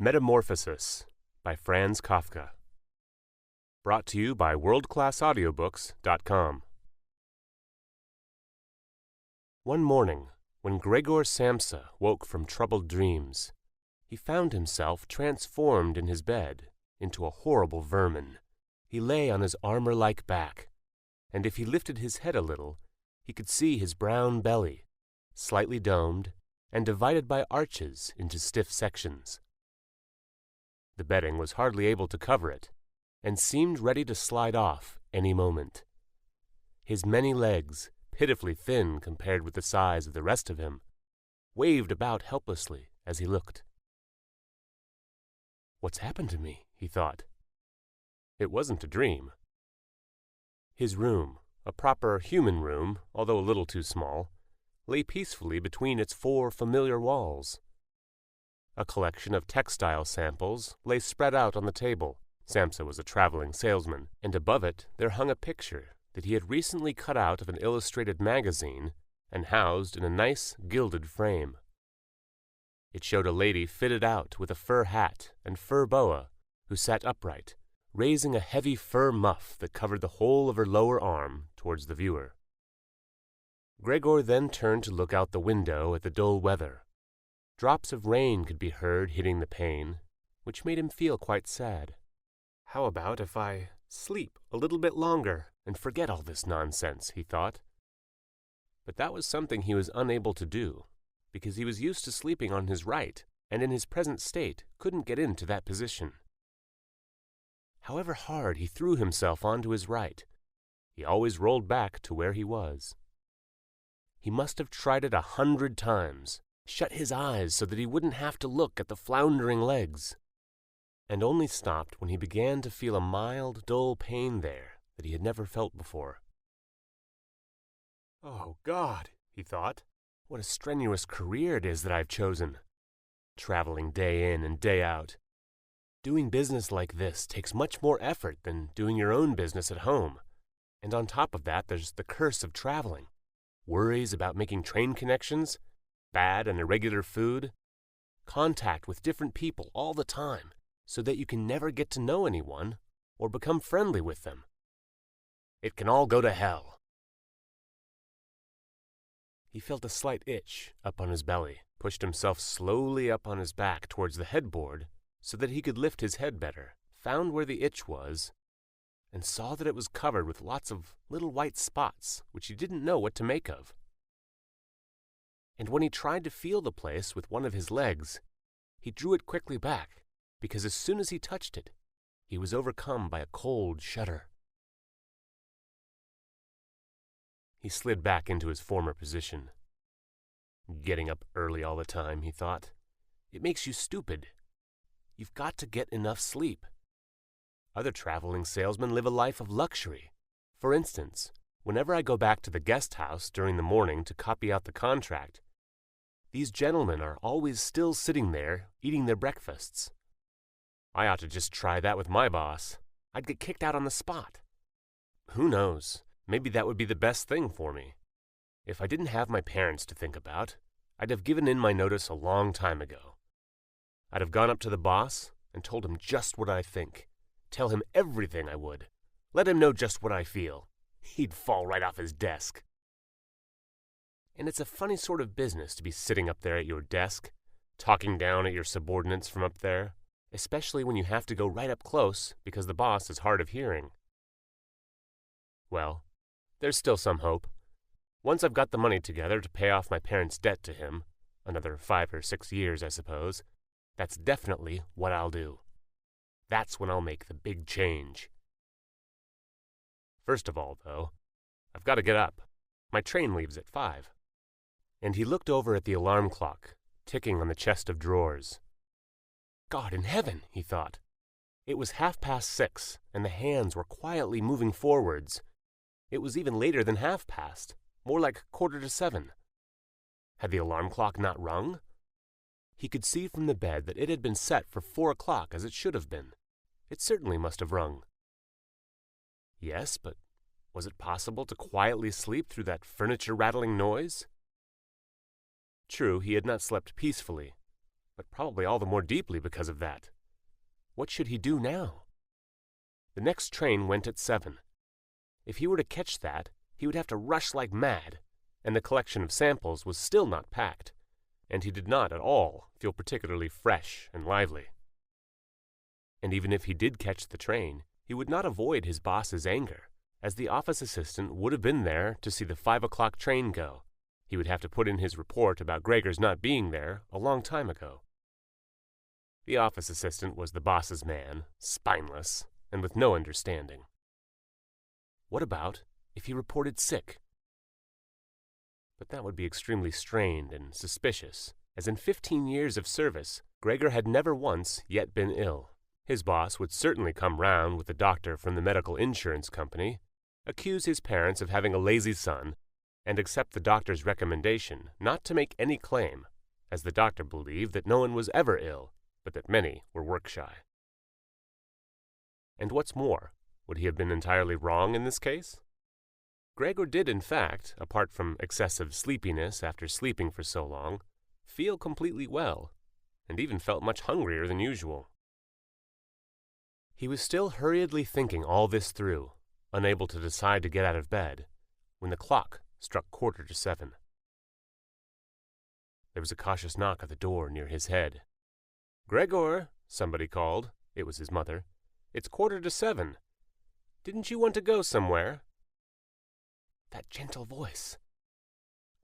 Metamorphosis by Franz Kafka. Brought to you by worldclassaudiobooks.com. One morning, when Gregor Samsa woke from troubled dreams, he found himself transformed in his bed into a horrible vermin. He lay on his armor-like back, and if he lifted his head a little, he could see his brown belly, slightly domed and divided by arches into stiff sections. The bedding was hardly able to cover it, and seemed ready to slide off any moment. His many legs, pitifully thin compared with the size of the rest of him, waved about helplessly as he looked. "What's happened to me?" he thought. It wasn't a dream. His room, a proper human room, although a little too small, lay peacefully between its four familiar walls. A collection of textile samples lay spread out on the table. Samsa was a traveling salesman, and above it there hung a picture that he had recently cut out of an illustrated magazine and housed in a nice gilded frame. It showed a lady fitted out with a fur hat and fur boa who sat upright, raising a heavy fur muff that covered the whole of her lower arm towards the viewer. Gregor then turned to look out the window at the dull weather. Drops of rain could be heard hitting the pane, which made him feel quite sad. How about if I sleep a little bit longer and forget all this nonsense, he thought. But that was something he was unable to do, because he was used to sleeping on his right, and in his present state couldn't get into that position. However hard he threw himself onto his right, he always rolled back to where he was. He must have tried it 100 times, shut his eyes so that he wouldn't have to look at the floundering legs, and only stopped when he began to feel a mild, dull pain there that he had never felt before. "Oh, God," he thought, "what a strenuous career it is that I've chosen. Traveling day in and day out. Doing business like this takes much more effort than doing your own business at home, and on top of that there's the curse of traveling. Worries about making train connections, bad and irregular food, contact with different people all the time, so that you can never get to know anyone or become friendly with them. It can all go to hell." He felt a slight itch up on his belly, pushed himself slowly up on his back towards the headboard so that he could lift his head better, found where the itch was, and saw that it was covered with lots of little white spots which he didn't know what to make of. And when he tried to feel the place with one of his legs, he drew it quickly back, because as soon as he touched it, he was overcome by a cold shudder. He slid back into his former position. "Getting up early all the time," he thought. "It makes you stupid. You've got to get enough sleep. Other traveling salesmen live a life of luxury. For instance, whenever I go back to the guest house during the morning to copy out the contract, these gentlemen are always still sitting there eating their breakfasts. I ought to just try that with my boss. I'd get kicked out on the spot. Who knows, maybe that would be the best thing for me. If I didn't have my parents to think about, I'd have given in my notice a long time ago. I'd have gone up to the boss and told him just what I think. Tell him everything I would. Let him know just what I feel. He'd fall right off his desk. And it's a funny sort of business to be sitting up there at your desk, talking down at your subordinates from up there, especially when you have to go right up close because the boss is hard of hearing. Well, there's still some hope. Once I've got the money together to pay off my parents' debt to him, another 5 or 6 years, I suppose, that's definitely what I'll do. That's when I'll make the big change. First of all, though, I've got to get up. My train leaves at 5. And he looked over at the alarm clock, ticking on the chest of drawers. God in heaven, he thought. It was 6:30, and the hands were quietly moving forwards. It was even later than 7:30, more like 7:15. Had the alarm clock not rung? He could see from the bed that it had been set for 4 o'clock as it should have been. It certainly must have rung. Yes, but was it possible to quietly sleep through that furniture-rattling noise? True, he had not slept peacefully, but probably all the more deeply because of that. What should he do now? The next train went at 7. If he were to catch that, he would have to rush like mad, and the collection of samples was still not packed, and he did not at all feel particularly fresh and lively. And even if he did catch the train, he would not avoid his boss's anger, as the office assistant would have been there to see the 5 o'clock train go. He would have to put in his report about Gregor's not being there a long time ago. The office assistant was the boss's man, spineless, and with no understanding. What about if he reported sick? But that would be extremely strained and suspicious, as in 15 years of service, Gregor had never once yet been ill. His boss would certainly come round with the doctor from the medical insurance company, accuse his parents of having a lazy son, and accept the doctor's recommendation not to make any claim, as the doctor believed that no one was ever ill, but that many were work-shy. And what's more, would he have been entirely wrong in this case? Gregor did, in fact, apart from excessive sleepiness after sleeping for so long, feel completely well, and even felt much hungrier than usual. He was still hurriedly thinking all this through, unable to decide to get out of bed, when the clock struck 7:15. There was a cautious knock at the door near his head. "Gregor," somebody called. It was his mother. "It's 7:15. Didn't you want to go somewhere?" That gentle voice!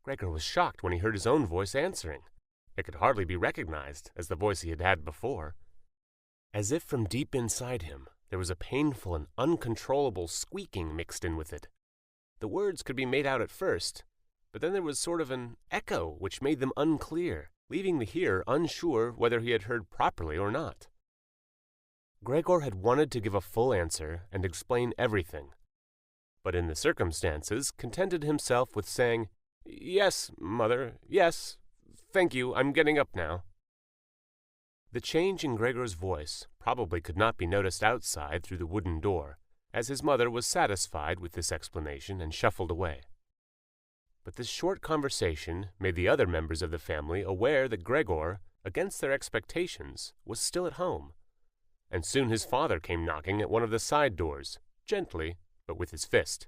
Gregor was shocked when he heard his own voice answering. It could hardly be recognized as the voice he had had before. As if from deep inside him, there was a painful and uncontrollable squeaking mixed in with it. The words could be made out at first, but then there was sort of an echo which made them unclear, leaving the hearer unsure whether he had heard properly or not. Gregor had wanted to give a full answer and explain everything, but in the circumstances contented himself with saying, "Yes, mother, yes, thank you, I'm getting up now." The change in Gregor's voice probably could not be noticed outside through the wooden door, as his mother was satisfied with this explanation and shuffled away. But this short conversation made the other members of the family aware that Gregor, against their expectations, was still at home, and soon his father came knocking at one of the side doors, gently, but with his fist.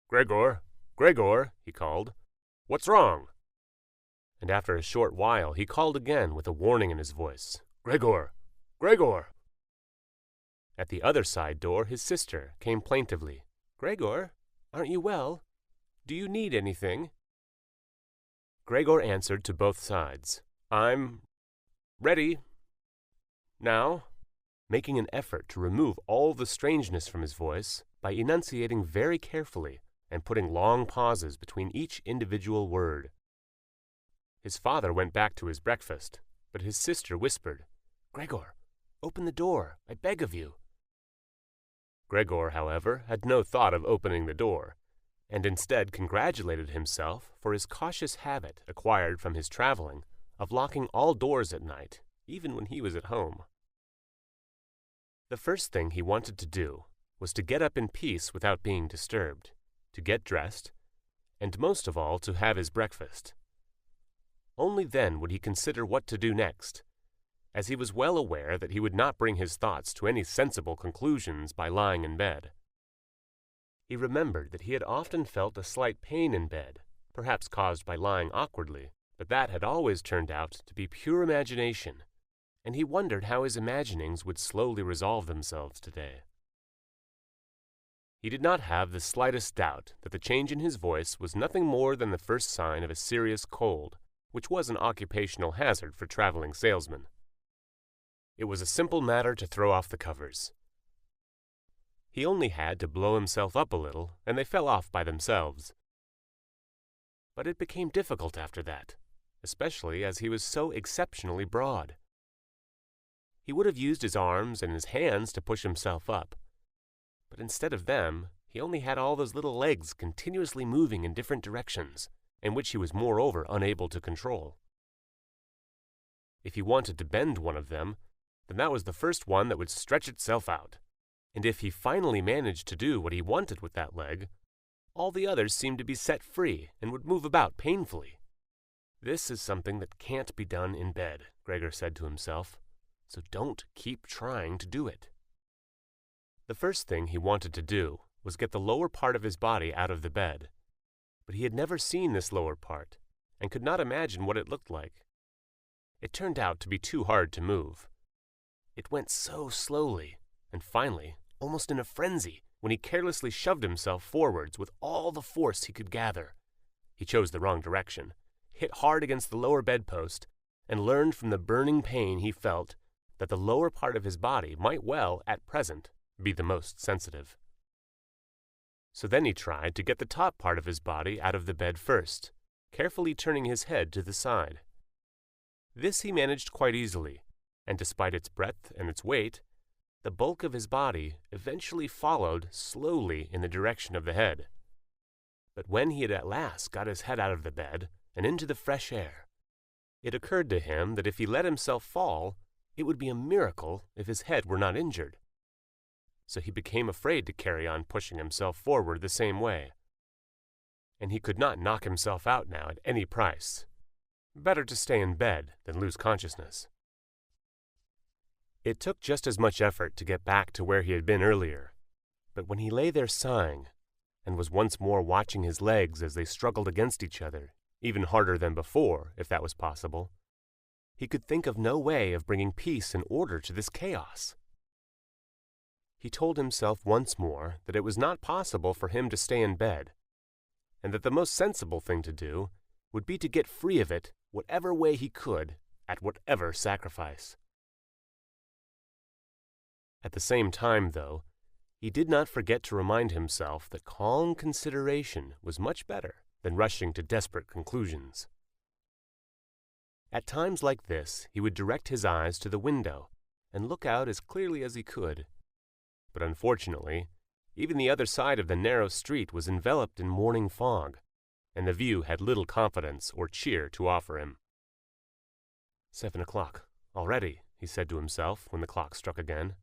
"Gregor, Gregor," he called, "what's wrong?" And after a short while he called again with a warning in his voice, "Gregor, Gregor." At the other side door his sister came plaintively, "Gregor, aren't you well? Do you need anything?" Gregor answered to both sides, "I'm ready now," making an effort to remove all the strangeness from his voice by enunciating very carefully and putting long pauses between each individual word. His father went back to his breakfast, but his sister whispered, "Gregor, open the door, I beg of you." Gregor, however, had no thought of opening the door, and instead congratulated himself for his cautious habit acquired from his traveling of locking all doors at night, even when he was at home. The first thing he wanted to do was to get up in peace without being disturbed, to get dressed, and most of all to have his breakfast. Only then would he consider what to do next, as he was well aware that he would not bring his thoughts to any sensible conclusions by lying in bed. He remembered that he had often felt a slight pain in bed, perhaps caused by lying awkwardly, but that had always turned out to be pure imagination, and he wondered how his imaginings would slowly resolve themselves today. He did not have the slightest doubt that the change in his voice was nothing more than the first sign of a serious cold, which was an occupational hazard for traveling salesmen. It was a simple matter to throw off the covers. He only had to blow himself up a little, and they fell off by themselves. But it became difficult after that, especially as he was so exceptionally broad. He would have used his arms and his hands to push himself up, but instead of them, he only had all those little legs continuously moving in different directions, and which he was moreover unable to control. If he wanted to bend one of them, then that was the first one that would stretch itself out, and if he finally managed to do what he wanted with that leg, all the others seemed to be set free and would move about painfully. "This is something that can't be done in bed," Gregor said to himself, "so don't keep trying to do it." The first thing he wanted to do was get the lower part of his body out of the bed, but he had never seen this lower part and could not imagine what it looked like. It turned out to be too hard to move. It went so slowly, and finally, almost in a frenzy, when he carelessly shoved himself forwards with all the force he could gather. He chose the wrong direction, hit hard against the lower bedpost, and learned from the burning pain he felt that the lower part of his body might well, at present, be the most sensitive. So then he tried to get the top part of his body out of the bed first, carefully turning his head to the side. This he managed quite easily, and despite its breadth and its weight, the bulk of his body eventually followed slowly in the direction of the head. But when he had at last got his head out of the bed and into the fresh air, it occurred to him that if he let himself fall, it would be a miracle if his head were not injured. So he became afraid to carry on pushing himself forward the same way. And he could not knock himself out now at any price. Better to stay in bed than lose consciousness. It took just as much effort to get back to where he had been earlier, but when he lay there sighing, and was once more watching his legs as they struggled against each other, even harder than before, if that was possible, he could think of no way of bringing peace and order to this chaos. He told himself once more that it was not possible for him to stay in bed, and that the most sensible thing to do would be to get free of it whatever way he could, at whatever sacrifice. At the same time, though, he did not forget to remind himself that calm consideration was much better than rushing to desperate conclusions. At times like this, he would direct his eyes to the window and look out as clearly as he could. But unfortunately, even the other side of the narrow street was enveloped in morning fog, and the view had little confidence or cheer to offer him. 7 o'clock, already, he said to himself when the clock struck again.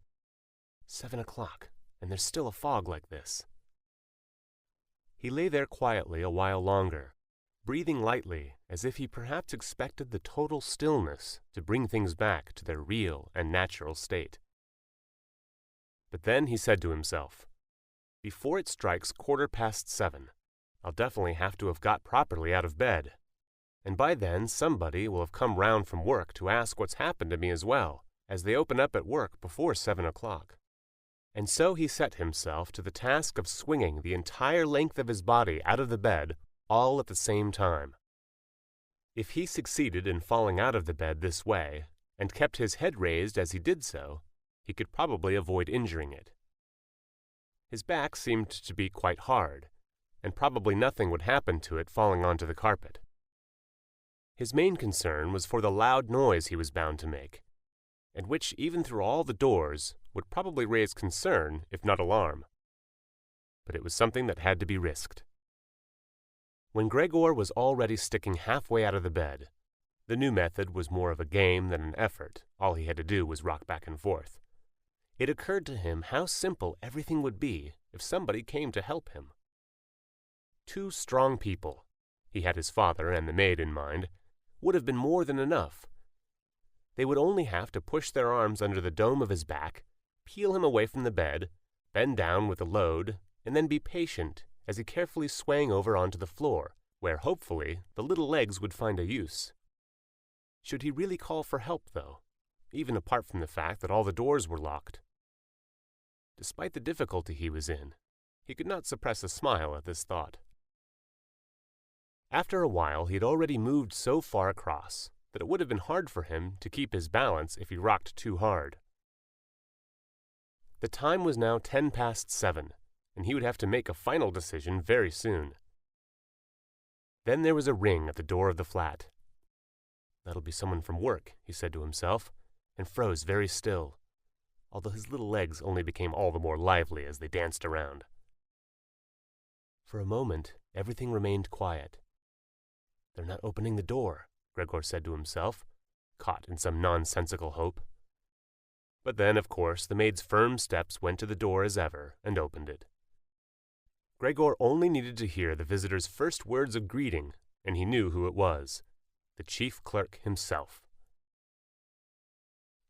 7 o'clock, and there's still a fog like this. He lay there quietly a while longer, breathing lightly as if he perhaps expected the total stillness to bring things back to their real and natural state. But then he said to himself, "Before it strikes 7:15, I'll definitely have to have got properly out of bed, and by then somebody will have come round from work to ask what's happened to me as well, as they open up at work before 7 o'clock. And so he set himself to the task of swinging the entire length of his body out of the bed all at the same time. If he succeeded in falling out of the bed this way, and kept his head raised as he did so, he could probably avoid injuring it. His back seemed to be quite hard, and probably nothing would happen to it falling onto the carpet. His main concern was for the loud noise he was bound to make, and which, even through all the doors, would probably raise concern, if not alarm. But it was something that had to be risked. When Gregor was already sticking halfway out of the bed, the new method was more of a game than an effort. All he had to do was rock back and forth. It occurred to him how simple everything would be if somebody came to help him. 2 strong people, he had his father and the maid in mind, would have been more than enough. They would only have to push their arms under the dome of his back, peel him away from the bed, bend down with the load, and then be patient as he carefully swang over onto the floor, where hopefully the little legs would find a use. Should he really call for help, though, even apart from the fact that all the doors were locked? Despite the difficulty he was in, he could not suppress a smile at this thought. After a while, he had already moved so far across that it would have been hard for him to keep his balance if he rocked too hard. The time was now 7:10, and he would have to make a final decision very soon. Then there was a ring at the door of the flat. "That'll be someone from work," he said to himself, and froze very still, although his little legs only became all the more lively as they danced around. For a moment, everything remained quiet. "They're not opening the door," Gregor said to himself, caught in some nonsensical hope. But then, of course, the maid's firm steps went to the door as ever and opened it. Gregor only needed to hear the visitor's first words of greeting, and he knew who it was. the chief clerk himself.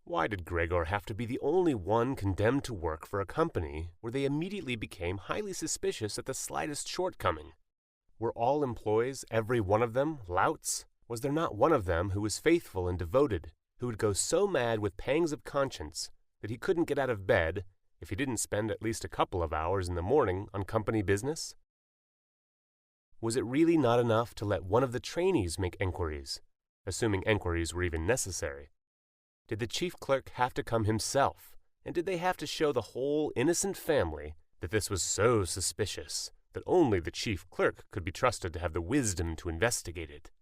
Why did Gregor have to be the only one condemned to work for a company where they immediately became highly suspicious at the slightest shortcoming? Were all employees, every one of them, louts? Was there not one of them who was faithful and devoted, who would go so mad with pangs of conscience that he couldn't get out of bed if he didn't spend at least a couple of hours in the morning on company business? Was it really not enough to let one of the trainees make enquiries, assuming enquiries were even necessary? Did the chief clerk have to come himself, and did they have to show the whole innocent family that this was so suspicious that only the chief clerk could be trusted to have the wisdom to investigate it?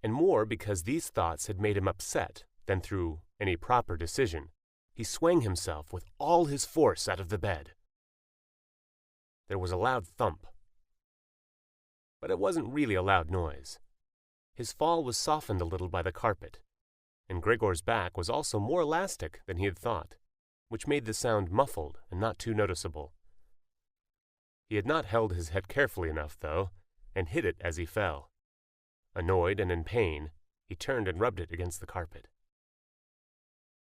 And more because these thoughts had made him upset than through any proper decision, he swung himself with all his force out of the bed. There was a loud thump. But it wasn't really a loud noise. His fall was softened a little by the carpet, and Gregor's back was also more elastic than he had thought, which made the sound muffled and not too noticeable. He had not held his head carefully enough, though, and hit it as he fell. Annoyed and in pain, he turned and rubbed it against the carpet.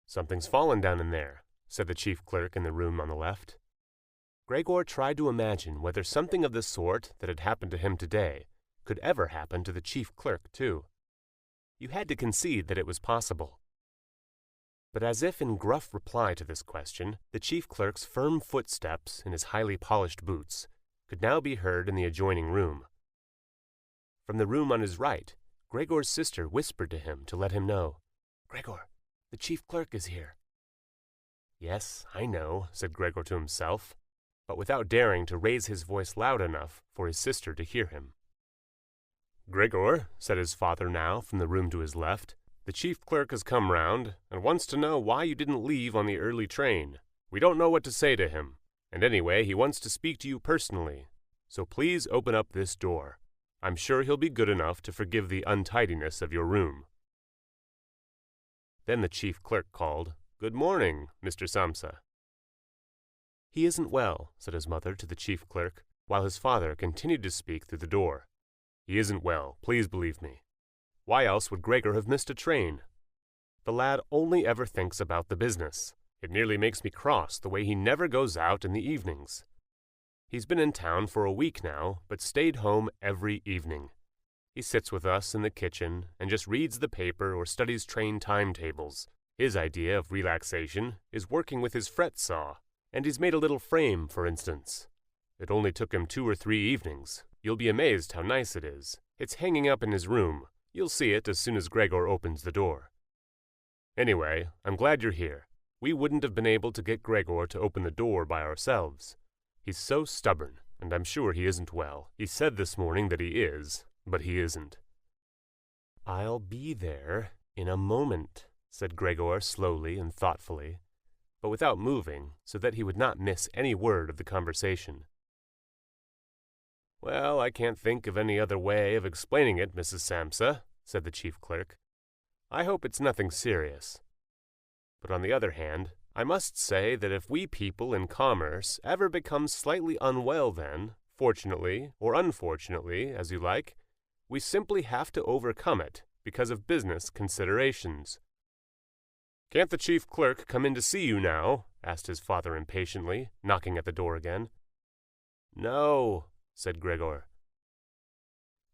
"Something's fallen down in there," said the chief clerk in the room on the left. Gregor tried to imagine whether something of the sort that had happened to him today could ever happen to the chief clerk, too. You had to concede that it was possible. But as if in gruff reply to this question, the chief clerk's firm footsteps in his highly polished boots could now be heard in the adjoining room. From the room on his right, Gregors Sister whispered to him to let him know, "Gregor, the chief clerk is here." "Yes, I know," said Gregor to himself, but without daring to raise his voice loud enough for his sister to hear him. "Gregor," said his father now from the room to his left, "the chief clerk has come round and wants to know why you didn't leave on the early train. We don't know what to say to him, and anyway he wants to speak to you personally, so please open up this door. I'm sure he'll be good enough to forgive the untidiness of your room." Then the chief clerk called, "Good morning, Mr. Samsa." "He isn't well," said his mother to the chief clerk, while his father continued to speak through the door. "He isn't well, please believe me. Why else would Gregor have missed a train? The lad only ever thinks about the business. It nearly makes me cross the way he never goes out in the evenings. He's been in town for a week now, but stayed home every evening. He sits with us in the kitchen and just reads the paper or studies train timetables. His idea of relaxation is working with his fret saw, and he's made a little frame, for instance. It only took him 2 or 3 evenings. You'll be amazed how nice it is. It's hanging up in his room. You'll see it as soon as Gregor opens the door. Anyway, I'm glad you're here. We wouldn't have been able to get Gregor to open the door by ourselves. He's so stubborn, and I'm sure he isn't well. He said this morning that he is, but he isn't." "I'll be there in a moment," said Gregor slowly and thoughtfully, but without moving so that he would not miss any word of the conversation. "Well, I can't think of any other way of explaining it, Mrs. Samsa," said the chief clerk. "I hope it's nothing serious. But on the other hand, I must say that if we people in commerce ever become slightly unwell then, fortunately or unfortunately, as you like, we simply have to overcome it because of business considerations." "Can't the chief clerk come in to see you now?" asked his father impatiently, knocking at the door again. "No," said Gregor.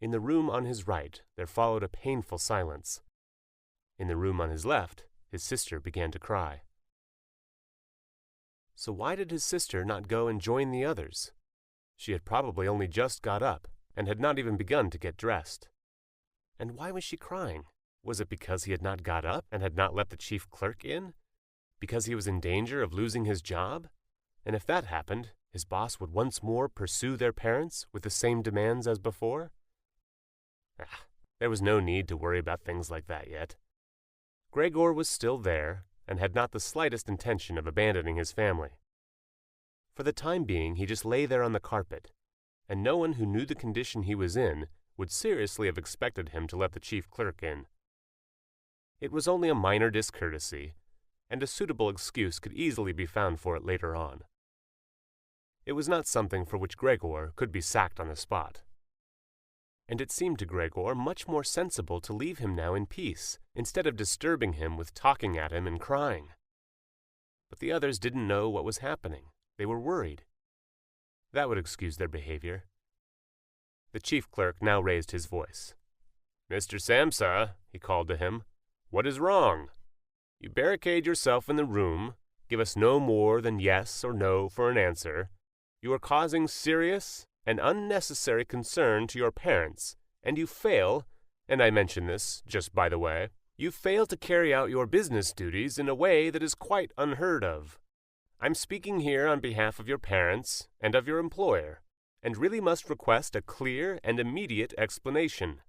In the room on his right there followed a painful silence. In the room on his left, his sister began to cry. So why did his sister not go and join the others? She had probably only just got up, and had not even begun to get dressed. And why was she crying? Was it because he had not got up and had not let the chief clerk in? Because he was in danger of losing his job? And if that happened, his boss would once more pursue their parents with the same demands as before? There was no need to worry about things like that yet. Gregor was still there, and had not the slightest intention of abandoning his family. For the time being, he just lay there on the carpet, and no one who knew the condition he was in would seriously have expected him to let the chief clerk in. It was only a minor discourtesy, and a suitable excuse could easily be found for it later on. It was not something for which Gregor could be sacked on the spot. and it seemed to Gregor much more sensible to leave him now in peace, instead of disturbing him with talking at him and crying. But the others didn't know what was happening. They were worried. That would excuse their behavior. The chief clerk now raised his voice. "Mr. Samsa," he called to him, "what is wrong? You barricade yourself in the room, give us no more than yes or no for an answer. You are causing serious and unnecessary concern to your parents, and you fail, and I mention this just by the way, you fail to carry out your business duties in a way that is quite unheard of. I'm speaking here on behalf of your parents and of your employer, and really must request a clear and immediate explanation.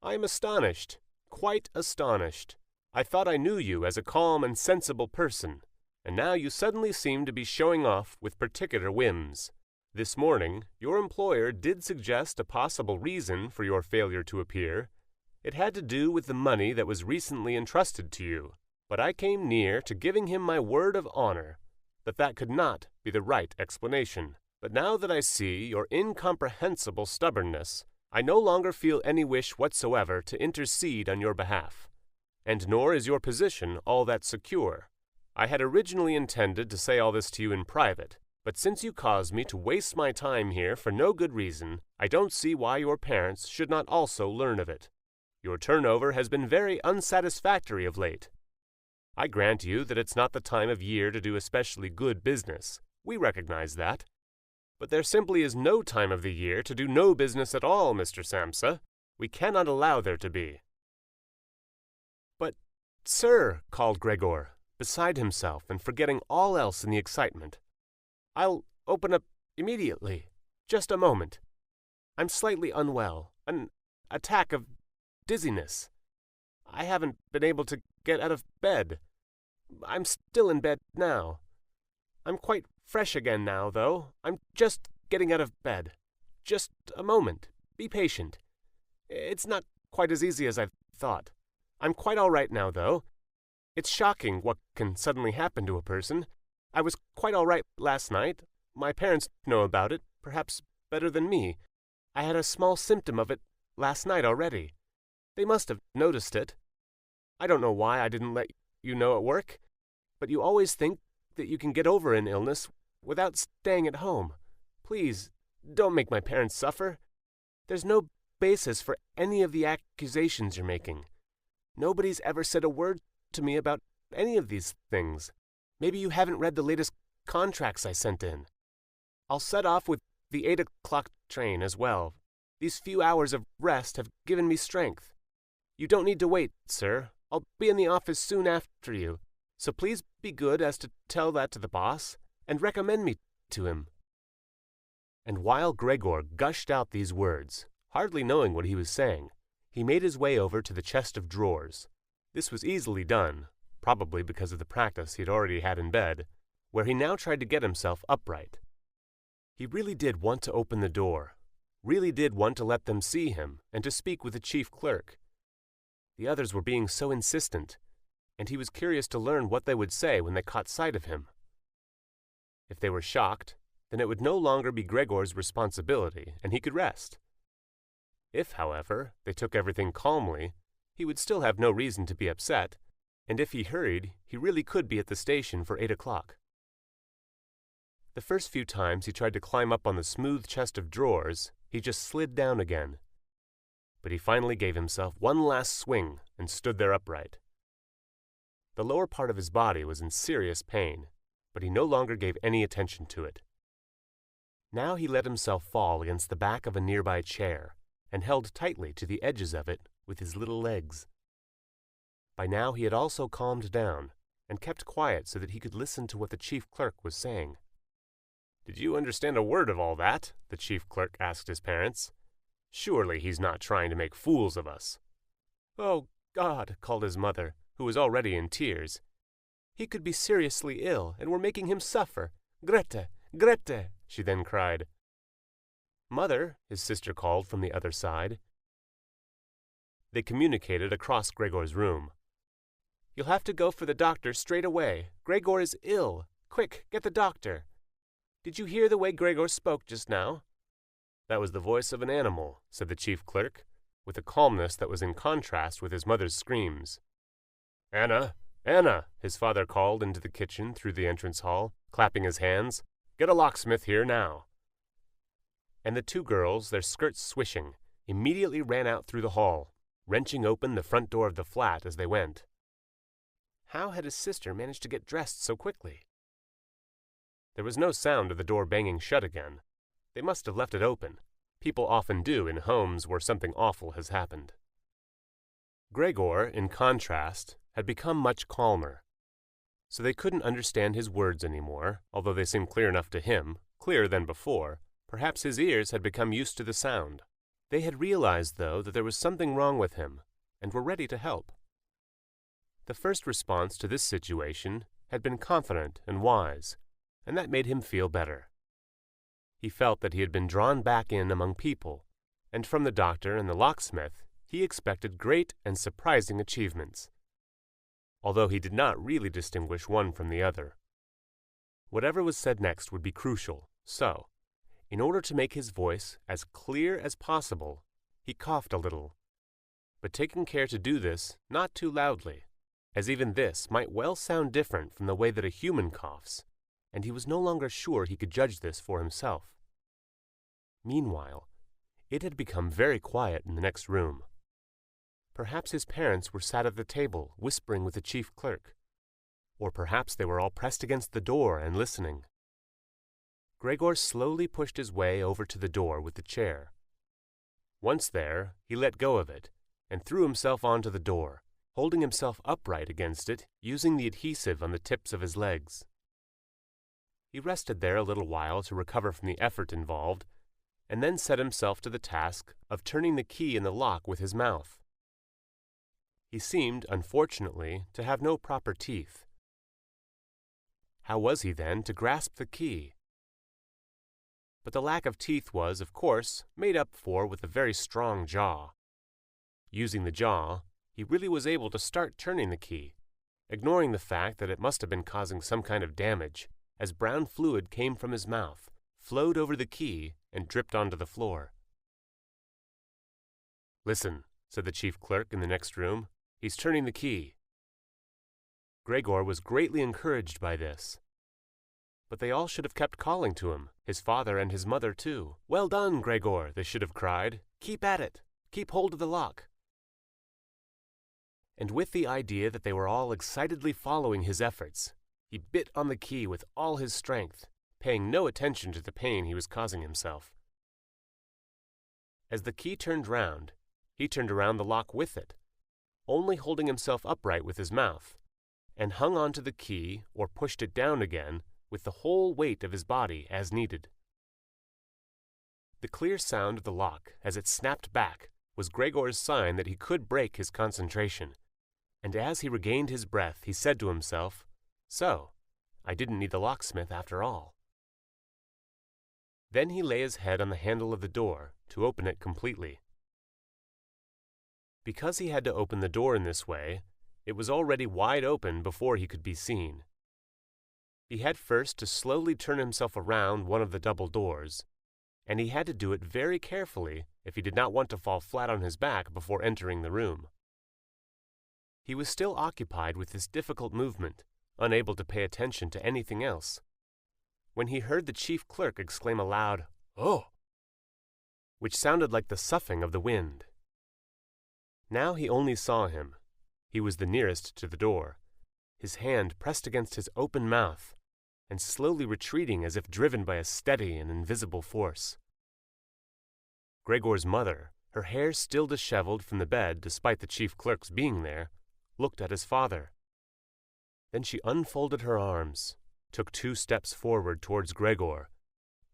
I am astonished, quite astonished. I thought I knew you as a calm and sensible person, and now you suddenly seem to be showing off with particular whims. This morning, your employer did suggest a possible reason for your failure to appear. It had to do with the money that was recently entrusted to you, but I came near to giving him my word of honor that that could not be the right explanation. But now that I see your incomprehensible stubbornness, I no longer feel any wish whatsoever to intercede on your behalf, and nor is your position all that secure. I had originally intended to say all this to you in private, but since you caused me to waste my time here for no good reason, I don't see why your parents should not also learn of it. Your turnover has been very unsatisfactory of late. I grant you that it's not the time of year to do especially good business. We recognize that. But there simply is no time of the year to do no business at all, Mr. Samsa. We cannot allow there to be. But, sir, called Gregor, beside himself and forgetting all else in the excitement, I'll open up immediately. Just a moment. I'm slightly unwell. An attack of dizziness. I haven't been able to get out of bed. I'm still in bed now. I'm quite fresh again now, though. I'm just getting out of bed. Just a moment. Be patient. It's not quite as easy as I thought. I'm quite all right now, though. It's shocking what can suddenly happen to a person. I was quite all right last night. My parents know about it, perhaps better than me. I had a small symptom of it last night already. They must have noticed it. I don't know why I didn't let you know at work, but you always think that you can get over an illness without staying at home. Please, don't make my parents suffer. There's no basis for any of the accusations you're making. Nobody's ever said a word to me about any of these things. Maybe you haven't read the latest contracts I sent in. I'll set off with the 8 o'clock train as well. These few hours of rest have given me strength. You don't need to wait, sir. I'll be in the office soon after you. So please be good as to tell that to the boss and recommend me to him. And while Gregor gushed out these words, hardly knowing what he was saying, he made his way over to the chest of drawers. This was easily done, probably because of the practice he had already had in bed, where he now tried to get himself upright. He really did want to open the door, really did want to let them see him and to speak with the chief clerk. The others were being so insistent, and he was curious to learn what they would say when they caught sight of him. If they were shocked, then it would no longer be Gregor's responsibility, and he could rest. If, however, they took everything calmly, he would still have no reason to be upset, and if he hurried, he really could be at the station for 8 o'clock. The first few times he tried to climb up on the smooth chest of drawers, he just slid down again. But he finally gave himself one last swing and stood there upright. The lower part of his body was in serious pain, but he no longer gave any attention to it. Now he let himself fall against the back of a nearby chair and held tightly to the edges of it with his little legs. By now he had also calmed down and kept quiet so that he could listen to what the chief clerk was saying. "Did you understand a word of all that?" the chief clerk asked his parents. "Surely he's not trying to make fools of us." "Oh, God," called his mother, who was already in tears. "He could be seriously ill, and we're making him suffer. Grete, Grete," she then cried. "Mother," his sister called from the other side. They communicated across Gregor's room. "You'll have to go for the doctor straight away. Gregor is ill. Quick, get the doctor. Did you hear the way Gregor spoke just now?" "That was the voice of an animal," said the chief clerk, with a calmness that was in contrast with his mother's screams. "Anna, Anna," his father called into the kitchen through the entrance hall, clapping his hands. "Get a locksmith here now." And the two girls, their skirts swishing, immediately ran out through the hall, wrenching open the front door of the flat as they went. How had his sister managed to get dressed so quickly? There was no sound of the door banging shut again. They must have left it open. People often do in homes where something awful has happened. Gregor, in contrast, had become much calmer. So they couldn't understand his words anymore, although they seemed clear enough to him, clearer than before. Perhaps his ears had become used to the sound. They had realized, though, that there was something wrong with him, and were ready to help. The first response to this situation had been confident and wise, and that made him feel better. He felt that he had been drawn back in among people, and from the doctor and the locksmith he expected great and surprising achievements, although he did not really distinguish one from the other. Whatever was said next would be crucial, so, in order to make his voice as clear as possible, he coughed a little, but taking care to do this not too loudly, as even this might well sound different from the way that a human coughs, and he was no longer sure he could judge this for himself. Meanwhile, it had become very quiet in the next room. Perhaps his parents were sat at the table, whispering with the chief clerk, or perhaps they were all pressed against the door and listening. Gregor slowly pushed his way over to the door with the chair. Once there, he let go of it, and threw himself onto the door, holding himself upright against it, using the adhesive on the tips of his legs. He rested there a little while to recover from the effort involved, and then set himself to the task of turning the key in the lock with his mouth. He seemed, unfortunately, to have no proper teeth. How was he, then, to grasp the key? But the lack of teeth was, of course, made up for with a very strong jaw. Using the jaw, he really was able to start turning the key, ignoring the fact that it must have been causing some kind of damage, as brown fluid came from his mouth, flowed over the key, and dripped onto the floor. "Listen," said the chief clerk in the next room. "He's turning the key." Gregor was greatly encouraged by this. But they all should have kept calling to him, his father and his mother too. "Well done, Gregor," they should have cried. "Keep at it. Keep hold of the lock." And with the idea that they were all excitedly following his efforts, he bit on the key with all his strength, paying no attention to the pain he was causing himself. As the key turned round, he turned around the lock with it, only holding himself upright with his mouth, and hung on to the key or pushed it down again with the whole weight of his body as needed. The clear sound of the lock as it snapped back was Gregor's sign that he could break his concentration, and as he regained his breath he said to himself, "So, I didn't need the locksmith after all." Then he lay his head on the handle of the door to open it completely. Because he had to open the door in this way, it was already wide open before he could be seen. He had first to slowly turn himself around one of the double doors, and he had to do it very carefully if he did not want to fall flat on his back before entering the room. He was still occupied with this difficult movement, unable to pay attention to anything else, when he heard the chief clerk exclaim aloud, "Oh!" which sounded like the soughing of the wind. Now he only saw him. He was the nearest to the door, his hand pressed against his open mouth, and slowly retreating as if driven by a steady and invisible force. Gregor's mother, her hair still disheveled from the bed despite the chief clerk's being there, looked at his father. Then she unfolded her arms, took 2 steps forward towards Gregor,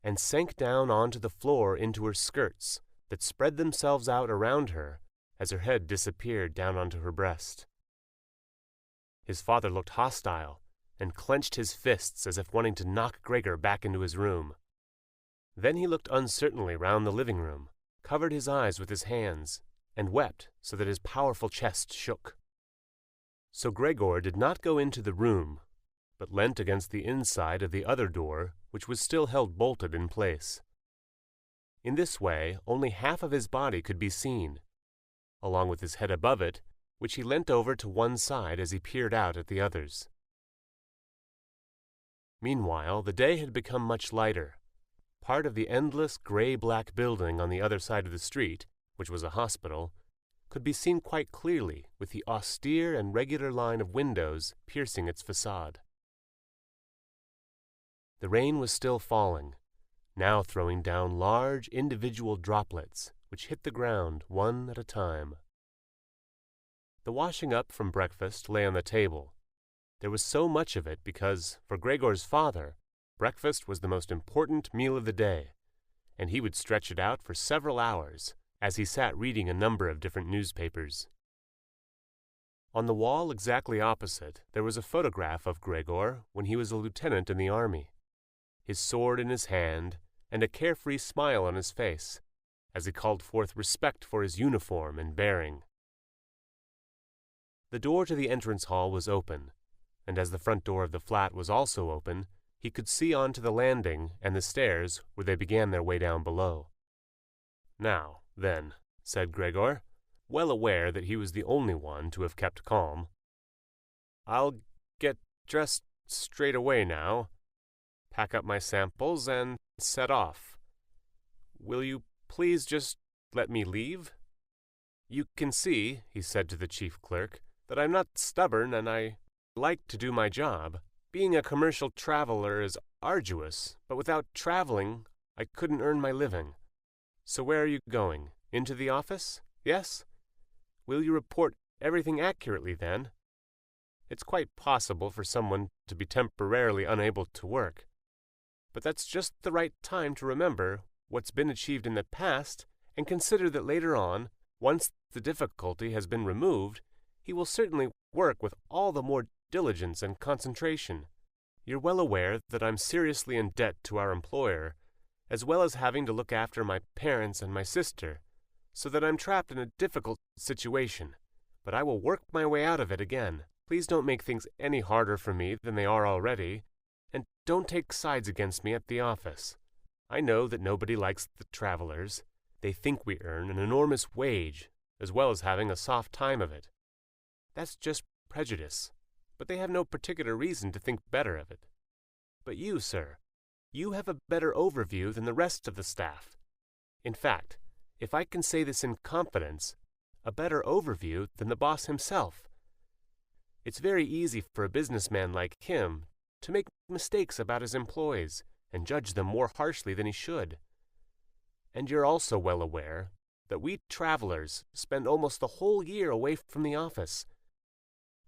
and sank down onto the floor into her skirts that spread themselves out around her as her head disappeared down onto her breast. His father looked hostile and clenched his fists as if wanting to knock Gregor back into his room. Then he looked uncertainly round the living room, covered his eyes with his hands, and wept so that his powerful chest shook. So Gregor did not go into the room, but leant against the inside of the other door, which was still held bolted in place. In this way, only half of his body could be seen, along with his head above it, which he leant over to one side as he peered out at the others. Meanwhile, the day had become much lighter. Part of the endless gray-black building on the other side of the street, which was a hospital, could be seen quite clearly with the austere and regular line of windows piercing its facade. The rain was still falling, now throwing down large individual droplets which hit the ground one at a time. The washing up from breakfast lay on the table. There was so much of it because, for Gregor's father, breakfast was the most important meal of the day, and he would stretch it out for several hours as he sat reading a number of different newspapers. On the wall exactly opposite, there was a photograph of Gregor when he was a lieutenant in the army, his sword in his hand and a carefree smile on his face, as he called forth respect for his uniform and bearing. The door to the entrance hall was open, and as the front door of the flat was also open, he could see on to the landing and the stairs where they began their way down below. "Now, then," said Gregor, well aware that he was the only one to have kept calm, "I'll get dressed straight away now, pack up my samples, and set off. Will you please just let me leave? You can see," he said to the chief clerk, "that I'm not stubborn and I like to do my job. Being a commercial traveler is arduous, but without traveling, I couldn't earn my living. So where are you going? Into the office? Yes? Will you report everything accurately then? It's quite possible for someone to be temporarily unable to work, but that's just the right time to remember what's been achieved in the past and consider that later on, once the difficulty has been removed, he will certainly work with all the more diligence and concentration. You're well aware that I'm seriously in debt to our employer, as well as having to look after my parents and my sister, so that I'm trapped in a difficult situation, but I will work my way out of it again. Please don't make things any harder for me than they are already, and don't take sides against me at the office. I know that nobody likes the travelers. They think we earn an enormous wage, as well as having a soft time of it. That's just prejudice, but they have no particular reason to think better of it. But you, sir, you have a better overview than the rest of the staff. In fact, if I can say this in confidence, a better overview than the boss himself. It's very easy for a businessman like him to make mistakes about his employees and judge them more harshly than he should. And you're also well aware that we travelers spend almost the whole year away from the office,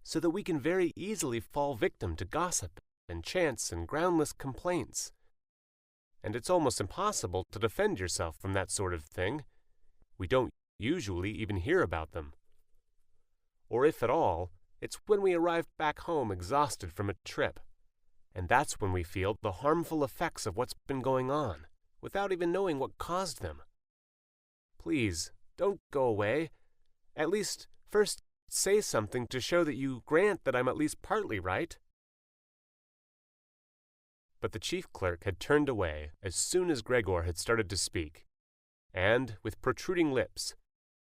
so that we can very easily fall victim to gossip and chance and groundless complaints. And it's almost impossible to defend yourself from that sort of thing. We don't usually even hear about them. Or if at all, it's when we arrive back home exhausted from a trip, and that's when we feel the harmful effects of what's been going on, without even knowing what caused them. Please, don't go away. At least, first say something to show that you grant that I'm at least partly right." But the chief clerk had turned away as soon as Gregor had started to speak, and, with protruding lips,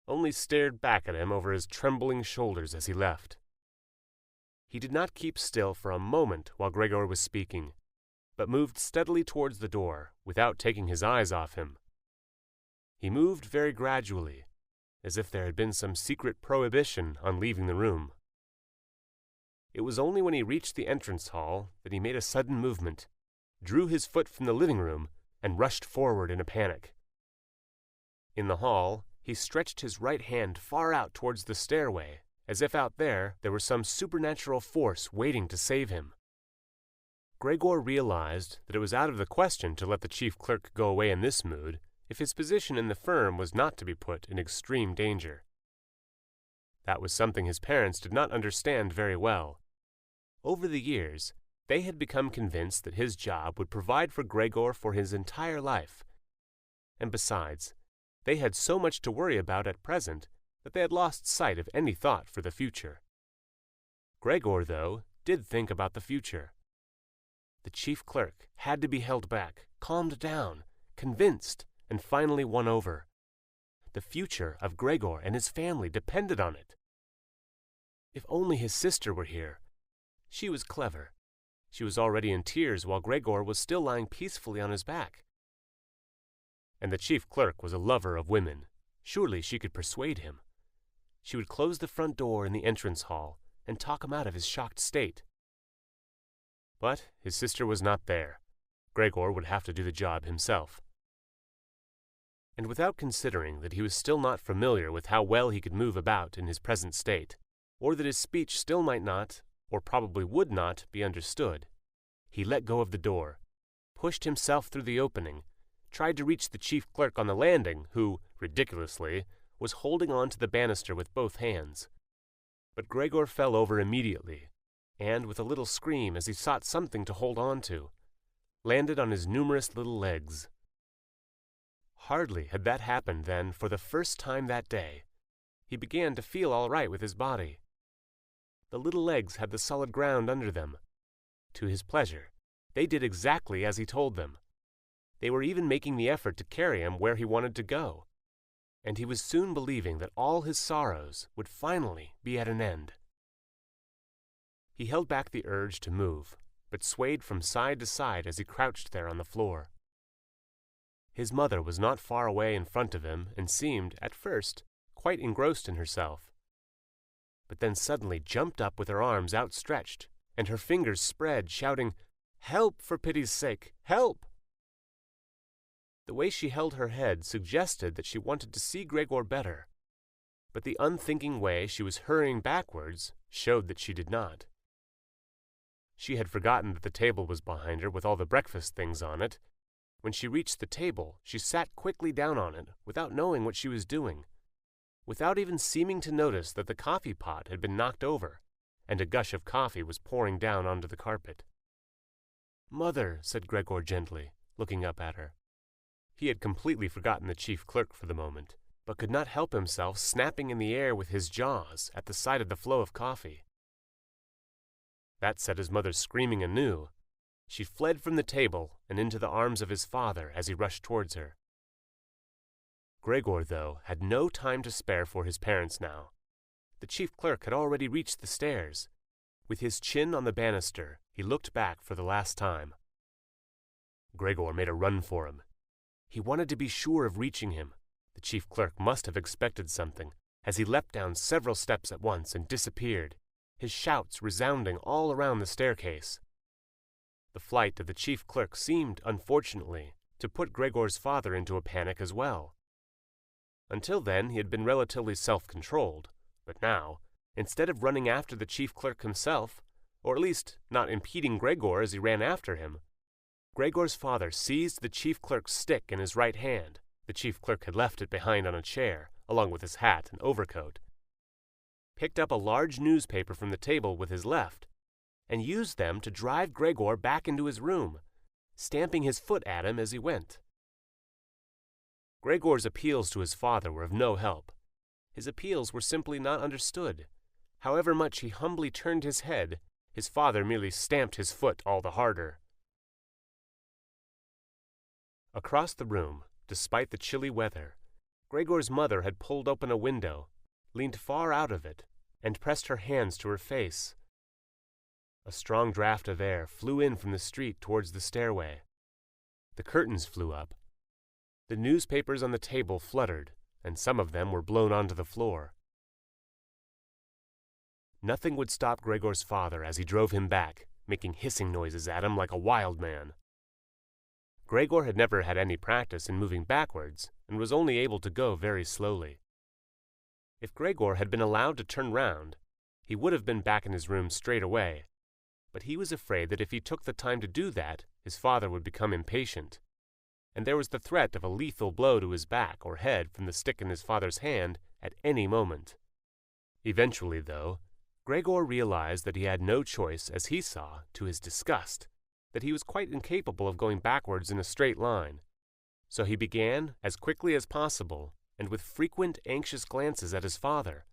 only stared back at him over his trembling shoulders as he left. He did not keep still for a moment while Gregor was speaking, but moved steadily towards the door without taking his eyes off him. He moved very gradually, as if there had been some secret prohibition on leaving the room. It was only when he reached the entrance hall that he made a sudden movement, drew his foot from the living room, and rushed forward in a panic. In the hall, he stretched his right hand far out towards the stairway, as if out there were some supernatural force waiting to save him. Gregor realized that it was out of the question to let the chief clerk go away in this mood if his position in the firm was not to be put in extreme danger. That was something his parents did not understand very well. Over the years, they had become convinced that his job would provide for Gregor for his entire life. And besides, they had so much to worry about at present that they had lost sight of any thought for the future. Gregor, though, did think about the future. The chief clerk had to be held back, calmed down, convinced, and finally won over. The future of Gregor and his family depended on it. If only his sister were here. She was clever. She was already in tears while Gregor was still lying peacefully on his back. And the chief clerk was a lover of women. Surely she could persuade him. She would close the front door in the entrance hall and talk him out of his shocked state. But his sister was not there. Gregor would have to do the job himself. And without considering that he was still not familiar with how well he could move about in his present state, or that his speech still might not, or probably would not, be understood, he let go of the door, pushed himself through the opening, tried to reach the chief clerk on the landing, who, ridiculously, was holding on to the banister with both hands. But Gregor fell over immediately, and, with a little scream as he sought something to hold on to, landed on his numerous little legs. Hardly had that happened than, for the first time that day, he began to feel all right with his body. The little legs had the solid ground under them. To his pleasure, they did exactly as he told them. They were even making the effort to carry him where he wanted to go, and he was soon believing that all his sorrows would finally be at an end. He held back the urge to move, but swayed from side to side as he crouched there on the floor. His mother was not far away in front of him and seemed, at first, quite engrossed in herself, but then suddenly jumped up with her arms outstretched and her fingers spread, shouting, "Help, for pity's sake, help!" The way she held her head suggested that she wanted to see Gregor better, but the unthinking way she was hurrying backwards showed that she did not. She had forgotten that the table was behind her with all the breakfast things on it. When she reached the table, she sat quickly down on it without knowing what she was doing, without even seeming to notice that the coffee pot had been knocked over, and a gush of coffee was pouring down onto the carpet. "Mother," said Gregor gently, looking up at her. He had completely forgotten the chief clerk for the moment, but could not help himself snapping in the air with his jaws at the sight of the flow of coffee. That set his mother screaming anew. She fled from the table and into the arms of his father as he rushed towards her. Gregor, though, had no time to spare for his parents now. The chief clerk had already reached the stairs. With his chin on the banister, he looked back for the last time. Gregor made a run for him. He wanted to be sure of reaching him. The chief clerk must have expected something, as he leapt down several steps at once and disappeared, his shouts resounding all around the staircase. The flight of the chief clerk seemed, unfortunately, to put Gregor's father into a panic as well. Until then, he had been relatively self-controlled, but now, instead of running after the chief clerk himself, or at least not impeding Gregor as he ran after him, Gregor's father seized the chief clerk's stick in his right hand. The chief clerk had left it behind on a chair, along with his hat and overcoat, picked up a large newspaper from the table with his left, and used them to drive Gregor back into his room, stamping his foot at him as he went. Gregor's appeals to his father were of no help. His appeals were simply not understood. However much he humbly turned his head, his father merely stamped his foot all the harder. Across the room, despite the chilly weather, Gregor's mother had pulled open a window, leaned far out of it, and pressed her hands to her face. A strong draught of air flew in from the street towards the stairway. The curtains flew up. The newspapers on the table fluttered, and some of them were blown onto the floor. Nothing would stop Gregor's father as he drove him back, making hissing noises at him like a wild man. Gregor had never had any practice in moving backwards, and was only able to go very slowly. If Gregor had been allowed to turn round, he would have been back in his room straight away, but he was afraid that if he took the time to do that, his father would become impatient, and there was the threat of a lethal blow to his back or head from the stick in his father's hand at any moment. Eventually, though, Gregor realized that he had no choice, as he saw, to his disgust, that he was quite incapable of going backwards in a straight line. So he began, as quickly as possible, and with frequent anxious glances at his father,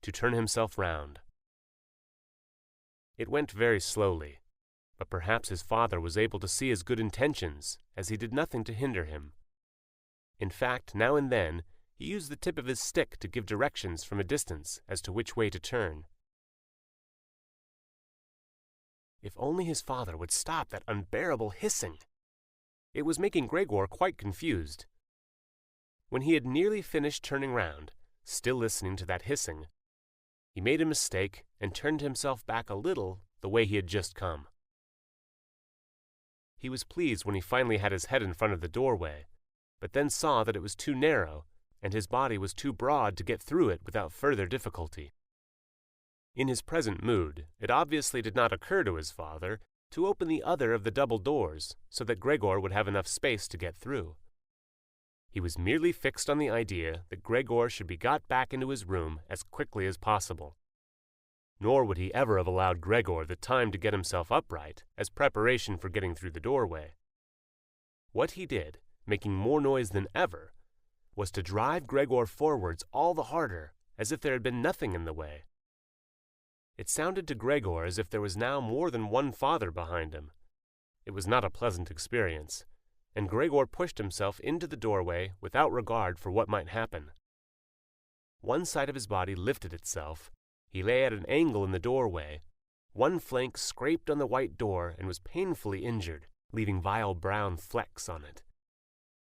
to turn himself round. It went very slowly, but perhaps his father was able to see his good intentions, as he did nothing to hinder him. In fact, now and then, he used the tip of his stick to give directions from a distance as to which way to turn. If only his father would stop that unbearable hissing! It was making Gregor quite confused. When he had nearly finished turning round, still listening to that hissing, he made a mistake and turned himself back a little the way he had just come. He was pleased when he finally had his head in front of the doorway, but then saw that it was too narrow and his body was too broad to get through it without further difficulty. In his present mood, it obviously did not occur to his father to open the other of the double doors so that Gregor would have enough space to get through. He was merely fixed on the idea that Gregor should be got back into his room as quickly as possible. Nor would he ever have allowed Gregor the time to get himself upright as preparation for getting through the doorway. What he did, making more noise than ever, was to drive Gregor forwards all the harder, as if there had been nothing in the way. It sounded to Gregor as if there was now more than one father behind him. It was not a pleasant experience, and Gregor pushed himself into the doorway without regard for what might happen. One side of his body lifted itself. He lay at an angle in the doorway. One flank scraped on the white door and was painfully injured, leaving vile brown flecks on it.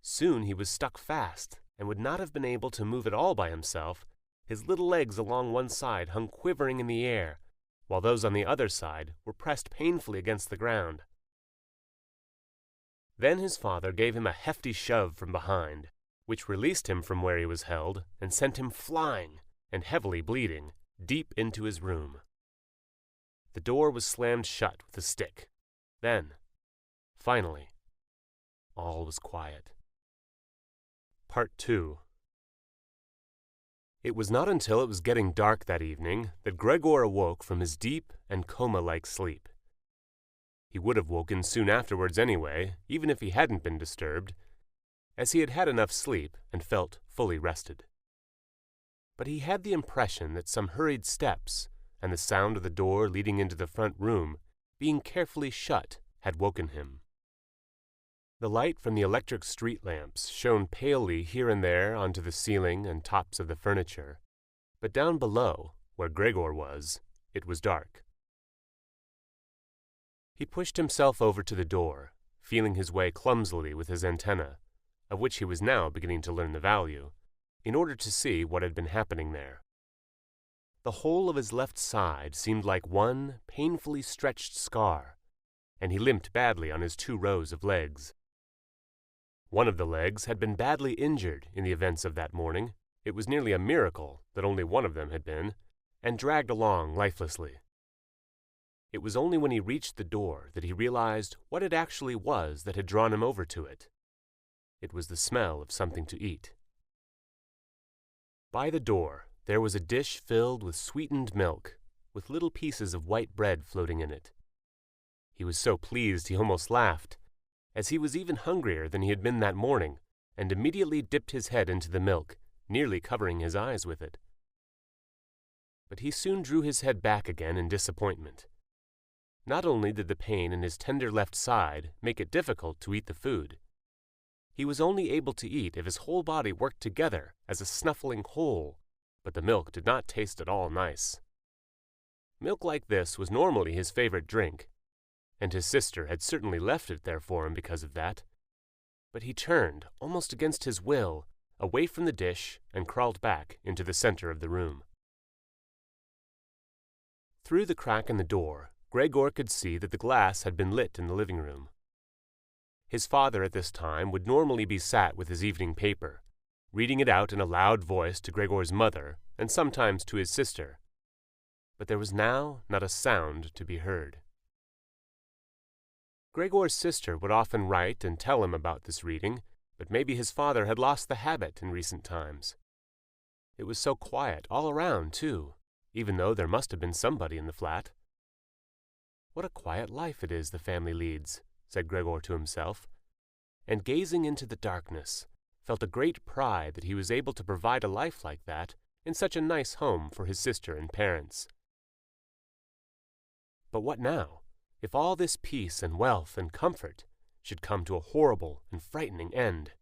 Soon he was stuck fast, and would not have been able to move at all by himself. His little legs along one side hung quivering in the air, while those on the other side were pressed painfully against the ground. Then his father gave him a hefty shove from behind, which released him from where he was held and sent him flying, and heavily bleeding, deep into his room. The door was slammed shut with a stick. Then, finally, all was quiet. Part 2. It was not until it was getting dark that evening that Gregor awoke from his deep and coma-like sleep. He would have woken soon afterwards anyway, even if he hadn't been disturbed, as he had had enough sleep and felt fully rested. But he had the impression that some hurried steps and the sound of the door leading into the front room, being carefully shut, had woken him. The light from the electric street lamps shone palely here and there onto the ceiling and tops of the furniture, but down below, where Gregor was, it was dark. He pushed himself over to the door, feeling his way clumsily with his antenna, of which he was now beginning to learn the value, in order to see what had been happening there. The whole of his left side seemed like one painfully stretched scar, and he limped badly on his 2 rows of legs. One of the legs had been badly injured in the events of that morning. It was nearly a miracle that only one of them had been, and dragged along lifelessly. It was only when he reached the door that he realized what it actually was that had drawn him over to it. It was the smell of something to eat. By the door, there was a dish filled with sweetened milk, with little pieces of white bread floating in it. He was so pleased he almost laughed, as he was even hungrier than he had been that morning, and immediately dipped his head into the milk, nearly covering his eyes with it. But he soon drew his head back again in disappointment. Not only did the pain in his tender left side make it difficult to eat the food, he was only able to eat if his whole body worked together as a snuffling whole, but the milk did not taste at all nice. Milk like this was normally his favorite drink, and his sister had certainly left it there for him because of that. But he turned, almost against his will, away from the dish and crawled back into the center of the room. Through the crack in the door, Gregor could see that the glass had been lit in the living room. His father at this time would normally be sat with his evening paper, reading it out in a loud voice to Gregor's mother and sometimes to his sister. But there was now not a sound to be heard. Gregor's sister would often write and tell him about this reading, but maybe his father had lost the habit in recent times. It was so quiet all around, too, even though there must have been somebody in the flat. What a quiet life it is the family leads, said Gregor to himself, and gazing into the darkness, felt a great pride that he was able to provide a life like that in such a nice home for his sister and parents. But what now, if all this peace and wealth and comfort should come to a horrible and frightening end?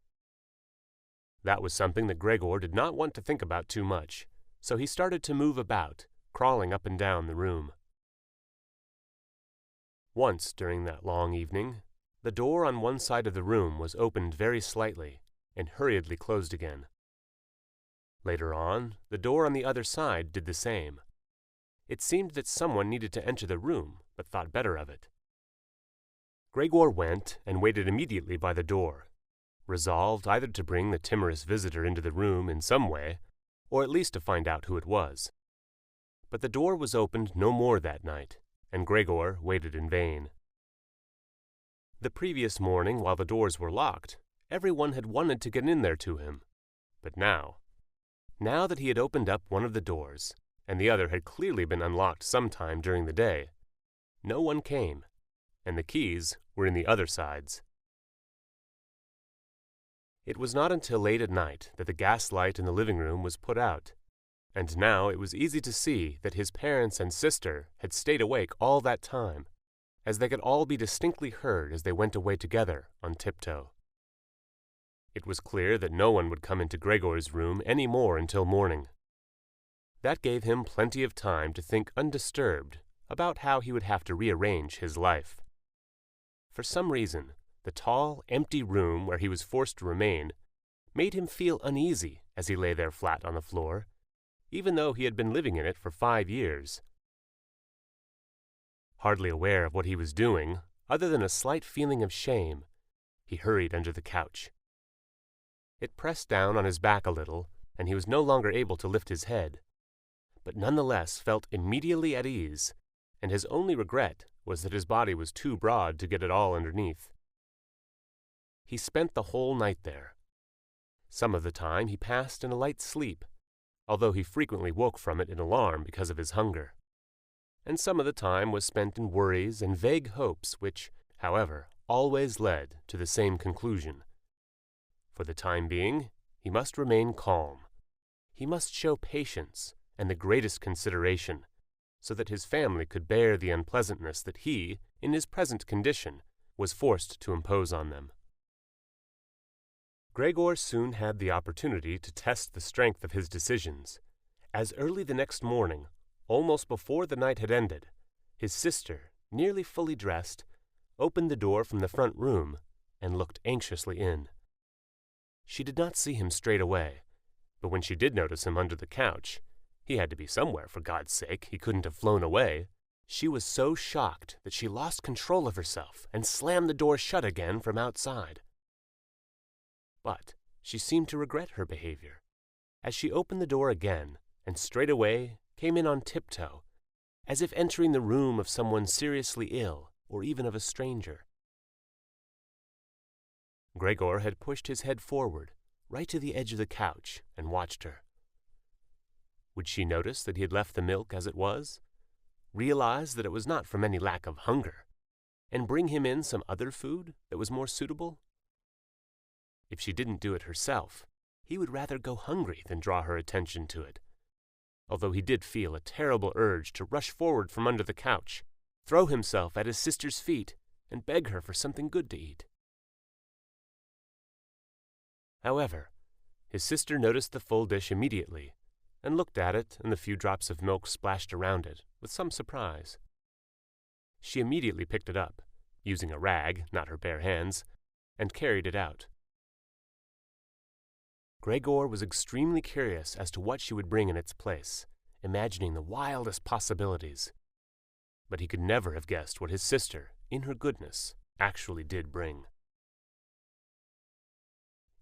That was something that Gregor did not want to think about too much, so he started to move about, crawling up and down the room. Once during that long evening, the door on one side of the room was opened very slightly and hurriedly closed again. Later on, the door on the other side did the same. It seemed that someone needed to enter the room, but thought better of it. Gregor went and waited immediately by the door, resolved either to bring the timorous visitor into the room in some way, or at least to find out who it was. But the door was opened no more that night, and Gregor waited in vain. The previous morning, while the doors were locked, everyone had wanted to get in there to him. But now that he had opened up one of the doors, and the other had clearly been unlocked some time during the day, no one came, and the keys were in the other sides. It was not until late at night that the gas light in the living room was put out, and now it was easy to see that his parents and sister had stayed awake all that time, as they could all be distinctly heard as they went away together on tiptoe. It was clear that no one would come into Gregor's room any more until morning. That gave him plenty of time to think undisturbed about how he would have to rearrange his life. For some reason, the tall, empty room where he was forced to remain made him feel uneasy as he lay there flat on the floor, even though he had been living in it for 5 years. Hardly aware of what he was doing, other than a slight feeling of shame, he hurried under the couch. It pressed down on his back a little, and he was no longer able to lift his head, but nonetheless felt immediately at ease, and his only regret was that his body was too broad to get it all underneath. He spent the whole night there. Some of the time he passed in a light sleep, although he frequently woke from it in alarm because of his hunger. And some of the time was spent in worries and vague hopes which, however, always led to the same conclusion. For the time being, he must remain calm. He must show patience and the greatest consideration, so that his family could bear the unpleasantness that he, in his present condition, was forced to impose on them. Gregor soon had the opportunity to test the strength of his decisions, as early the next morning, almost before the night had ended, his sister, nearly fully dressed, opened the door from the front room and looked anxiously in. She did not see him straight away, but when she did notice him under the couch — he had to be somewhere, for God's sake, he couldn't have flown away — she was so shocked that she lost control of herself and slammed the door shut again from outside. But she seemed to regret her behavior, as she opened the door again and straightway came in on tiptoe, as if entering the room of someone seriously ill or even of a stranger. Gregor had pushed his head forward, right to the edge of the couch, and watched her. Would she notice that he had left the milk as it was, realize that it was not from any lack of hunger, and bring him in some other food that was more suitable? If she didn't do it herself, he would rather go hungry than draw her attention to it, although he did feel a terrible urge to rush forward from under the couch, throw himself at his sister's feet, and beg her for something good to eat. However, his sister noticed the full dish immediately, and looked at it and the few drops of milk splashed around it with some surprise. She immediately picked it up, using a rag, not her bare hands, and carried it out. Gregor was extremely curious as to what she would bring in its place, imagining the wildest possibilities. But he could never have guessed what his sister, in her goodness, actually did bring.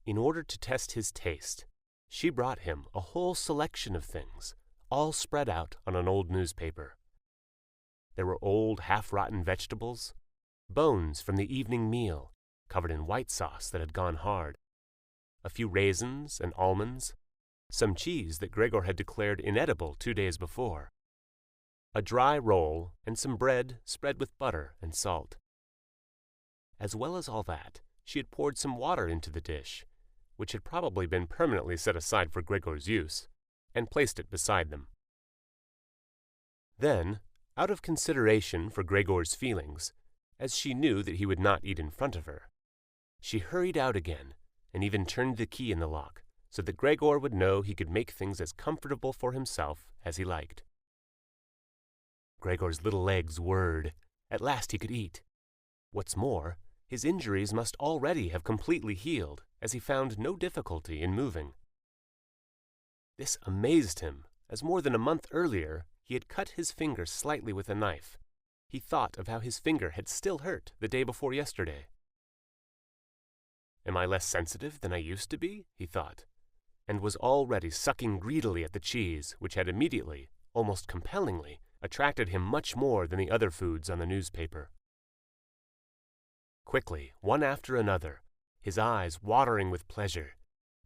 In order to test his taste, she brought him a whole selection of things, all spread out on an old newspaper. There were old half-rotten vegetables, bones from the evening meal, covered in white sauce that had gone hard, a few raisins and almonds, some cheese that Gregor had declared inedible 2 days before, a dry roll, and some bread spread with butter and salt. As well as all that, she had poured some water into the dish, which had probably been permanently set aside for Gregor's use, and placed it beside them. Then, out of consideration for Gregor's feelings, as she knew that he would not eat in front of her, she hurried out again and even turned the key in the lock, so that Gregor would know he could make things as comfortable for himself as he liked. Gregor's little legs whirred. At last he could eat. What's more, his injuries must already have completely healed, as he found no difficulty in moving. This amazed him, as more than a month earlier he had cut his finger slightly with a knife. He thought of how his finger had still hurt the day before yesterday. Am I less sensitive than I used to be? He thought, and was already sucking greedily at the cheese, which had immediately, almost compellingly, attracted him much more than the other foods on the newspaper. Quickly, one after another, his eyes watering with pleasure,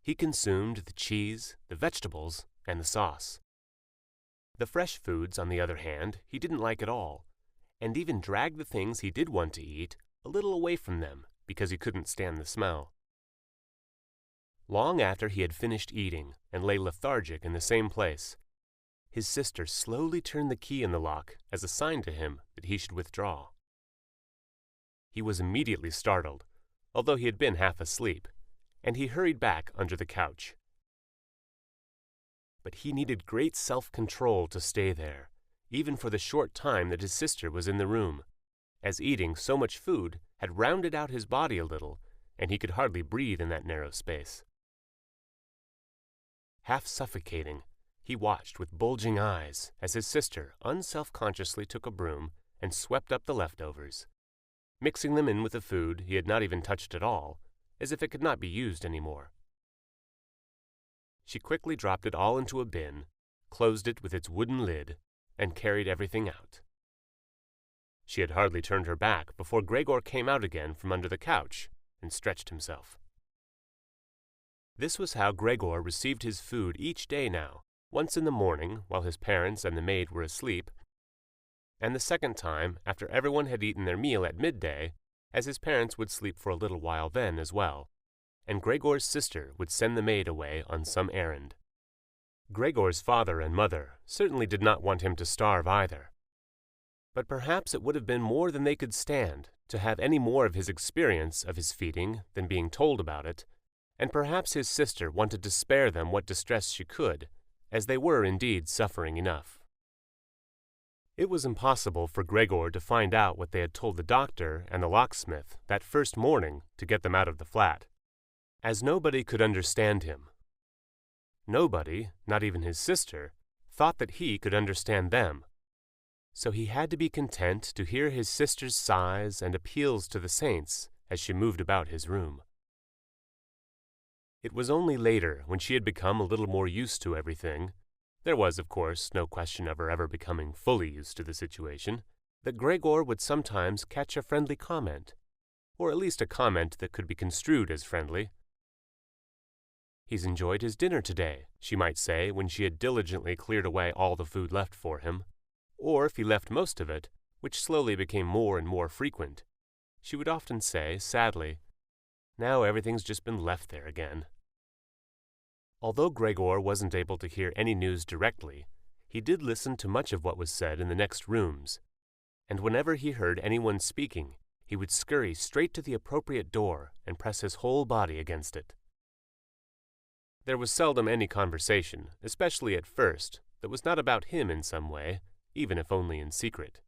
he consumed the cheese, the vegetables, and the sauce. The fresh foods, on the other hand, he didn't like at all, and even dragged the things he did want to eat a little away from them because he couldn't stand the smell. Long after he had finished eating and lay lethargic in the same place, his sister slowly turned the key in the lock as a sign to him that he should withdraw. He was immediately startled, although he had been half asleep, and he hurried back under the couch. But he needed great self-control to stay there, even for the short time that his sister was in the room, as eating so much food had rounded out his body a little, and he could hardly breathe in that narrow space. Half suffocating, he watched with bulging eyes as his sister unselfconsciously took a broom and swept up the leftovers, mixing them in with the food he had not even touched at all, as if it could not be used any more. She quickly dropped it all into a bin, closed it with its wooden lid, and carried everything out. She had hardly turned her back before Gregor came out again from under the couch and stretched himself. This was how Gregor received his food each day now, once in the morning while his parents and the maid were asleep, and the second time after everyone had eaten their meal at midday, as his parents would sleep for a little while then as well, and Gregor's sister would send the maid away on some errand. Gregor's father and mother certainly did not want him to starve either, but perhaps it would have been more than they could stand to have any more of his experience of his feeding than being told about it, and perhaps his sister wanted to spare them what distress she could, as they were indeed suffering enough. It was impossible for Gregor to find out what they had told the doctor and the locksmith that first morning to get them out of the flat, as nobody could understand him. Nobody, not even his sister, thought that he could understand them, so he had to be content to hear his sister's sighs and appeals to the saints as she moved about his room. It was only later, when she had become a little more used to everything — there was, of course, no question of her ever becoming fully used to the situation — that Gregor would sometimes catch a friendly comment, or at least a comment that could be construed as friendly. "He's enjoyed his dinner today," she might say when she had diligently cleared away all the food left for him, or if he left most of it, which slowly became more and more frequent, she would often say, sadly, "Now everything's just been left there again." Although Gregor wasn't able to hear any news directly, he did listen to much of what was said in the next rooms, and whenever he heard anyone speaking, he would scurry straight to the appropriate door and press his whole body against it. There was seldom any conversation, especially at first, that was not about him in some way, even if only in secret.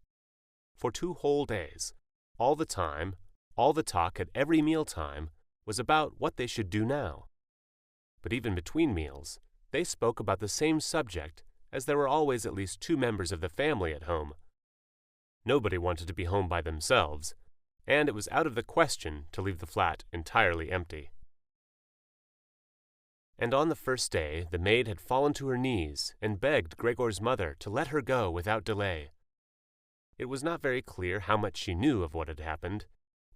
For 2 whole days, all the time, all the talk at every mealtime was about what they should do now. But even between meals, they spoke about the same subject, as there were always at least 2 members of the family at home. Nobody wanted to be home by themselves, and it was out of the question to leave the flat entirely empty. And on the first day, the maid had fallen to her knees and begged Gregor's mother to let her go without delay. It was not very clear how much she knew of what had happened,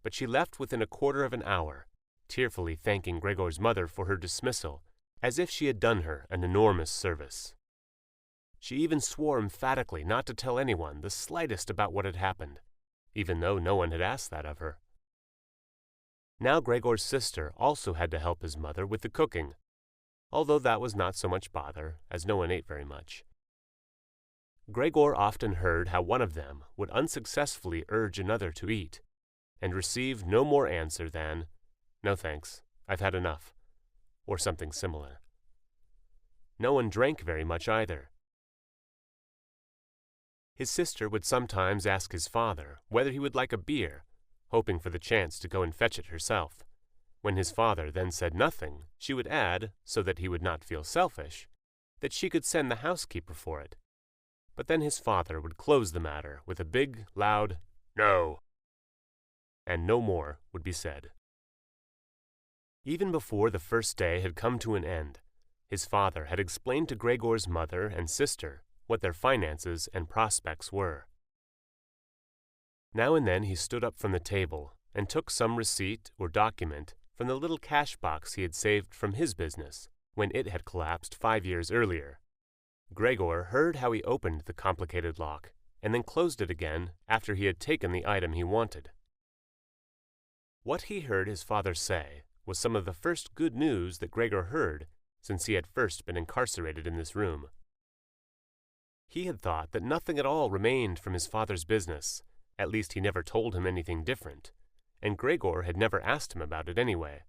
but she left within a quarter of an hour, tearfully thanking Gregor's mother for her dismissal, as if she had done her an enormous service. She even swore emphatically not to tell anyone the slightest about what had happened, even though no one had asked that of her. Now Gregor's sister also had to help his mother with the cooking, although that was not so much bother, as no one ate very much. Gregor often heard how one of them would unsuccessfully urge another to eat, and receive no more answer than, "No thanks, I've had enough," or something similar. No one drank very much either. His sister would sometimes ask his father whether he would like a beer, hoping for the chance to go and fetch it herself. When his father then said nothing, she would add, so that he would not feel selfish, that she could send the housekeeper for it. But then his father would close the matter with a big, loud "No," and no more would be said. Even before the first day had come to an end, his father had explained to Gregor's mother and sister what their finances and prospects were. Now and then he stood up from the table and took some receipt or document from the little cash box he had saved from his business when it had collapsed 5 years earlier. Gregor heard how he opened the complicated lock and then closed it again after he had taken the item he wanted. What he heard his father say was some of the first good news that Gregor heard since he had first been incarcerated in this room. He had thought that nothing at all remained from his father's business, at least he never told him anything different, and Gregor had never asked him about it anyway.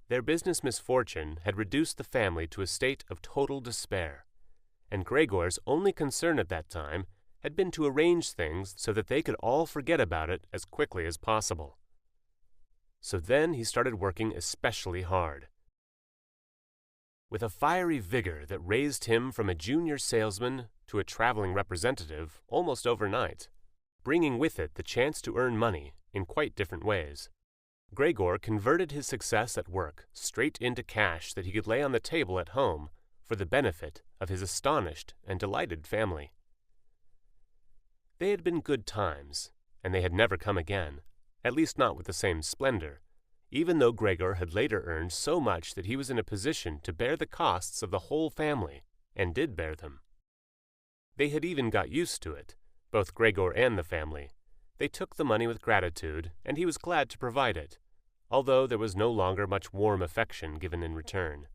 Their business misfortune had reduced the family to a state of total despair, and Gregor's only concern at that time had been to arrange things so that they could all forget about it as quickly as possible. So then he started working especially hard. With a fiery vigor that raised him from a junior salesman to a traveling representative almost overnight, bringing with it the chance to earn money in quite different ways, Gregor converted his success at work straight into cash that he could lay on the table at home for the benefit of his astonished and delighted family. They had been good times, and they had never come again, at least not with the same splendor, even though Gregor had later earned so much that he was in a position to bear the costs of the whole family, and did bear them. They had even got used to it, both Gregor and the family. They took the money with gratitude, and he was glad to provide it, although there was no longer much warm affection given in return.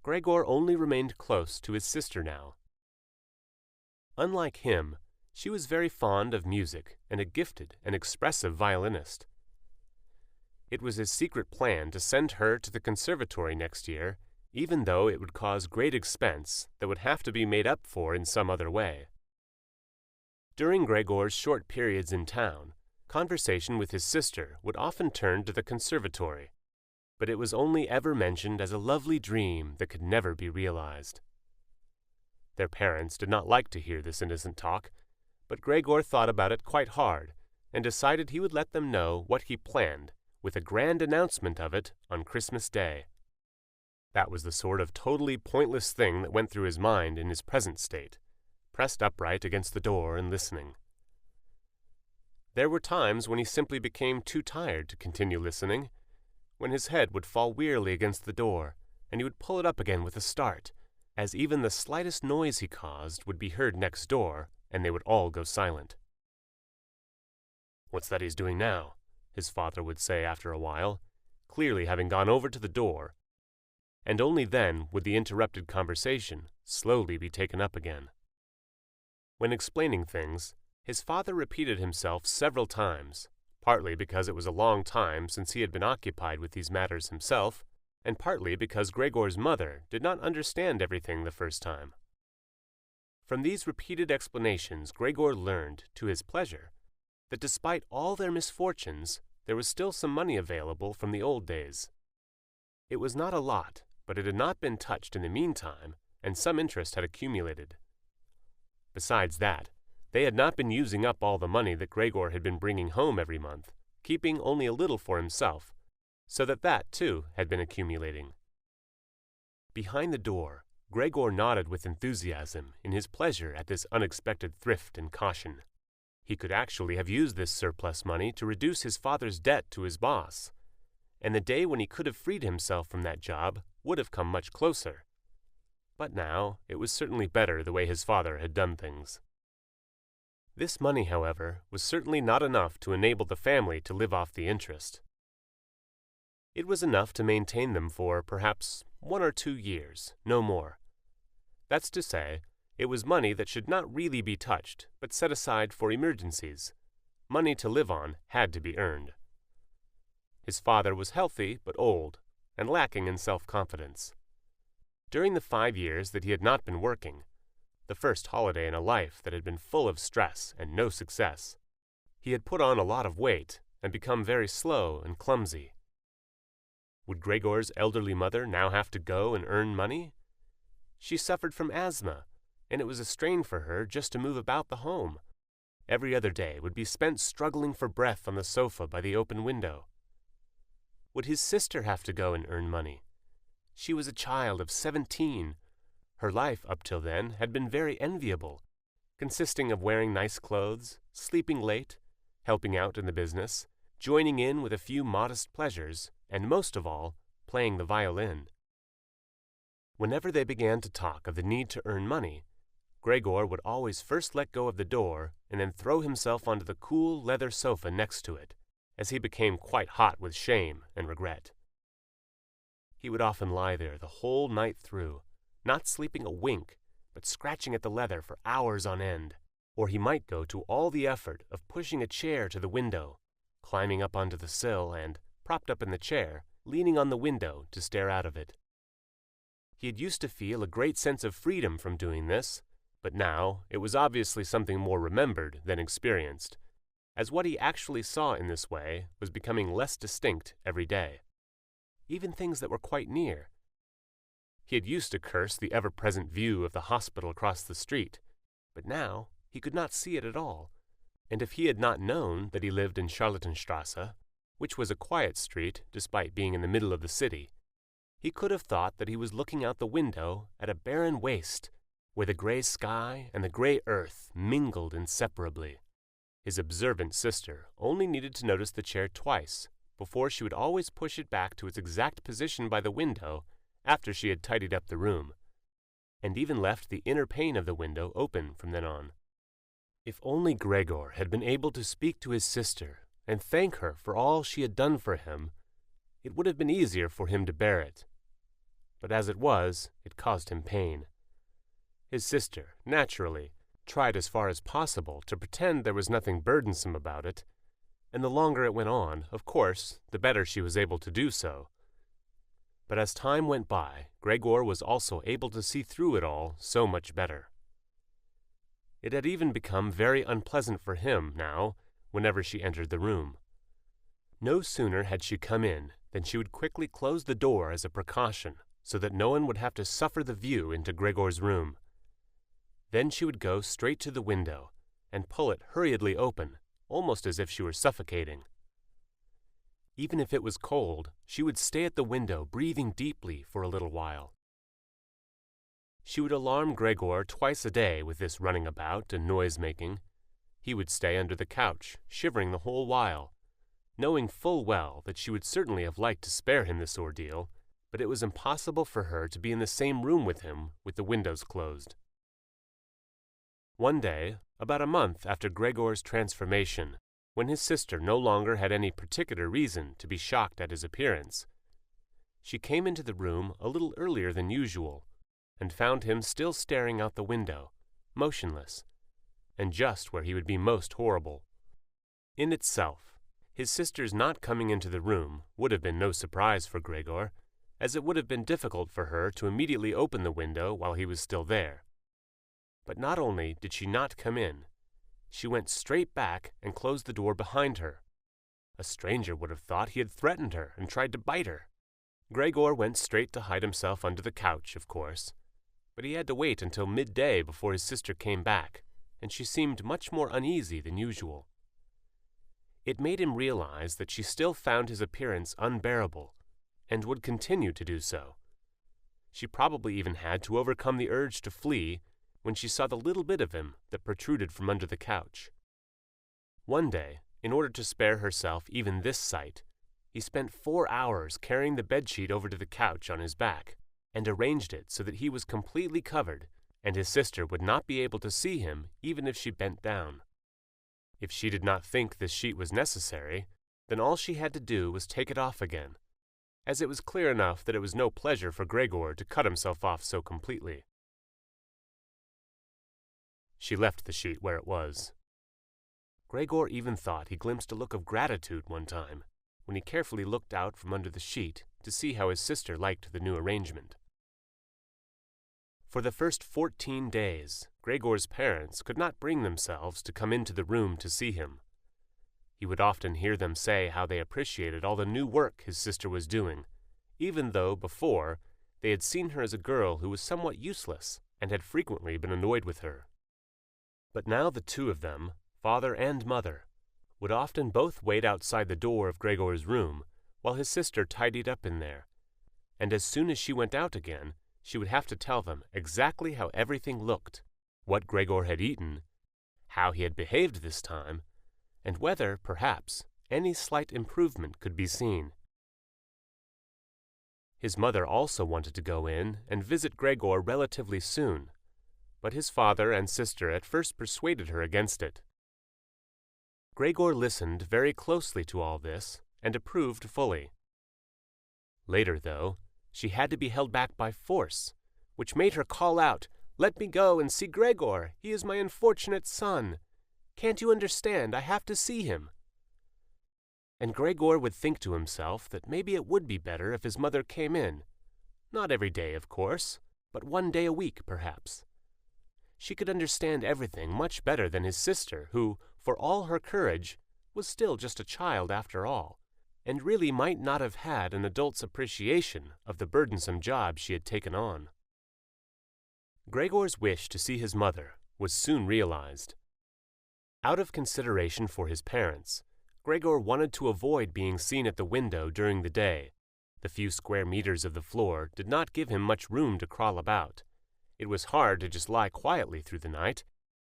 Gregor only remained close to his sister now. Unlike him, she was very fond of music and a gifted and expressive violinist. It was his secret plan to send her to the conservatory next year, even though it would cause great expense that would have to be made up for in some other way. During Gregor's short periods in town, conversation with his sister would often turn to the conservatory, but it was only ever mentioned as a lovely dream that could never be realized. Their parents did not like to hear this innocent talk, but Gregor thought about it quite hard and decided he would let them know what he planned, with a grand announcement of it on Christmas Day. That was the sort of totally pointless thing that went through his mind in his present state, pressed upright against the door and listening. There were times when he simply became too tired to continue listening, when his head would fall wearily against the door, and he would pull it up again with a start, as even the slightest noise he caused would be heard next door, and they would all go silent. "What's that he's doing now?" his father would say after a while, clearly having gone over to the door, and only then would the interrupted conversation slowly be taken up again. When explaining things, his father repeated himself several times, partly because it was a long time since he had been occupied with these matters himself, and partly because Gregor's mother did not understand everything the first time. From these repeated explanations, Gregor learned, to his pleasure, that despite all their misfortunes, there was still some money available from the old days. It was not a lot, but it had not been touched in the meantime, and some interest had accumulated. Besides that, they had not been using up all the money that Gregor had been bringing home every month, keeping only a little for himself, so that too had been accumulating. Behind the door, Gregor nodded with enthusiasm in his pleasure at this unexpected thrift and caution. He could actually have used this surplus money to reduce his father's debt to his boss, and the day when he could have freed himself from that job would have come much closer. But now it was certainly better the way his father had done things. This money, however, was certainly not enough to enable the family to live off the interest. It was enough to maintain them for, perhaps, 1 or 2 years, no more. That's to say, it was money that should not really be touched, but set aside for emergencies. Money to live on had to be earned. His father was healthy but old, and lacking in self-confidence. During the 5 years that he had not been working, the first holiday in a life that had been full of stress and no success, he had put on a lot of weight and become very slow and clumsy. Would Gregor's elderly mother now have to go and earn money? She suffered from asthma, and it was a strain for her just to move about the home. Every other day would be spent struggling for breath on the sofa by the open window. Would his sister have to go and earn money? She was a child of 17. Her life up till then had been very enviable, consisting of wearing nice clothes, sleeping late, helping out in the business, joining in with a few modest pleasures, and most of all, playing the violin. Whenever they began to talk of the need to earn money, Gregor would always first let go of the door and then throw himself onto the cool leather sofa next to it, as he became quite hot with shame and regret. He would often lie there the whole night through, not sleeping a wink, but scratching at the leather for hours on end. Or he might go to all the effort of pushing a chair to the window, climbing up onto the sill and, propped up in the chair, leaning on the window to stare out of it. He had used to feel a great sense of freedom from doing this, but now it was obviously something more remembered than experienced, as what he actually saw in this way was becoming less distinct every day. Even things that were quite near. He had used to curse the ever-present view of the hospital across the street, but now he could not see it at all, and if he had not known that he lived in Charlottenstrasse, which was a quiet street despite being in the middle of the city, he could have thought that he was looking out the window at a barren waste where the gray sky and the gray earth mingled inseparably. His observant sister only needed to notice the chair twice before she would always push it back to its exact position by the window after she had tidied up the room, and even left the inner pane of the window open from then on. If only Gregor had been able to speak to his sister and thank her for all she had done for him, it would have been easier for him to bear it. But as it was, it caused him pain. His sister, naturally, tried as far as possible to pretend there was nothing burdensome about it, and the longer it went on, of course, the better she was able to do so. But as time went by, Gregor was also able to see through it all so much better. It had even become very unpleasant for him now, whenever she entered the room. No sooner had she come in than she would quickly close the door as a precaution, so that no one would have to suffer the view into Gregor's room. Then she would go straight to the window and pull it hurriedly open, almost as if she were suffocating. Even if it was cold, she would stay at the window breathing deeply for a little while. She would alarm Gregor twice a day with this running about and noise-making. He would stay under the couch, shivering the whole while, knowing full well that she would certainly have liked to spare him this ordeal, but it was impossible for her to be in the same room with him with the windows closed. One day, about a month after Gregor's transformation, when his sister no longer had any particular reason to be shocked at his appearance, she came into the room a little earlier than usual, and found him still staring out the window, motionless, and just where he would be most horrible. In itself, his sister's not coming into the room would have been no surprise for Gregor, as it would have been difficult for her to immediately open the window while he was still there. But not only did she not come in, she went straight back and closed the door behind her. A stranger would have thought he had threatened her and tried to bite her. Gregor went straight to hide himself under the couch, of course, but he had to wait until midday before his sister came back, and she seemed much more uneasy than usual. It made him realize that she still found his appearance unbearable, and would continue to do so. She probably even had to overcome the urge to flee when she saw the little bit of him that protruded from under the couch. One day, in order to spare herself even this sight, he spent 4 hours carrying the bedsheet over to the couch on his back, and arranged it so that he was completely covered, and his sister would not be able to see him even if she bent down. If she did not think this sheet was necessary, then all she had to do was take it off again, as it was clear enough that it was no pleasure for Gregor to cut himself off so completely. She left the sheet where it was. Gregor even thought he glimpsed a look of gratitude one time, when he carefully looked out from under the sheet to see how his sister liked the new arrangement. For the first 14 days, Gregor's parents could not bring themselves to come into the room to see him. He would often hear them say how they appreciated all the new work his sister was doing, even though, before, they had seen her as a girl who was somewhat useless and had frequently been annoyed with her. But now the two of them, father and mother, would often both wait outside the door of Gregor's room while his sister tidied up in there, and as soon as she went out again, she would have to tell them exactly how everything looked, what Gregor had eaten, how he had behaved this time, and whether, perhaps, any slight improvement could be seen. His mother also wanted to go in and visit Gregor relatively soon, but his father and sister at first persuaded her against it. Gregor listened very closely to all this and approved fully. Later, though, she had to be held back by force, which made her call out, "Let me go and see Gregor! He is my unfortunate son! Can't you understand? I have to see him!" And Gregor would think to himself that maybe it would be better if his mother came in. Not every day, of course, but one day a week, perhaps. She could understand everything much better than his sister, who, for all her courage, was still just a child after all, and really might not have had an adult's appreciation of the burdensome job she had taken on. Gregor's wish to see his mother was soon realized. Out of consideration for his parents, Gregor wanted to avoid being seen at the window during the day. The few square meters of the floor did not give him much room to crawl about. It was hard to just lie quietly through the night.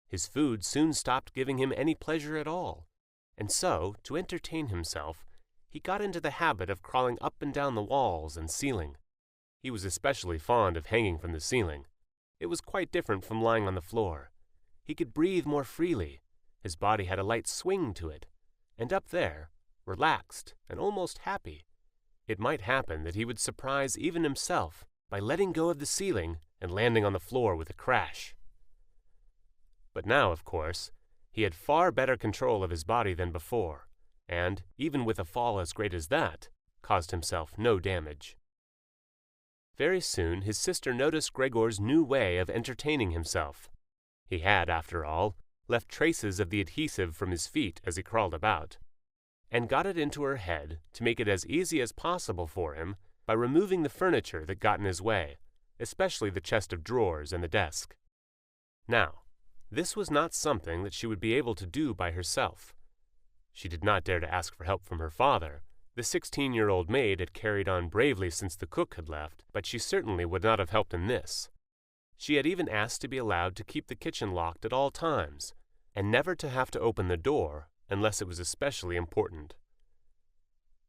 His food soon stopped giving him any pleasure at all, and so, to entertain himself, he got into the habit of crawling up and down the walls and ceiling. He was especially fond of hanging from the ceiling. It was quite different from lying on the floor. He could breathe more freely. His body had a light swing to it. And up there, relaxed and almost happy, it might happen that he would surprise even himself by letting go of the ceiling and landing on the floor with a crash. But now, of course, he had far better control of his body than before, and, even with a fall as great as that, caused himself no damage. Very soon his sister noticed Gregor's new way of entertaining himself. He had, after all, left traces of the adhesive from his feet as he crawled about, and got it into her head to make it as easy as possible for him by removing the furniture that got in his way, especially the chest of drawers and the desk. Now, this was not something that she would be able to do by herself. She did not dare to ask for help from her father. The 16-year-old maid had carried on bravely since the cook had left, but she certainly would not have helped in this. She had even asked to be allowed to keep the kitchen locked at all times, and never to have to open the door unless it was especially important.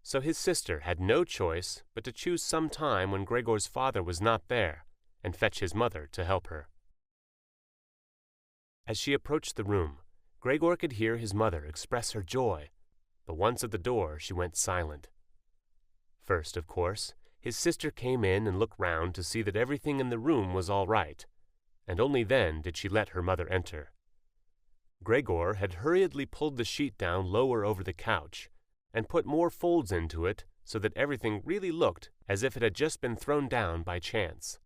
So his sister had no choice but to choose some time when Gregor's father was not there, and fetch his mother to help her. As she approached the room, Gregor could hear his mother express her joy, but once at the door she went silent. First, of course, his sister came in and looked round to see that everything in the room was all right, and only then did she let her mother enter. Gregor had hurriedly pulled the sheet down lower over the couch, and put more folds into it so that everything really looked as if it had just been thrown down by chance.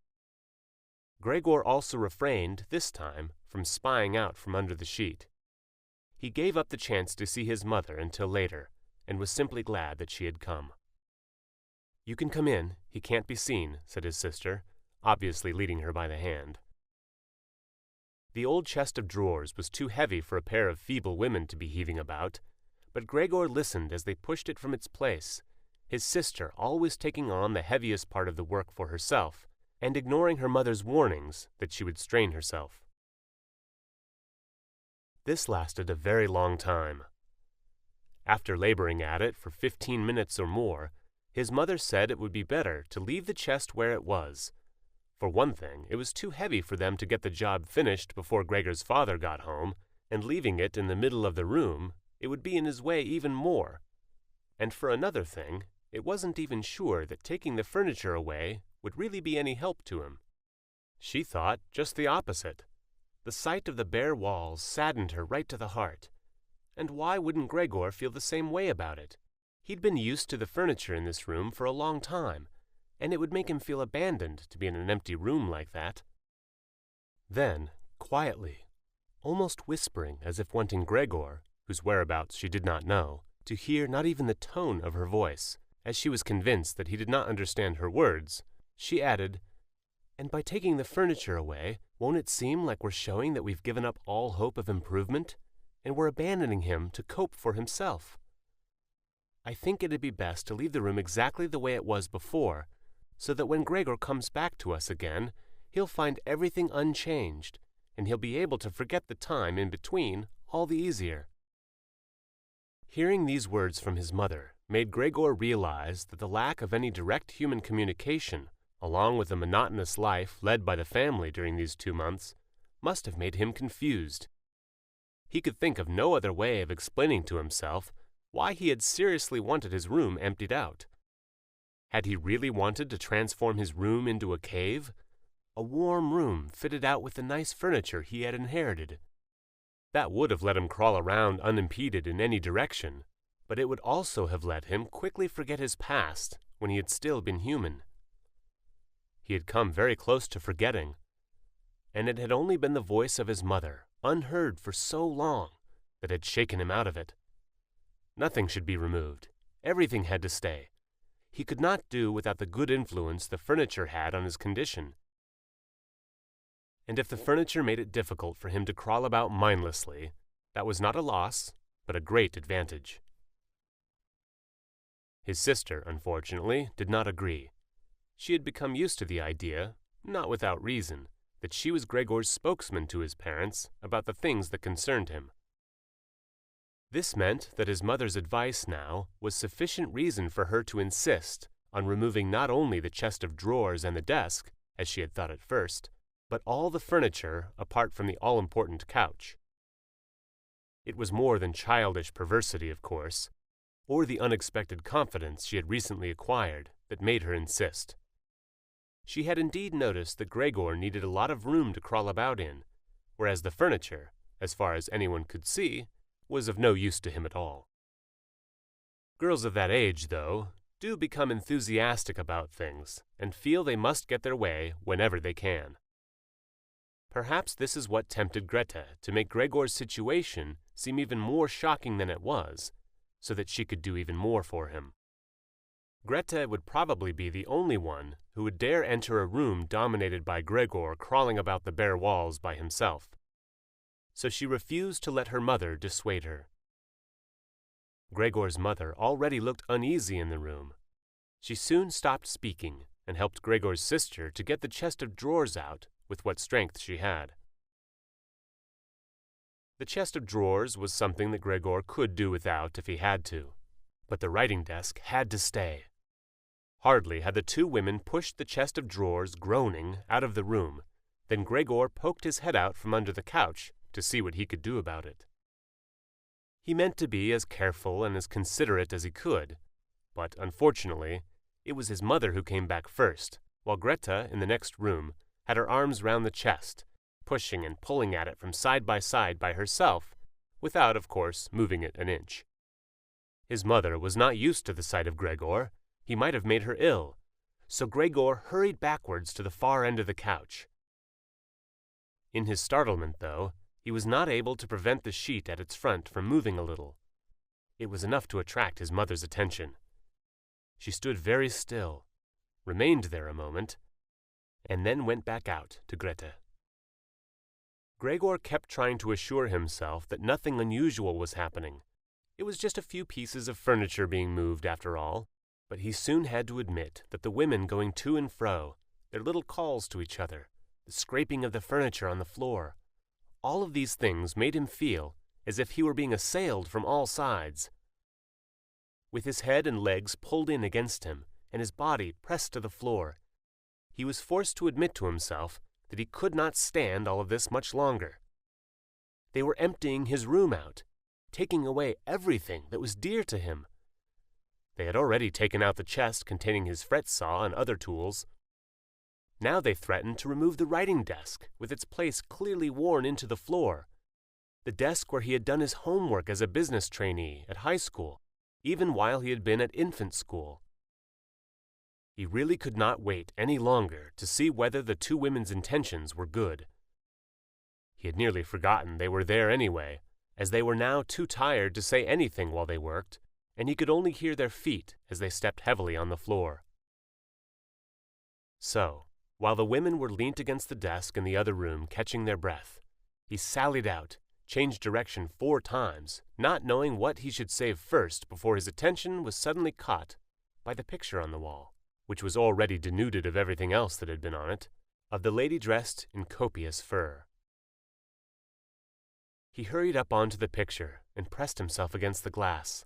Gregor also refrained, this time, from spying out from under the sheet. He gave up the chance to see his mother until later, and was simply glad that she had come. "You can come in, he can't be seen," said his sister, obviously leading her by the hand. The old chest of drawers was too heavy for a pair of feeble women to be heaving about, but Gregor listened as they pushed it from its place, his sister always taking on the heaviest part of the work for herself, and ignoring her mother's warnings that she would strain herself. This lasted a very long time. After laboring at it for 15 minutes or more, his mother said it would be better to leave the chest where it was. For one thing, it was too heavy for them to get the job finished before Gregor's father got home, and leaving it in the middle of the room, it would be in his way even more. And for another thing, it wasn't even sure that taking the furniture away would really be any help to him. She thought just the opposite. The sight of the bare walls saddened her right to the heart. And why wouldn't Gregor feel the same way about it? He'd been used to the furniture in this room for a long time, and it would make him feel abandoned to be in an empty room like that. Then, quietly, almost whispering as if wanting Gregor, whose whereabouts she did not know, to hear not even the tone of her voice, as she was convinced that he did not understand her words, she added, "And by taking the furniture away, won't it seem like we're showing that we've given up all hope of improvement, and we're abandoning him to cope for himself? I think it'd be best to leave the room exactly the way it was before, so that when Gregor comes back to us again, he'll find everything unchanged, and he'll be able to forget the time in between all the easier." Hearing these words from his mother made Gregor realize that the lack of any direct human communication, along with the monotonous life led by the family during these 2 months, must have made him confused. He could think of no other way of explaining to himself why he had seriously wanted his room emptied out. Had he really wanted to transform his room into a cave? A warm room fitted out with the nice furniture he had inherited. That would have let him crawl around unimpeded in any direction, but it would also have let him quickly forget his past when he had still been human. He had come very close to forgetting, and it had only been the voice of his mother, unheard for so long, that had shaken him out of it. Nothing should be removed. Everything had to stay. He could not do without the good influence the furniture had on his condition. And if the furniture made it difficult for him to crawl about mindlessly, that was not a loss, but a great advantage. His sister, unfortunately, did not agree. She had become used to the idea, not without reason, that she was Gregor's spokesman to his parents about the things that concerned him. This meant that his mother's advice now was sufficient reason for her to insist on removing not only the chest of drawers and the desk, as she had thought at first, but all the furniture apart from the all-important couch. It was more than childish perversity, of course, or the unexpected confidence she had recently acquired that made her insist. She had indeed noticed that Gregor needed a lot of room to crawl about in, whereas the furniture, as far as anyone could see, was of no use to him at all. Girls of that age, though, do become enthusiastic about things and feel they must get their way whenever they can. Perhaps this is what tempted Greta to make Gregor's situation seem even more shocking than it was, so that she could do even more for him. Greta would probably be the only one who would dare enter a room dominated by Gregor crawling about the bare walls by himself. So she refused to let her mother dissuade her. Gregor's mother already looked uneasy in the room. She soon stopped speaking and helped Gregor's sister to get the chest of drawers out with what strength she had. The chest of drawers was something that Gregor could do without if he had to, but the writing desk had to stay. Hardly had the two women pushed the chest of drawers, groaning, out of the room, than Gregor poked his head out from under the couch to see what he could do about it. He meant to be as careful and as considerate as he could, but unfortunately, it was his mother who came back first, while Greta, in the next room, had her arms round the chest, pushing and pulling at it from side by herself, without, of course, moving it an inch. His mother was not used to the sight of Gregor. He might have made her ill, so Gregor hurried backwards to the far end of the couch. In his startlement, though, he was not able to prevent the sheet at its front from moving a little. It was enough to attract his mother's attention. She stood very still, remained there a moment, and then went back out to Greta. Gregor kept trying to assure himself that nothing unusual was happening. It was just a few pieces of furniture being moved after all, but he soon had to admit that the women going to and fro, their little calls to each other, the scraping of the furniture on the floor, all of these things made him feel as if he were being assailed from all sides. With his head and legs pulled in against him and his body pressed to the floor, he was forced to admit to himself that he could not stand all of this much longer. They were emptying his room out, taking away everything that was dear to him. They had already taken out the chest containing his fret saw and other tools. Now they threatened to remove the writing desk, with its place clearly worn into the floor, the desk where he had done his homework as a business trainee at high school, even while he had been at infant school. He really could not wait any longer to see whether the two women's intentions were good. He had nearly forgotten they were there anyway, as they were now too tired to say anything while they worked, and he could only hear their feet as they stepped heavily on the floor. So, while the women were leant against the desk in the other room catching their breath, he sallied out, changed direction 4 times, not knowing what he should save first before his attention was suddenly caught by the picture on the wall, which was already denuded of everything else that had been on it, of the lady dressed in copious fur. He hurried up onto the picture and pressed himself against the glass.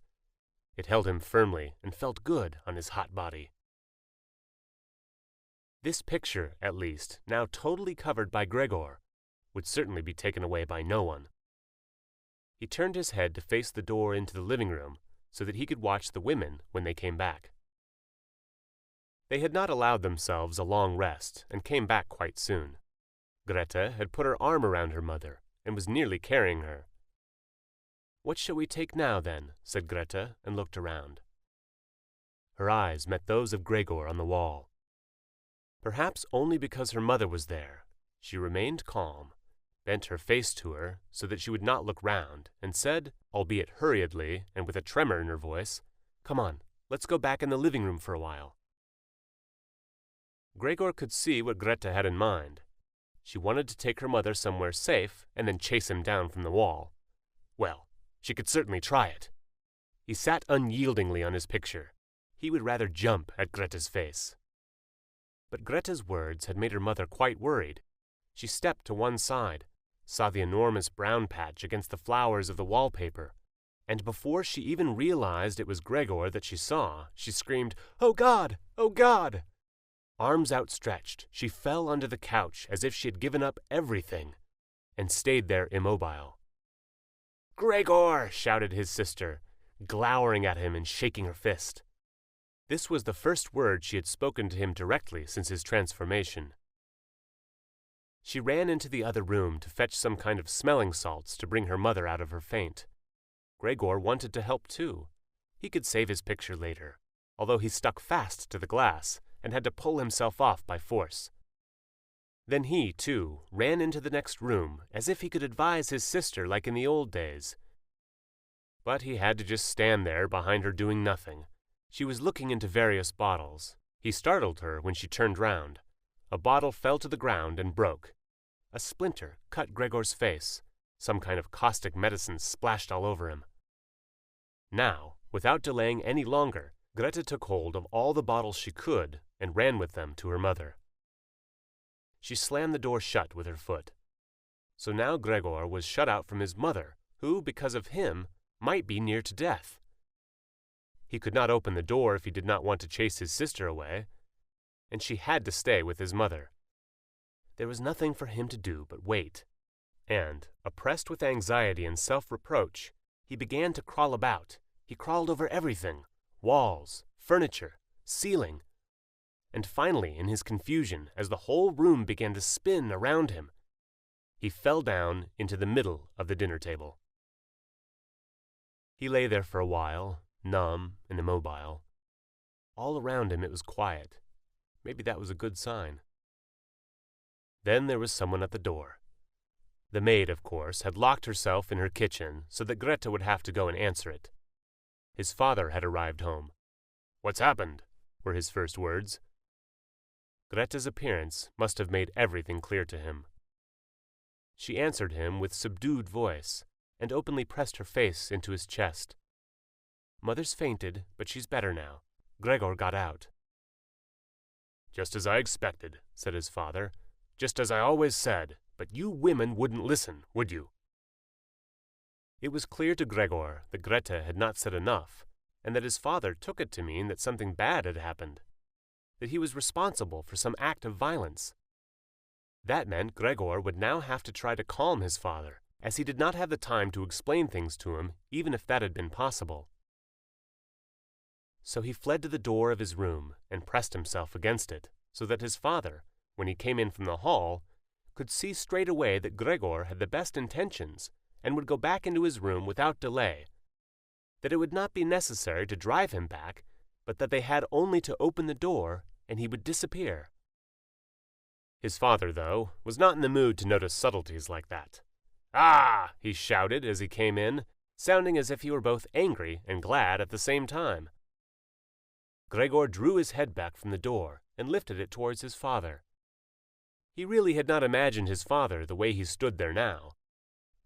It held him firmly and felt good on his hot body. This picture, at least, now totally covered by Gregor, would certainly be taken away by no one. He turned his head to face the door into the living room so that he could watch the women when they came back. They had not allowed themselves a long rest and came back quite soon. Greta had put her arm around her mother and was nearly carrying her. "What shall we take now, then?" said Greta, and looked around. Her eyes met those of Gregor on the wall. Perhaps only because her mother was there, she remained calm, bent her face to her so that she would not look round, and said, albeit hurriedly and with a tremor in her voice, "Come on, let's go back in the living room for a while." Gregor could see what Greta had in mind. She wanted to take her mother somewhere safe and then chase him down from the wall. Well, she could certainly try it. He sat unyieldingly on his picture. He would rather jump at Greta's face. But Greta's words had made her mother quite worried. She stepped to one side, saw the enormous brown patch against the flowers of the wallpaper, and before she even realized it was Gregor that she saw, she screamed, "Oh God! Oh God!" Arms outstretched, she fell under the couch as if she had given up everything, and stayed there immobile. "Gregor!" shouted his sister, glowering at him and shaking her fist. This was the first word she had spoken to him directly since his transformation. She ran into the other room to fetch some kind of smelling salts to bring her mother out of her faint. Gregor wanted to help too. He could save his picture later, although he stuck fast to the glass and had to pull himself off by force. Then he, too, ran into the next room as if he could advise his sister like in the old days. But he had to just stand there behind her doing nothing. She was looking into various bottles. He startled her when she turned round. A bottle fell to the ground and broke. A splinter cut Gregor's face. Some kind of caustic medicine splashed all over him. Now, without delaying any longer, Greta took hold of all the bottles she could and ran with them to her mother. She slammed the door shut with her foot. So now Gregor was shut out from his mother, who, because of him, might be near to death. He could not open the door if he did not want to chase his sister away, and she had to stay with his mother. There was nothing for him to do but wait, and, oppressed with anxiety and self-reproach, he began to crawl about. He crawled over everything, walls, furniture, ceiling, and finally, in his confusion, as the whole room began to spin around him, he fell down into the middle of the dinner table. He lay there for a while, numb and immobile. All around him it was quiet. Maybe that was a good sign. Then there was someone at the door. The maid, of course, had locked herself in her kitchen so that Greta would have to go and answer it. His father had arrived home. "What's happened?" were his first words. Greta's appearance must have made everything clear to him. She answered him with subdued voice, and openly pressed her face into his chest. "Mother's fainted, but she's better now. Gregor got out." "Just as I expected," said his father. "Just as I always said, but you women wouldn't listen, would you?" It was clear to Gregor that Greta had not said enough, and that his father took it to mean that something bad had happened, that he was responsible for some act of violence. That meant Gregor would now have to try to calm his father, as he did not have the time to explain things to him, even if that had been possible. So he fled to the door of his room and pressed himself against it, so that his father, when he came in from the hall, could see straight away that Gregor had the best intentions and would go back into his room without delay, that it would not be necessary to drive him back, but that they had only to open the door and he would disappear. His father, though, was not in the mood to notice subtleties like that. "Ah!" he shouted as he came in, sounding as if he were both angry and glad at the same time. Gregor drew his head back from the door and lifted it towards his father. He really had not imagined his father the way he stood there now.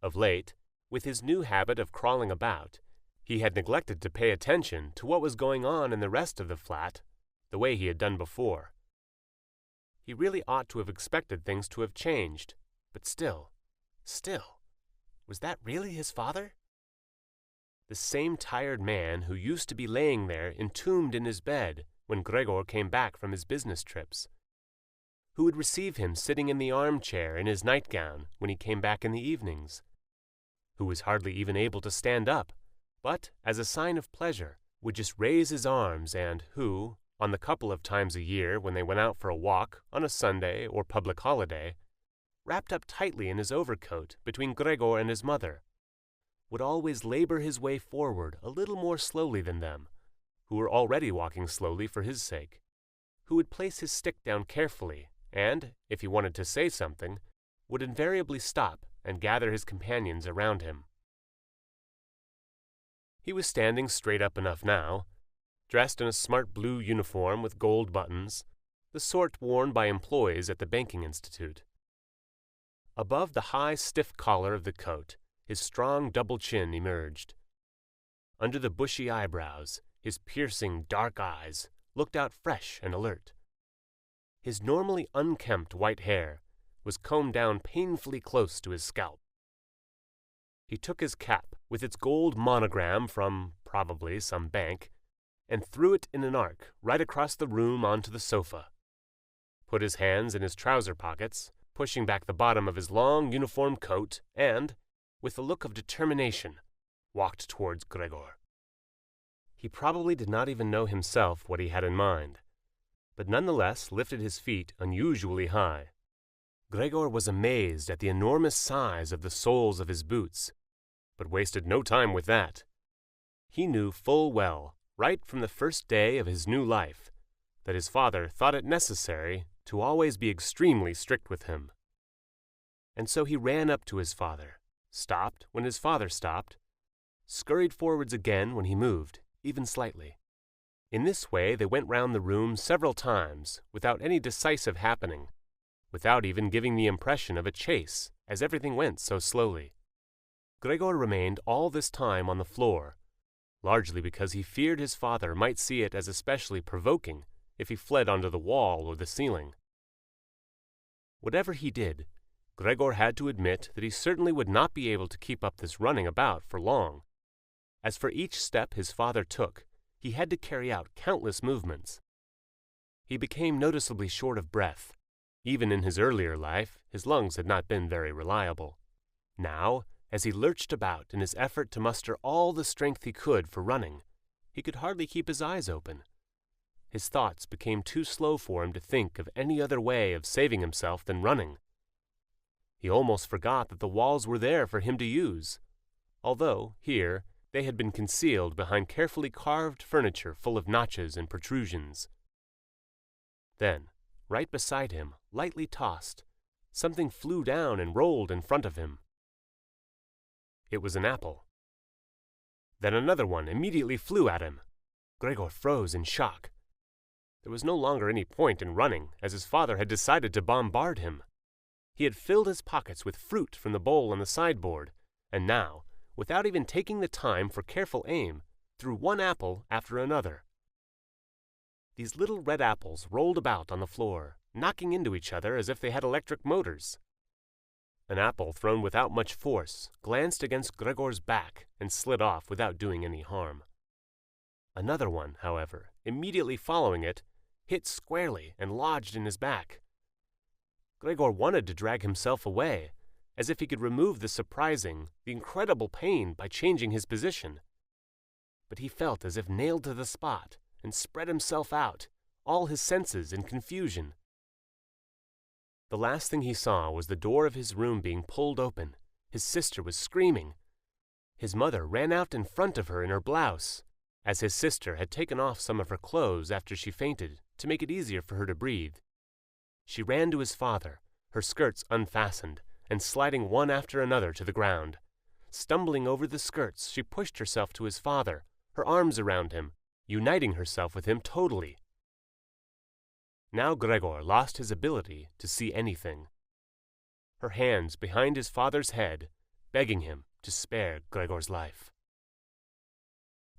Of late, with his new habit of crawling about, he had neglected to pay attention to what was going on in the rest of the flat the way he had done before. He really ought to have expected things to have changed, but still, was that really his father? The same tired man who used to be laying there entombed in his bed when Gregor came back from his business trips, who would receive him sitting in the armchair in his nightgown when he came back in the evenings, who was hardly even able to stand up, but, as a sign of pleasure, would just raise his arms, and who, on the couple of times a year when they went out for a walk on a Sunday or public holiday, wrapped up tightly in his overcoat between Gregor and his mother, would always labor his way forward a little more slowly than them, who were already walking slowly for his sake, who would place his stick down carefully, and, if he wanted to say something, would invariably stop and gather his companions around him. He was standing straight up enough now, dressed in a smart blue uniform with gold buttons, the sort worn by employees at the banking institute. Above the high, stiff collar of the coat, his strong double chin emerged. Under the bushy eyebrows, his piercing dark eyes looked out fresh and alert. His normally unkempt white hair was combed down painfully close to his scalp. He took his cap, with its gold monogram from, probably, some bank, and threw it in an arc right across the room onto the sofa, put his hands in his trouser pockets, pushing back the bottom of his long uniform coat, and, with a look of determination, walked towards Gregor. He probably did not even know himself what he had in mind, but nonetheless lifted his feet unusually high. Gregor was amazed at the enormous size of the soles of his boots, but wasted no time with that. He knew full well, right from the first day of his new life, that his father thought it necessary to always be extremely strict with him. And so he ran up to his father, stopped when his father stopped, scurried forwards again when he moved, even slightly. In this way they went round the room several times without any decisive happening, without even giving the impression of a chase, as everything went so slowly. Gregor remained all this time on the floor, largely because he feared his father might see it as especially provoking if he fled onto the wall or the ceiling. Whatever he did, Gregor had to admit that he certainly would not be able to keep up this running about for long. As for each step his father took, he had to carry out countless movements. He became noticeably short of breath. Even in his earlier life, his lungs had not been very reliable. Now, as he lurched about in his effort to muster all the strength he could for running, he could hardly keep his eyes open. His thoughts became too slow for him to think of any other way of saving himself than running. He almost forgot that the walls were there for him to use, although, here, they had been concealed behind carefully carved furniture full of notches and protrusions. Then, right beside him, lightly tossed, something flew down and rolled in front of him. It was an apple. Then another one immediately flew at him. Gregor froze in shock. There was no longer any point in running, as his father had decided to bombard him. He had filled his pockets with fruit from the bowl on the sideboard, and now, without even taking the time for careful aim, threw one apple after another. These little red apples rolled about on the floor, knocking into each other as if they had electric motors. An apple thrown without much force glanced against Gregor's back and slid off without doing any harm. Another one, however, immediately following it, hit squarely and lodged in his back. Gregor wanted to drag himself away, as if he could remove the surprising, the incredible pain by changing his position. But he felt as if nailed to the spot and spread himself out, all his senses in confusion. The last thing he saw was the door of his room being pulled open. His sister was screaming. His mother ran out in front of her in her blouse, as his sister had taken off some of her clothes after she fainted to make it easier for her to breathe. She ran to his father, her skirts unfastened, and sliding one after another to the ground. Stumbling over the skirts, she pushed herself to his father, her arms around him, uniting herself with him totally. Now Gregor lost his ability to see anything. Her hands behind his father's head, begging him to spare Gregor's life.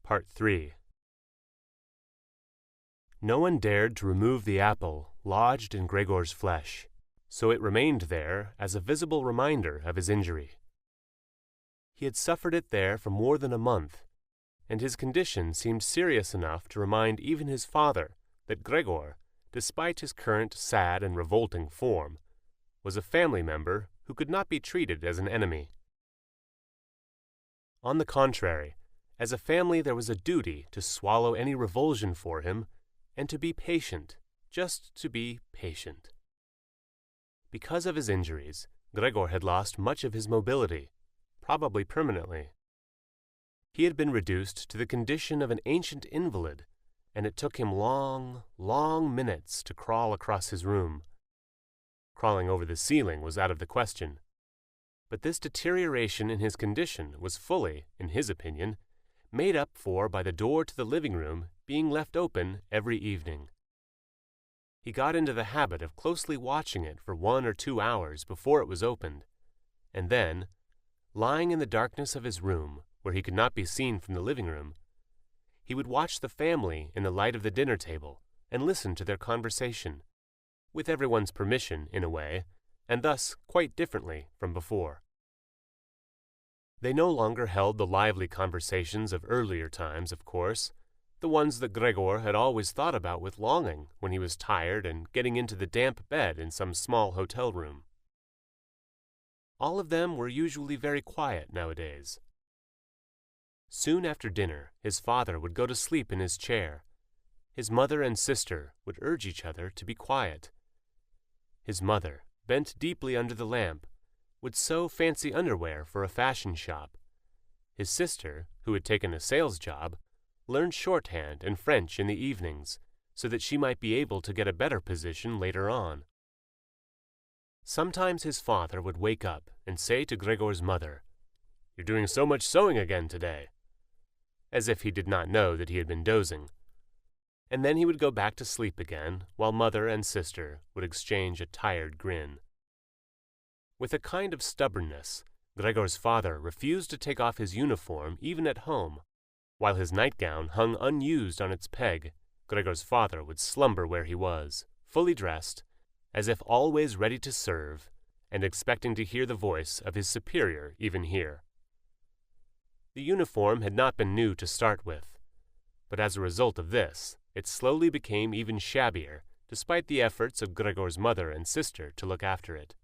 Part 3. No one dared to remove the apple lodged in Gregor's flesh, so it remained there as a visible reminder of his injury. He had suffered it there for more than a month, and his condition seemed serious enough to remind even his father that Gregor, despite his current sad and revolting form, was a family member who could not be treated as an enemy. On the contrary, as a family there was a duty to swallow any revulsion for him and to be patient, just to be patient. Because of his injuries, Gregor had lost much of his mobility, probably permanently. He had been reduced to the condition of an ancient invalid, and it took him long, long minutes to crawl across his room. Crawling over the ceiling was out of the question. But this deterioration in his condition was fully, in his opinion, made up for by the door to the living room being left open every evening. He got into the habit of closely watching it for 1 or 2 hours before it was opened, and then, lying in the darkness of his room, where he could not be seen from the living room, he would watch the family in the light of the dinner table and listen to their conversation, with everyone's permission in a way, and thus quite differently from before. They no longer held the lively conversations of earlier times, of course, the ones that Gregor had always thought about with longing when he was tired and getting into the damp bed in some small hotel room. All of them were usually very quiet nowadays. Soon after dinner, his father would go to sleep in his chair. His mother and sister would urge each other to be quiet. His mother, bent deeply under the lamp, would sew fancy underwear for a fashion shop. His sister, who had taken a sales job, learned shorthand and French in the evenings so that she might be able to get a better position later on. Sometimes his father would wake up and say to Gregor's mother, "You're doing so much sewing again today," as if he did not know that he had been dozing. And then he would go back to sleep again, while mother and sister would exchange a tired grin. With a kind of stubbornness, Gregor's father refused to take off his uniform even at home. While his nightgown hung unused on its peg, Gregor's father would slumber where he was, fully dressed, as if always ready to serve, and expecting to hear the voice of his superior even here. The uniform had not been new to start with, but as a result of this, it slowly became even shabbier, despite the efforts of Gregor's mother and sister to look after it.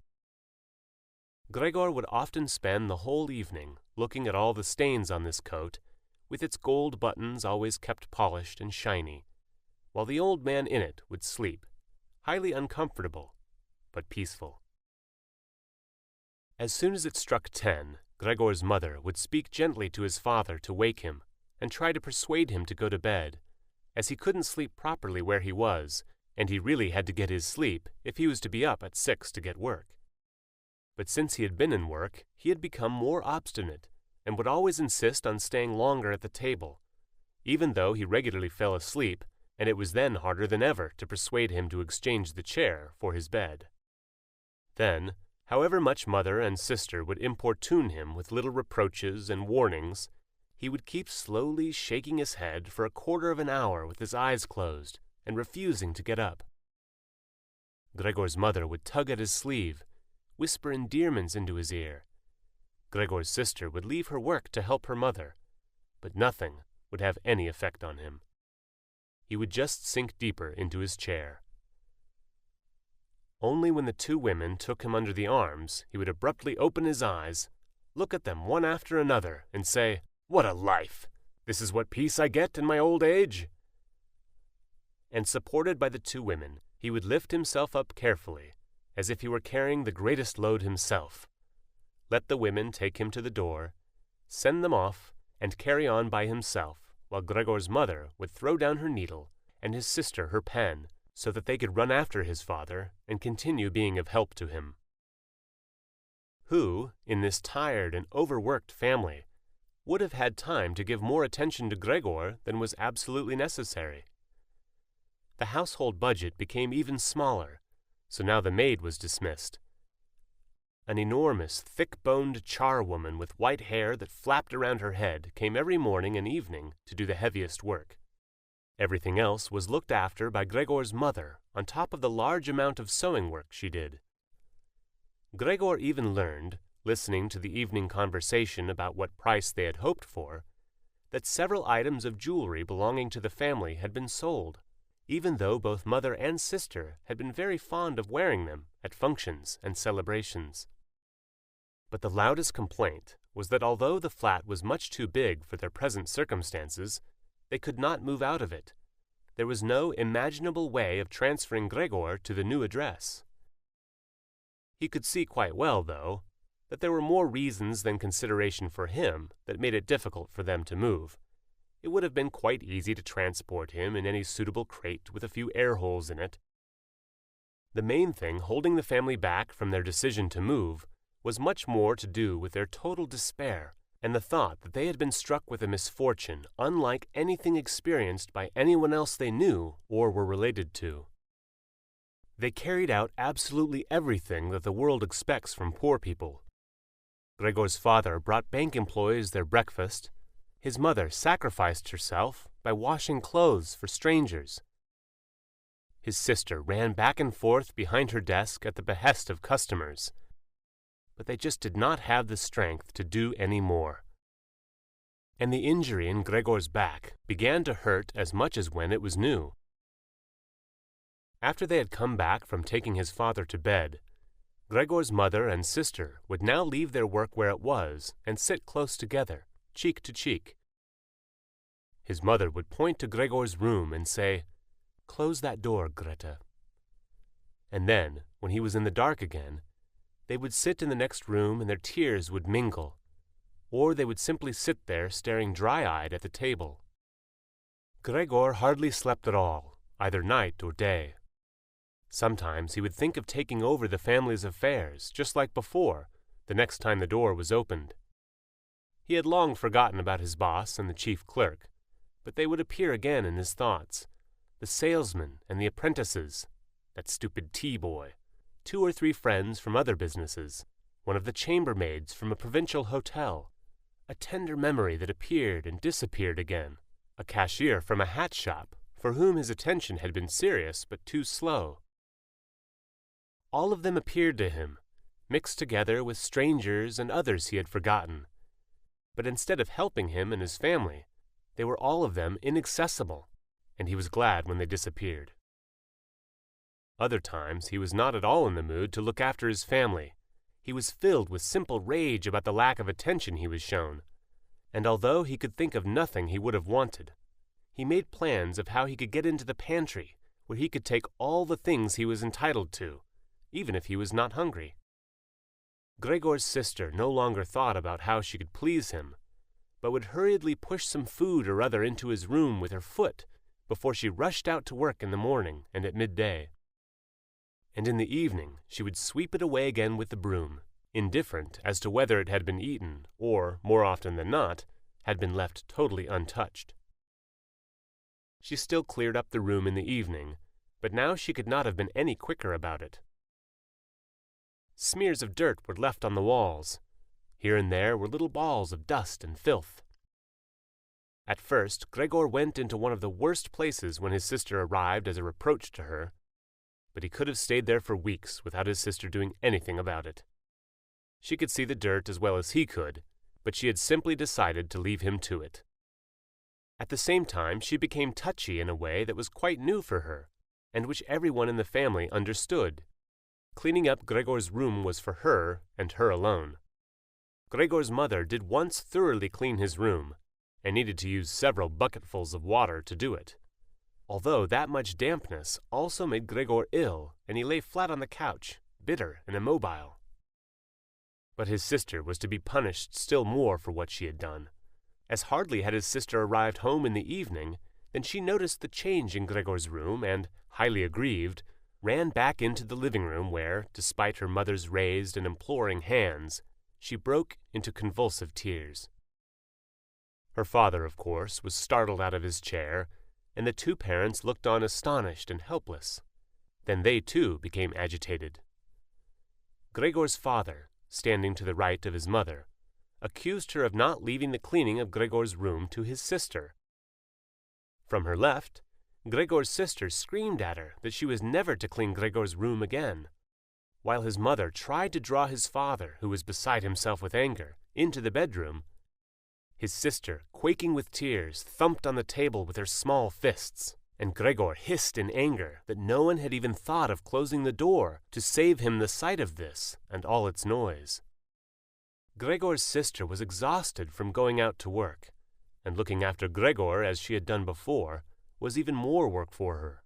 Gregor would often spend the whole evening looking at all the stains on this coat, with its gold buttons always kept polished and shiny, while the old man in it would sleep, highly uncomfortable, but peaceful. As soon as it struck 10, Gregor's mother would speak gently to his father to wake him and try to persuade him to go to bed, as he couldn't sleep properly where he was, and he really had to get his sleep if he was to be up at 6 to get work. But since he had been in work, he had become more obstinate and would always insist on staying longer at the table, even though he regularly fell asleep, and it was then harder than ever to persuade him to exchange the chair for his bed. Then, however much mother and sister would importune him with little reproaches and warnings, he would keep slowly shaking his head for a quarter of an hour with his eyes closed and refusing to get up. Gregor's mother would tug at his sleeve, whisper endearments into his ear. Gregor's sister would leave her work to help her mother, but nothing would have any effect on him. He would just sink deeper into his chair. Only when the two women took him under the arms, he would abruptly open his eyes, look at them one after another, and say, "What a life! This is what peace I get in my old age!" And supported by the two women, he would lift himself up carefully, as if he were carrying the greatest load himself, let the women take him to the door, send them off, and carry on by himself, while Gregor's mother would throw down her needle and his sister her pen so that they could run after his father and continue being of help to him. Who, in this tired and overworked family, would have had time to give more attention to Gregor than was absolutely necessary? The household budget became even smaller, so now the maid was dismissed. An enormous, thick-boned charwoman with white hair that flapped around her head came every morning and evening to do the heaviest work. Everything else was looked after by Gregor's mother, on top of the large amount of sewing work she did. Gregor even learned, listening to the evening conversation about what price they had hoped for, that several items of jewelry belonging to the family had been sold, even though both mother and sister had been very fond of wearing them at functions and celebrations. But the loudest complaint was that although the flat was much too big for their present circumstances, they could not move out of it. There was no imaginable way of transferring Gregor to the new address. He could see quite well, though, that there were more reasons than consideration for him that made it difficult for them to move. It would have been quite easy to transport him in any suitable crate with a few air holes in it. The main thing holding the family back from their decision to move was much more to do with their total despair and the thought that they had been struck with a misfortune unlike anything experienced by anyone else they knew or were related to. They carried out absolutely everything that the world expects from poor people. Gregor's father brought bank employees their breakfast. His mother sacrificed herself by washing clothes for strangers. His sister ran back and forth behind her desk at the behest of customers, but they just did not have the strength to do any more. And the injury in Gregor's back began to hurt as much as when it was new. After they had come back from taking his father to bed, Gregor's mother and sister would now leave their work where it was and sit close together, cheek to cheek. His mother would point to Gregor's room and say, "Close that door, Greta." And then, when he was in the dark again, they would sit in the next room and their tears would mingle, or they would simply sit there staring dry-eyed at the table. Gregor hardly slept at all, either night or day. Sometimes he would think of taking over the family's affairs, just like before, the next time the door was opened. He had long forgotten about his boss and the chief clerk, but they would appear again in his thoughts, the salesman and the apprentices, that stupid tea-boy, 2 or 3 friends from other businesses, one of the chambermaids from a provincial hotel, a tender memory that appeared and disappeared again, a cashier from a hat shop for whom his attention had been serious but too slow. All of them appeared to him, mixed together with strangers and others he had forgotten. But instead of helping him and his family, they were all of them inaccessible, and he was glad when they disappeared. Other times he was not at all in the mood to look after his family. He was filled with simple rage about the lack of attention he was shown, and although he could think of nothing he would have wanted, he made plans of how he could get into the pantry, where he could take all the things he was entitled to, even if he was not hungry. Gregor's sister no longer thought about how she could please him, but would hurriedly push some food or other into his room with her foot before she rushed out to work in the morning and at midday. And in the evening she would sweep it away again with the broom, indifferent as to whether it had been eaten or, more often than not, had been left totally untouched. She still cleared up the room in the evening, but now she could not have been any quicker about it. Smears of dirt were left on the walls. Here and there were little balls of dust and filth. At first, Gregor went into one of the worst places when his sister arrived as a reproach to her, but he could have stayed there for weeks without his sister doing anything about it. She could see the dirt as well as he could, but she had simply decided to leave him to it. At the same time, she became touchy in a way that was quite new for her, and which everyone in the family understood. Cleaning up Gregor's room was for her and her alone. Gregor's mother did once thoroughly clean his room, and needed to use several bucketfuls of water to do it. Although that much dampness also made Gregor ill, and he lay flat on the couch, bitter and immobile. But his sister was to be punished still more for what she had done, as hardly had his sister arrived home in the evening Then she noticed the change in Gregor's room and, highly aggrieved, ran back into the living room where, despite her mother's raised and imploring hands, she broke into convulsive tears. Her father, of course, was startled out of his chair, and the two parents looked on astonished and helpless. Then they too became agitated. Gregor's father, standing to the right of his mother, accused her of not leaving the cleaning of Gregor's room to his sister. From her left, Gregors' sister screamed at her that she was never to clean Gregor's room again, while his mother tried to draw his father, who was beside himself with anger, into the bedroom. His sister, quaking with tears, thumped on the table with her small fists, and Gregor hissed in anger that no one had even thought of closing the door to save him the sight of this and all its noise. Gregors' sister was exhausted from going out to work, and looking after Gregor as she had done before was even more work for her.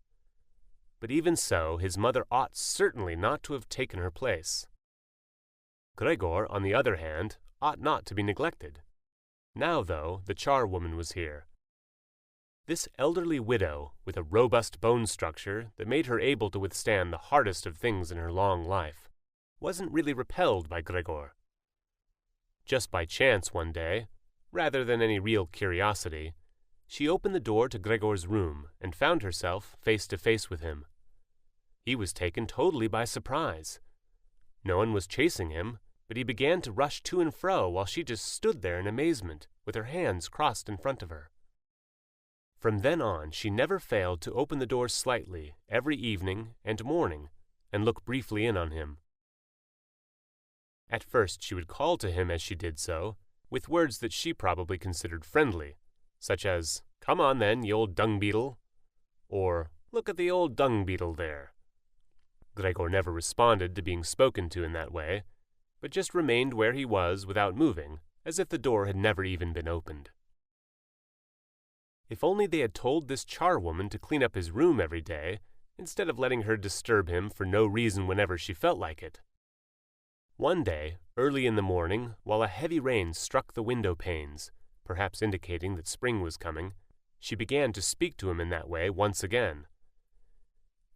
But even so, his mother ought certainly not to have taken her place. Gregor, on the other hand, ought not to be neglected. Now, though, the charwoman was here. This elderly widow, with a robust bone structure that made her able to withstand the hardest of things in her long life, wasn't really repelled by Gregor. Just by chance one day, rather than any real curiosity, she opened the door to Gregor's room and found herself face to face with him. He was taken totally by surprise. No one was chasing him, but he began to rush to and fro while she just stood there in amazement, with her hands crossed in front of her. From then on, she never failed to open the door slightly every evening and morning and look briefly in on him. At first she would call to him as she did so, with words that she probably considered friendly, such as, "Come on then, you old dung beetle," or "Look at the old dung beetle there." Gregor never responded to being spoken to in that way, but just remained where he was without moving, as if the door had never even been opened. If only they had told this charwoman to clean up his room every day, instead of letting her disturb him for no reason whenever she felt like it. One day, early in the morning, while a heavy rain struck the window panes, perhaps indicating that spring was coming, she began to speak to him in that way once again.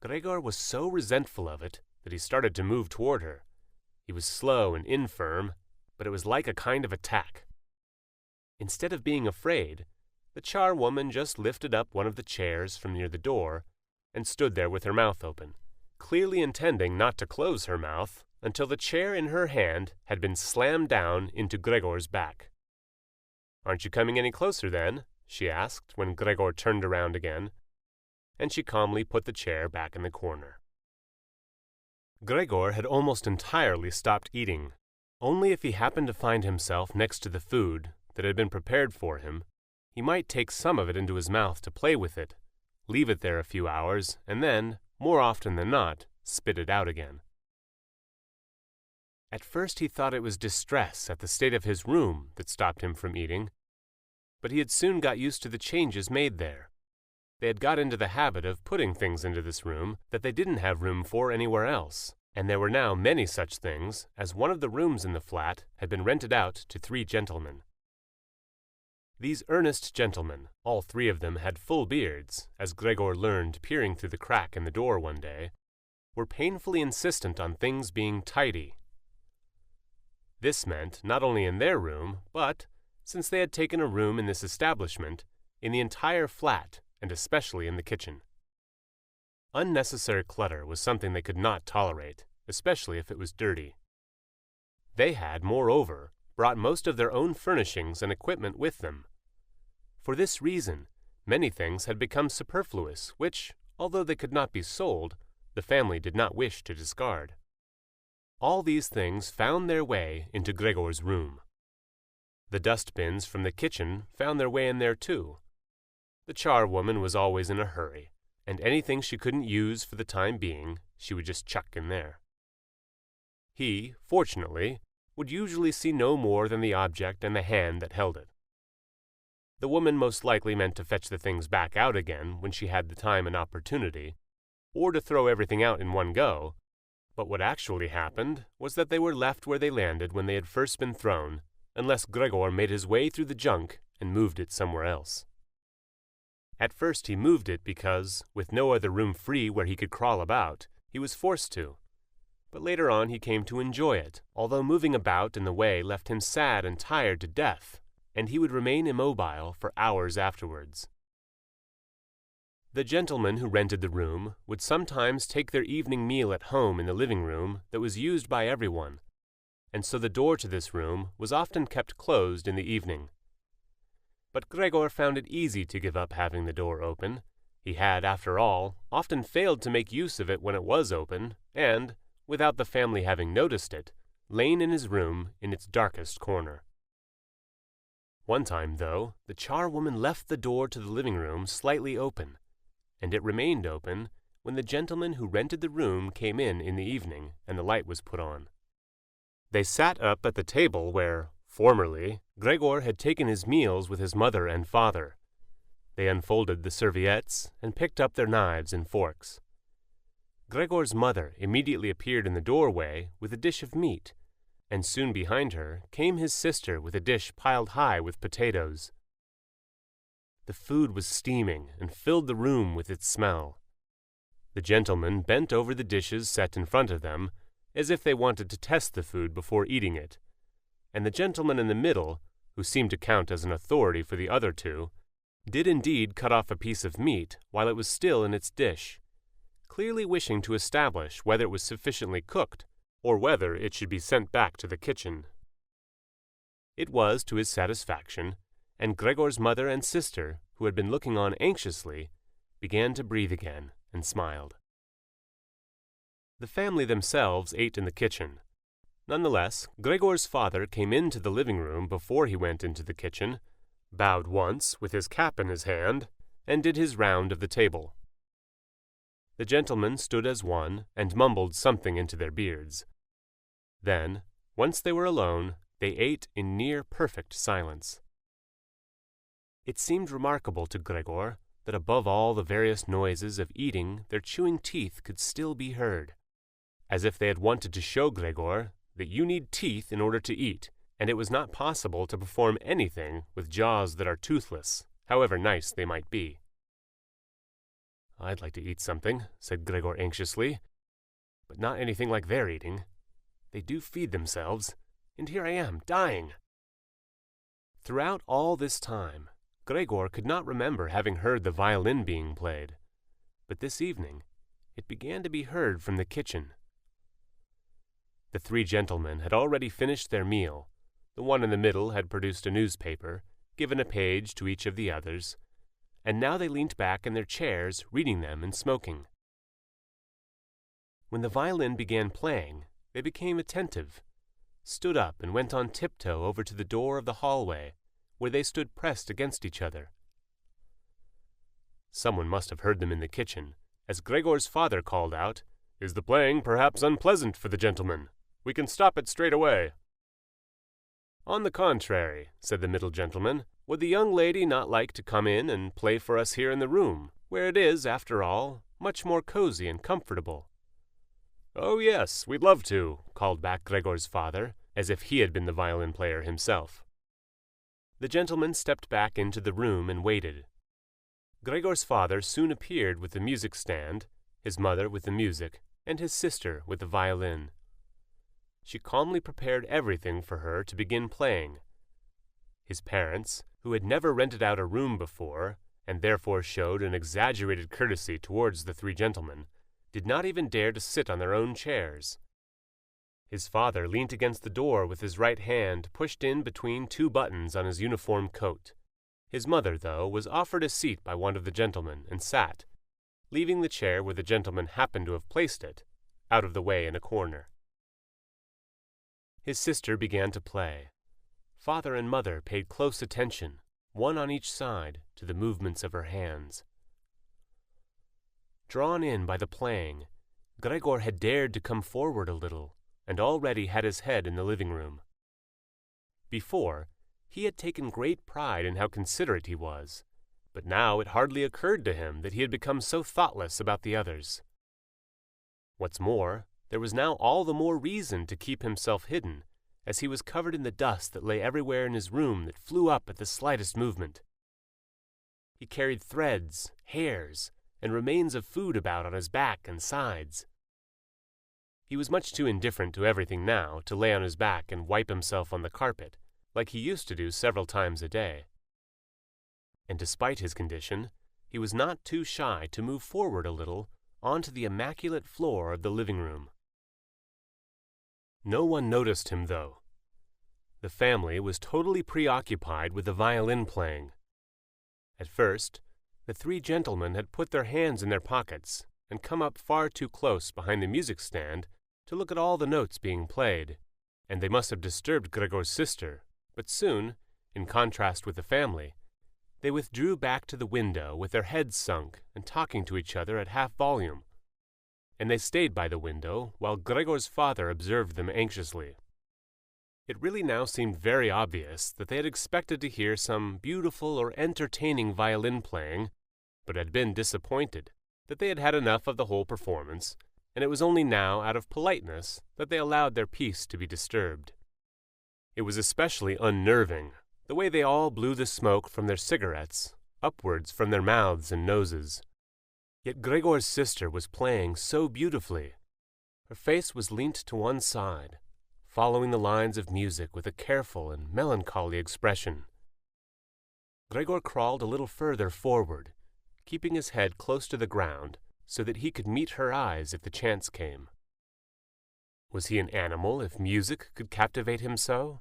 Gregor was so resentful of it that he started to move toward her. He was slow and infirm, but it was like a kind of attack. Instead of being afraid, the charwoman just lifted up one of the chairs from near the door and stood there with her mouth open, clearly intending not to close her mouth until the chair in her hand had been slammed down into Gregor's back. "Aren't you coming any closer then?" she asked when Gregor turned around again, and she calmly put the chair back in the corner. Gregor had almost entirely stopped eating. Only if he happened to find himself next to the food that had been prepared for him, he might take some of it into his mouth to play with it, leave it there a few hours, and then, more often than not, spit it out again. At first he thought it was distress at the state of his room that stopped him from eating, but he had soon got used to the changes made there. They had got into the habit of putting things into this room that they didn't have room for anywhere else, and there were now many such things, as one of the rooms in the flat had been rented out to 3 gentlemen. These earnest gentlemen, all 3 of them had full beards, as Gregor learned peering through the crack in the door one day, were painfully insistent on things being tidy. This meant not only in their room, but, since they had taken a room in this establishment, in the entire flat, and especially in the kitchen. Unnecessary clutter was something they could not tolerate, especially if it was dirty. They had, moreover, brought most of their own furnishings and equipment with them. For this reason, many things had become superfluous, which, although they could not be sold, the family did not wish to discard. All these things found their way into Gregor's room. The dustbins from the kitchen found their way in there too. The charwoman was always in a hurry, and anything she couldn't use for the time being, she would just chuck in there. He, fortunately, would usually see no more than the object and the hand that held it. The woman most likely meant to fetch the things back out again when she had the time and opportunity, or to throw everything out in one go, but what actually happened was that they were left where they landed when they had first been thrown, unless Gregor made his way through the junk and moved it somewhere else. At first he moved it because, with no other room free where he could crawl about, he was forced to. But later on he came to enjoy it, although moving about in the way left him sad and tired to death, and he would remain immobile for hours afterwards. The gentleman who rented the room would sometimes take their evening meal at home in the living room that was used by everyone, and so the door to this room was often kept closed in the evening. But Gregor found it easy to give up having the door open. He had, after all, often failed to make use of it when it was open, and, without the family having noticed it, lain in his room in its darkest corner. One time, though, the charwoman left the door to the living room slightly open, and it remained open when the gentleman who rented the room came in the evening and the light was put on. They sat up at the table where, formerly, Gregor had taken his meals with his mother and father. They unfolded the serviettes and picked up their knives and forks. Gregor's mother immediately appeared in the doorway with a dish of meat, and soon behind her came his sister with a dish piled high with potatoes. The food was steaming and filled the room with its smell. The gentlemen bent over the dishes set in front of them, as if they wanted to test the food before eating it, and the gentleman in the middle, who seemed to count as an authority for the other two, did indeed cut off a piece of meat while it was still in its dish, clearly wishing to establish whether it was sufficiently cooked, or whether it should be sent back to the kitchen. It was to his satisfaction, and Gregor's mother and sister, who had been looking on anxiously, began to breathe again and smiled. The family themselves ate in the kitchen. Nonetheless, Gregor's father came into the living room before he went into the kitchen, bowed once with his cap in his hand, and did his round of the table. The gentlemen stood as one and mumbled something into their beards. Then, once they were alone, they ate in near perfect silence. It seemed remarkable to Gregor that above all the various noises of eating their chewing teeth could still be heard, as if they had wanted to show Gregor that you need teeth in order to eat, and it was not possible to perform anything with jaws that are toothless, however nice they might be. "I'd like to eat something," said Gregor anxiously, "but not anything like they're eating. They do feed themselves, and here I am, dying." Throughout all this time, Gregor could not remember having heard the violin being played, but this evening it began to be heard from the kitchen. The three gentlemen had already finished their meal. The one in the middle had produced a newspaper, given a page to each of the others, and now they leant back in their chairs, reading them and smoking. When the violin began playing, they became attentive, stood up and went on tiptoe over to the door of the hallway, where they stood pressed against each other. Someone must have heard them in the kitchen, as Gregor's father called out, "Is the playing perhaps unpleasant for the gentleman? We can stop it straight away." "On the contrary," said the middle gentleman, "would the young lady not like to come in and play for us here in the room, where it is, after all, much more cozy and comfortable?" "Oh yes, we'd love to," called back Gregor's father, as if he had been the violin player himself. The gentleman stepped back into the room and waited. Gregor's father soon appeared with the music stand, his mother with the music, and his sister with the violin. She calmly prepared everything for her to begin playing. His parents, who had never rented out a room before, and therefore showed an exaggerated courtesy towards the three gentlemen, did not even dare to sit on their own chairs. His father leant against the door with his right hand pushed in between two buttons on his uniform coat. His mother, though, was offered a seat by one of the gentlemen and sat, leaving the chair where the gentleman happened to have placed it, out of the way in a corner. His sister began to play. Father and mother paid close attention, one on each side, to the movements of her hands. Drawn in by the playing, Gregor had dared to come forward a little, and already had his head in the living room. Before, he had taken great pride in how considerate he was, but now it hardly occurred to him that he had become so thoughtless about the others. What's more, there was now all the more reason to keep himself hidden, as he was covered in the dust that lay everywhere in his room that flew up at the slightest movement. He carried threads, hairs, and remains of food about on his back and sides. He was much too indifferent to everything now to lay on his back and wipe himself on the carpet, like he used to do several times a day. And despite his condition, he was not too shy to move forward a little onto the immaculate floor of the living room. No one noticed him, though. The family was totally preoccupied with the violin playing. At first, the three gentlemen had put their hands in their pockets and come up far too close behind the music stand to look at all the notes being played, and they must have disturbed Gregors' sister, but soon, in contrast with the family, they withdrew back to the window with their heads sunk and talking to each other at half volume, and they stayed by the window while Gregors' father observed them anxiously. It really now seemed very obvious that they had expected to hear some beautiful or entertaining violin playing, but had been disappointed that they had had enough of the whole performance, and it was only now out of politeness that they allowed their peace to be disturbed. It was especially unnerving, the way they all blew the smoke from their cigarettes, upwards from their mouths and noses. Yet Gregors' sister was playing so beautifully. Her face was leant to one side, following the lines of music with a careful and melancholy expression. Gregor crawled a little further forward, keeping his head close to the ground so that he could meet her eyes if the chance came. Was he an animal if music could captivate him so?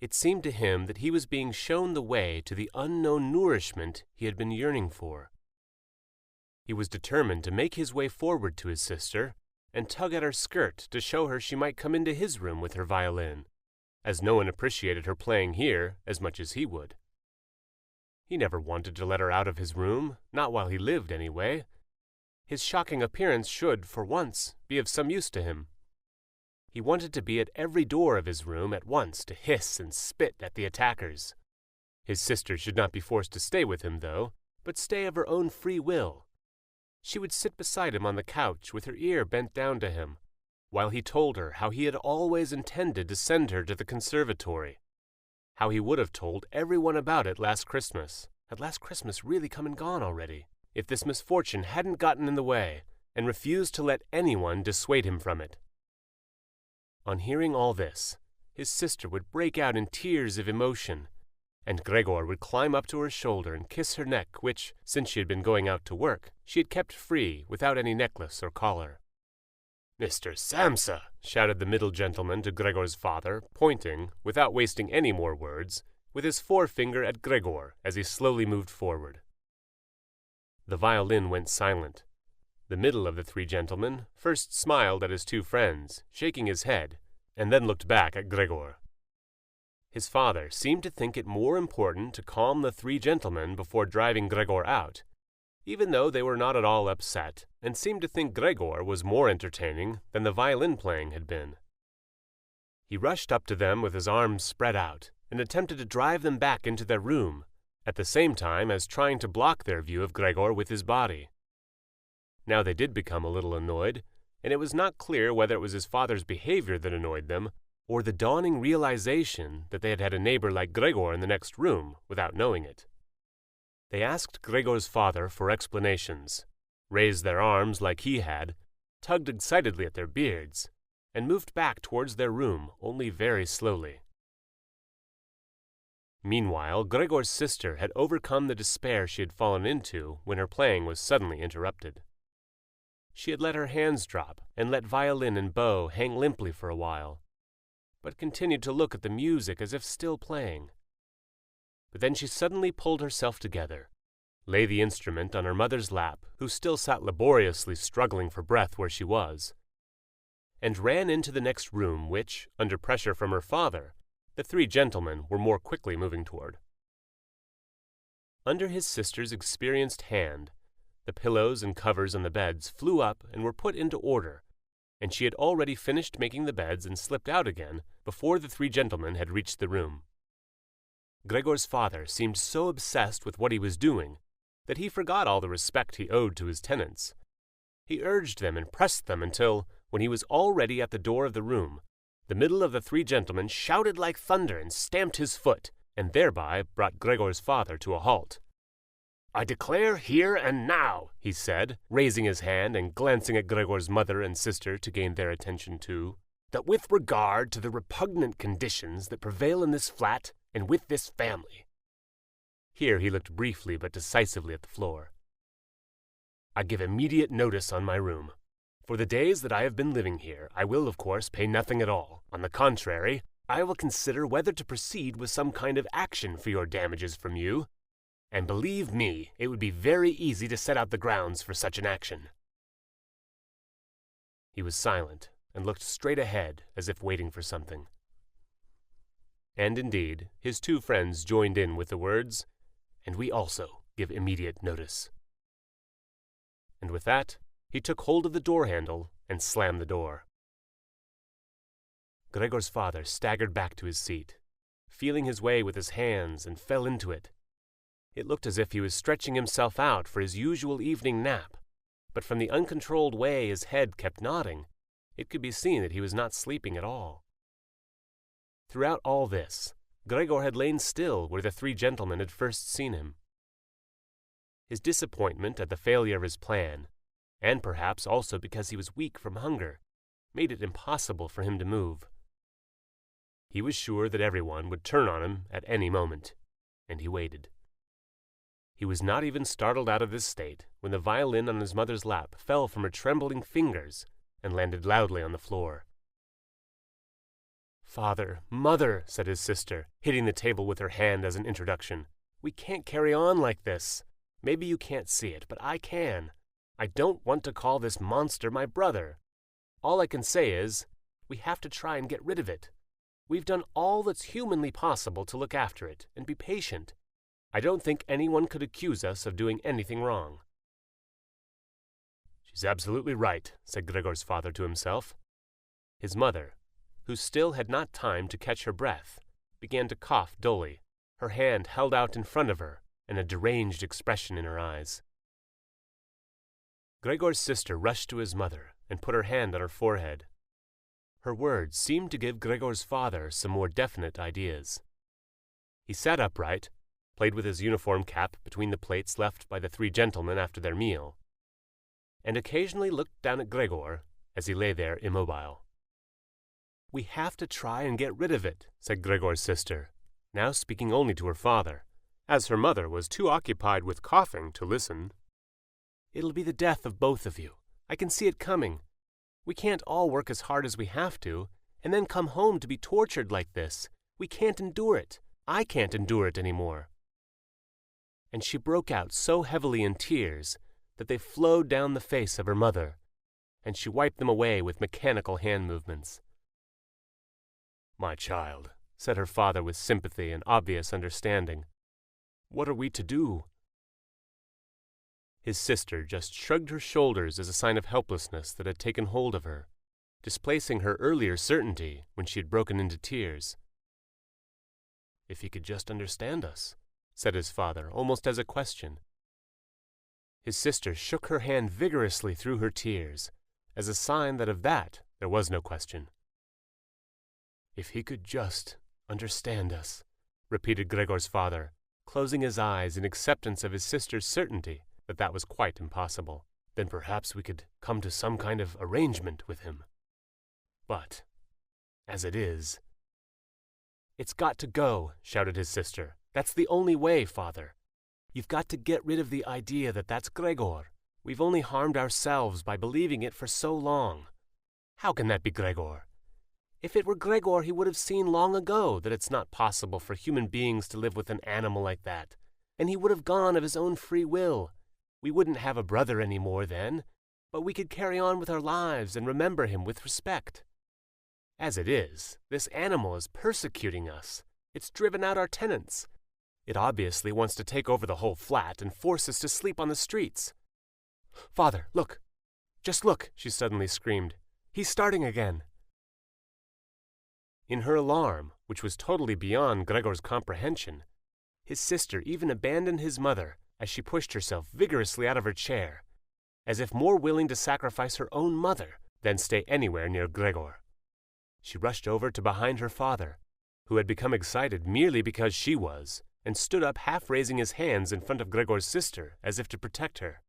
It seemed to him that he was being shown the way to the unknown nourishment he had been yearning for. He was determined to make his way forward to his sister and tug at her skirt to show her she might come into his room with her violin, as no one appreciated her playing here as much as he would. He never wanted to let her out of his room, not while he lived anyway. His shocking appearance should, for once, be of some use to him. He wanted to be at every door of his room at once to hiss and spit at the attackers. His sister should not be forced to stay with him, though, but stay of her own free will. She would sit beside him on the couch with her ear bent down to him, while he told her how he had always intended to send her to the conservatory, how he would have told everyone about it last Christmas. Had last Christmas really come and gone already, if this misfortune hadn't gotten in the way, and refused to let anyone dissuade him from it. On hearing all this, his sister would break out in tears of emotion, and Gregor would climb up to her shoulder and kiss her neck, which, since she had been going out to work, she had kept free without any necklace or collar. "Mr. Samsa!" shouted the middle gentleman to Gregor's father, pointing, without wasting any more words, with his forefinger at Gregor as he slowly moved forward. The violin went silent. The middle of the three gentlemen first smiled at his two friends, shaking his head, and then looked back at Gregor. His father seemed to think it more important to calm the three gentlemen before driving Gregor out, even though they were not at all upset, and seemed to think Gregor was more entertaining than the violin playing had been. He rushed up to them with his arms spread out, and attempted to drive them back into their room, at the same time as trying to block their view of Gregor with his body. Now they did become a little annoyed, and it was not clear whether it was his father's behavior that annoyed them, or the dawning realization that they had had a neighbor like Gregor in the next room without knowing it. They asked Gregor's father for explanations, raised their arms like he had, tugged excitedly at their beards, and moved back towards their room only very slowly. Meanwhile, Gregor's sister had overcome the despair she had fallen into when her playing was suddenly interrupted. She had let her hands drop and let violin and bow hang limply for a while, but continued to look at the music as if still playing. But then she suddenly pulled herself together, lay the instrument on her mother's lap, who still sat laboriously struggling for breath where she was, and ran into the next room which, under pressure from her father, the three gentlemen were more quickly moving toward. Under his sister's experienced hand, the pillows and covers on the beds flew up and were put into order, and she had already finished making the beds and slipped out again before the three gentlemen had reached the room. Gregor's father seemed so obsessed with what he was doing that he forgot all the respect he owed to his tenants. He urged them and pressed them until, when he was already at the door of the room, the middle of the three gentlemen shouted like thunder and stamped his foot, and thereby brought Gregor's father to a halt. I declare here and now, he said, raising his hand and glancing at Gregor's mother and sister to gain their attention too, that with regard to the repugnant conditions that prevail in this flat and with this family. Here he looked briefly but decisively at the floor. I give immediate notice on my room. For the days that I have been living here, I will, of course, pay nothing at all. On the contrary, I will consider whether to proceed with some kind of action for your damages from you, and believe me, it would be very easy to set out the grounds for such an action. He was silent and looked straight ahead as if waiting for something. And indeed, his two friends joined in with the words, "And we also give immediate notice." And with that, he took hold of the door handle and slammed the door. Gregor's father staggered back to his seat, feeling his way with his hands, and fell into it. It looked as if he was stretching himself out for his usual evening nap, but from the uncontrolled way his head kept nodding, it could be seen that he was not sleeping at all. Throughout all this, Gregor had lain still where the three gentlemen had first seen him. His disappointment at the failure of his plan, and perhaps also because he was weak from hunger, made it impossible for him to move. He was sure that everyone would turn on him at any moment, and he waited. He was not even startled out of this state when the violin on his mother's lap fell from her trembling fingers and landed loudly on the floor. "Father, Mother," said his sister, hitting the table with her hand as an introduction, "we can't carry on like this. Maybe you can't see it, but I can. I don't want to call this monster my brother. All I can say is, we have to try and get rid of it. We've done all that's humanly possible to look after it and be patient. I don't think anyone could accuse us of doing anything wrong." "She's absolutely right," said Gregor's father to himself. His mother, who still had not time to catch her breath, began to cough dully, her hand held out in front of her, and a deranged expression in her eyes. Gregor's sister rushed to his mother and put her hand on her forehead. Her words seemed to give Gregor's father some more definite ideas. He sat upright, played with his uniform cap between the plates left by the three gentlemen after their meal, and occasionally looked down at Gregor as he lay there immobile. "We have to try and get rid of it," said Gregor's sister, now speaking only to her father, as her mother was too occupied with coughing to listen. "It'll be the death of both of you. I can see it coming. We can't all work as hard as we have to, and then come home to be tortured like this. We can't endure it. I can't endure it anymore." And she broke out so heavily in tears that they flowed down the face of her mother, and she wiped them away with mechanical hand movements. "My child," said her father with sympathy and obvious understanding, "what are we to do?" His sister just shrugged her shoulders as a sign of helplessness that had taken hold of her, displacing her earlier certainty when she had broken into tears. "If he could just understand us," said his father, almost as a question. His sister shook her hand vigorously through her tears, as a sign that of that there was no question. "If he could just understand us," repeated Gregor's father, closing his eyes in acceptance of his sister's certainty that that was quite impossible. "Then perhaps we could come to some kind of arrangement with him. But, as it is—" "It's got to go," shouted his sister. "That's the only way, Father. You've got to get rid of the idea that that's Gregor. We've only harmed ourselves by believing it for so long. How can that be Gregor? If it were Gregor, he would have seen long ago that it's not possible for human beings to live with an animal like that, and he would have gone of his own free will. We wouldn't have a brother any more then, but we could carry on with our lives and remember him with respect. As it is, this animal is persecuting us. It's driven out our tenants. It obviously wants to take over the whole flat and force us to sleep on the streets. Father, look! Just look!" she suddenly screamed. "He's starting again." In her alarm, which was totally beyond Gregor's comprehension, his sister even abandoned his mother as she pushed herself vigorously out of her chair, as if more willing to sacrifice her own mother than stay anywhere near Gregor. She rushed over to behind her father, who had become excited merely because she was, and stood up half raising his hands in front of Gregors' sister as if to protect her.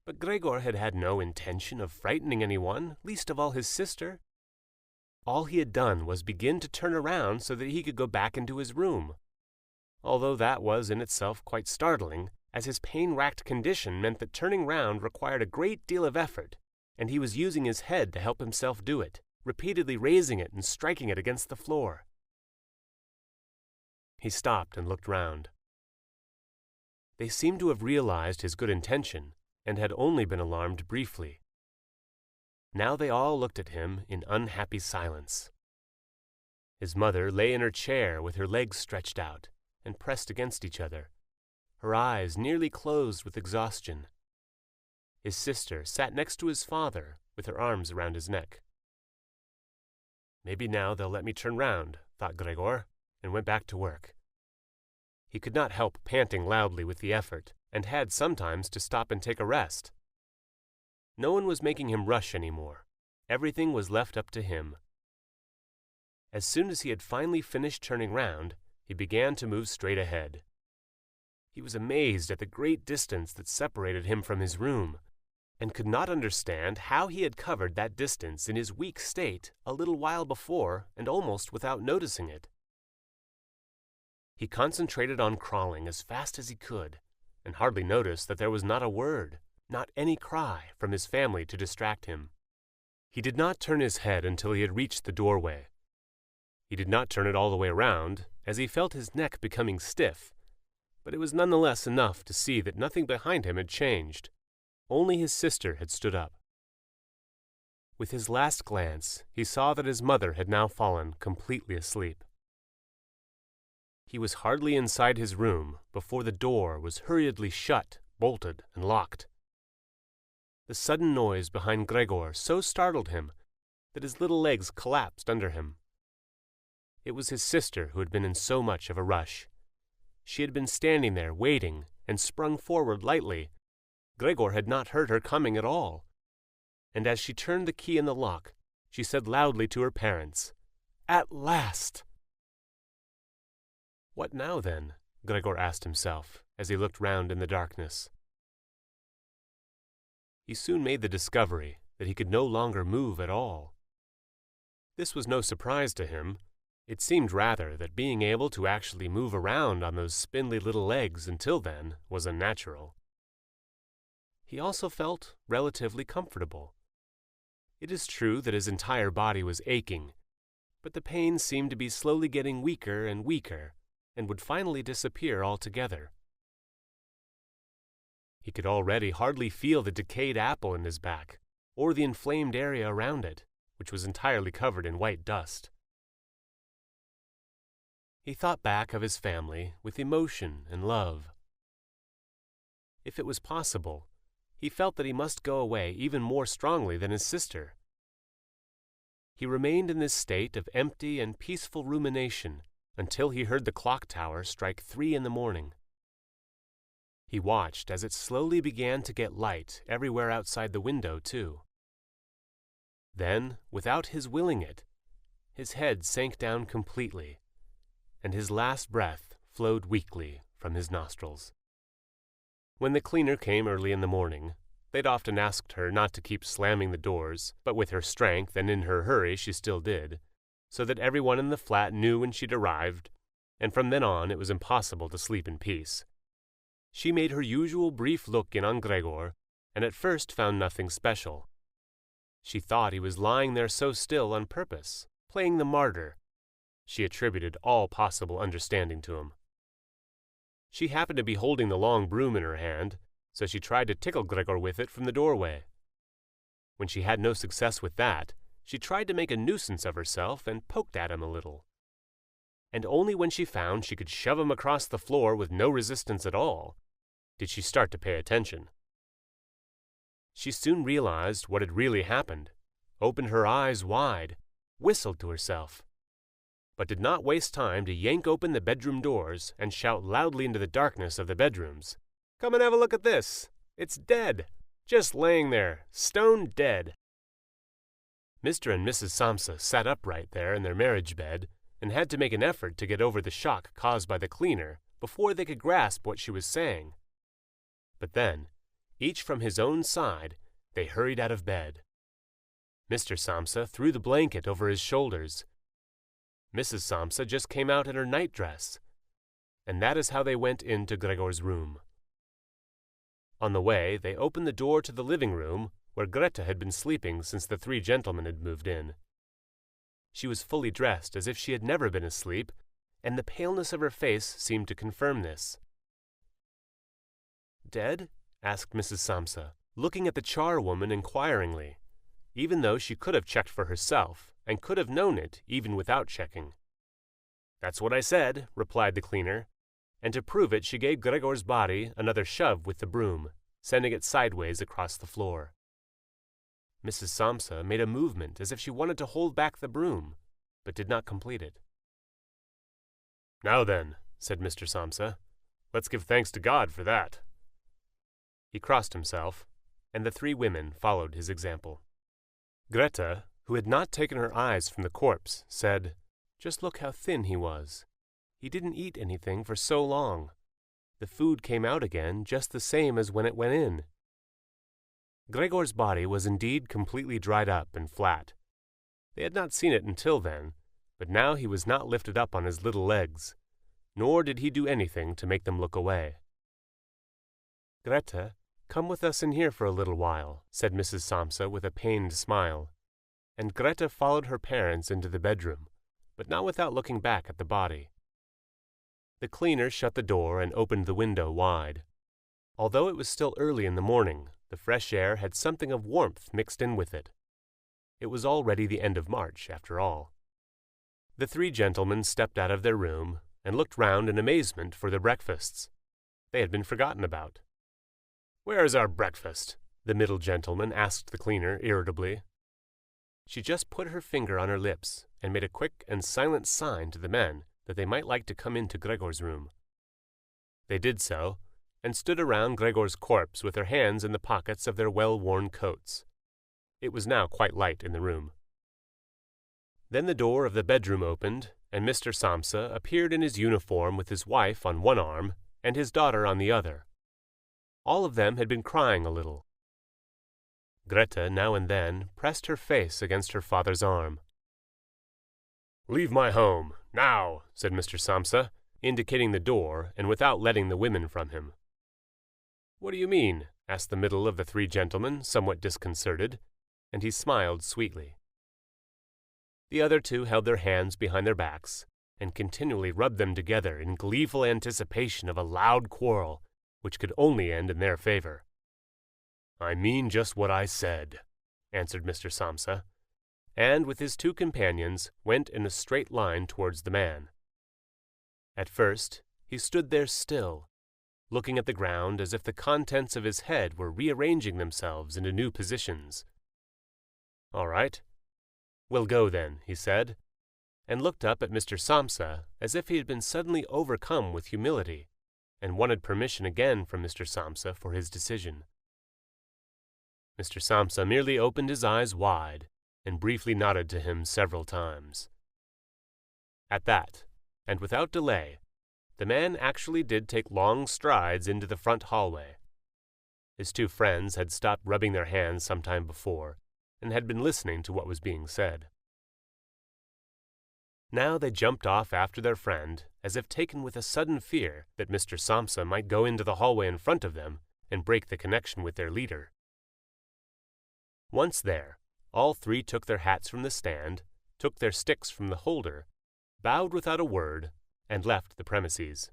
But Gregor had had no intention of frightening anyone, least of all his sister. All he had done was begin to turn around so that he could go back into his room, although that was in itself quite startling, as his pain-racked condition meant that turning round required a great deal of effort, and he was using his head to help himself do it, repeatedly raising it and striking it against the floor. He stopped and looked round. They seemed to have realized his good intention, and had only been alarmed briefly. Now they all looked at him in unhappy silence. His mother lay in her chair with her legs stretched out and pressed against each other, her eyes nearly closed with exhaustion. His sister sat next to his father with her arms around his neck. Maybe now they'll let me turn round, thought Gregor, and went back to work. He could not help panting loudly with the effort, and had sometimes to stop and take a rest. No one was making him rush any more. Everything was left up to him. As soon as he had finally finished turning round, he began to move straight ahead. He was amazed at the great distance that separated him from his room, and could not understand how he had covered that distance in his weak state a little while before and almost without noticing it. He concentrated on crawling as fast as he could, and hardly noticed that there was not a word, not any cry from his family to distract him. He did not turn his head until he had reached the doorway. He did not turn it all the way around, as he felt his neck becoming stiff, but it was nonetheless enough to see that nothing behind him had changed. Only his sister had stood up. With his last glance, he saw that his mother had now fallen completely asleep. He was hardly inside his room before the door was hurriedly shut, bolted, and locked. The sudden noise behind Gregor so startled him that his little legs collapsed under him. It was his sister who had been in so much of a rush. She had been standing there waiting and sprung forward lightly. Gregor had not heard her coming at all, and as she turned the key in the lock, she said loudly to her parents, "At last!" What now, then? Gregor asked himself, as he looked round in the darkness. He soon made the discovery that he could no longer move at all. This was no surprise to him. It seemed rather that being able to actually move around on those spindly little legs until then was unnatural. He also felt relatively comfortable. It is true that his entire body was aching, but the pain seemed to be slowly getting weaker and weaker, and would finally disappear altogether. He could already hardly feel the decayed apple in his back, or the inflamed area around it, which was entirely covered in white dust. He thought back of his family with emotion and love. If it was possible, he felt that he must go away even more strongly than his sister. He remained in this state of empty and peaceful rumination until he heard the clock tower strike 3 in the morning. He watched as it slowly began to get light everywhere outside the window, too. Then, without his willing it, his head sank down completely, and his last breath flowed weakly from his nostrils. When the cleaner came early in the morning, they'd often asked her not to keep slamming the doors, but with her strength and in her hurry she still did, so that everyone in the flat knew when she'd arrived, and from then on it was impossible to sleep in peace. She made her usual brief look in on Gregor, and at first found nothing special. She thought he was lying there so still on purpose, playing the martyr. She attributed all possible understanding to him. She happened to be holding the long broom in her hand, so she tried to tickle Gregor with it from the doorway. When she had no success with that, she tried to make a nuisance of herself and poked at him a little. And only when she found she could shove him across the floor with no resistance at all, did she start to pay attention. She soon realized what had really happened, opened her eyes wide, whistled to herself, but did not waste time to yank open the bedroom doors and shout loudly into the darkness of the bedrooms, "Come and have a look at this! It's dead! Just laying there, stone dead!" Mr. and Mrs. Samsa sat upright there in their marriage bed, and had to make an effort to get over the shock caused by the cleaner before they could grasp what she was saying. But then, each from his own side, they hurried out of bed. Mr. Samsa threw the blanket over his shoulders. Mrs. Samsa just came out in her nightdress, and that is how they went into Gregor's room. On the way, they opened the door to the living room where Greta had been sleeping since the three gentlemen had moved in. She was fully dressed as if she had never been asleep, and the paleness of her face seemed to confirm this. "Dead?" asked Mrs. Samsa, looking at the charwoman inquiringly, even though she could have checked for herself and could have known it even without checking. "That's what I said," replied the cleaner, and to prove it she gave Gregor's body another shove with the broom, sending it sideways across the floor. Mrs. Samsa made a movement as if she wanted to hold back the broom, but did not complete it. "Now then," said Mr. Samsa, "let's give thanks to God for that." He crossed himself, and the three women followed his example. Greta, who had not taken her eyes from the corpse, said, "Just look how thin he was. He didn't eat anything for so long. The food came out again just the same as when it went in." Gregor's body was indeed completely dried up and flat. They had not seen it until then, but now he was not lifted up on his little legs, nor did he do anything to make them look away. "Greta, come with us in here for a little while," said Mrs. Samsa with a pained smile, and Greta followed her parents into the bedroom, but not without looking back at the body. The cleaner shut the door and opened the window wide. Although it was still early in the morning, the fresh air had something of warmth mixed in with it. It was already the end of March, after all. The three gentlemen stepped out of their room and looked round in amazement for their breakfasts. They had been forgotten about. "Where is our breakfast?" the middle gentleman asked the cleaner irritably. She just put her finger on her lips and made a quick and silent sign to the men that they might like to come into Gregor's room. They did so, and stood around Gregor's corpse with their hands in the pockets of their well-worn coats. It was now quite light in the room. Then the door of the bedroom opened, and Mr. Samsa appeared in his uniform with his wife on one arm and his daughter on the other. All of them had been crying a little. Greta now and then pressed her face against her father's arm. "Leave my home, now," said Mr. Samsa, indicating the door and without letting the women from him. "What do you mean?" asked the middle of the three gentlemen, somewhat disconcerted, and he smiled sweetly. The other two held their hands behind their backs and continually rubbed them together in gleeful anticipation of a loud quarrel which could only end in their favor. "I mean just what I said," answered Mr. Samsa, and with his two companions went in a straight line towards the man. At first he stood there still, looking at the ground as if the contents of his head were rearranging themselves into new positions. "All right. We'll go then," he said, and looked up at Mr. Samsa as if he had been suddenly overcome with humility, and wanted permission again from Mr. Samsa for his decision. Mr. Samsa merely opened his eyes wide and briefly nodded to him several times. At that, and without delay, the man actually did take long strides into the front hallway. His two friends had stopped rubbing their hands some time before, and had been listening to what was being said. Now they jumped off after their friend, as if taken with a sudden fear that Mr. Samsa might go into the hallway in front of them and break the connection with their leader. Once there, all three took their hats from the stand, took their sticks from the holder, bowed without a word, and left the premises.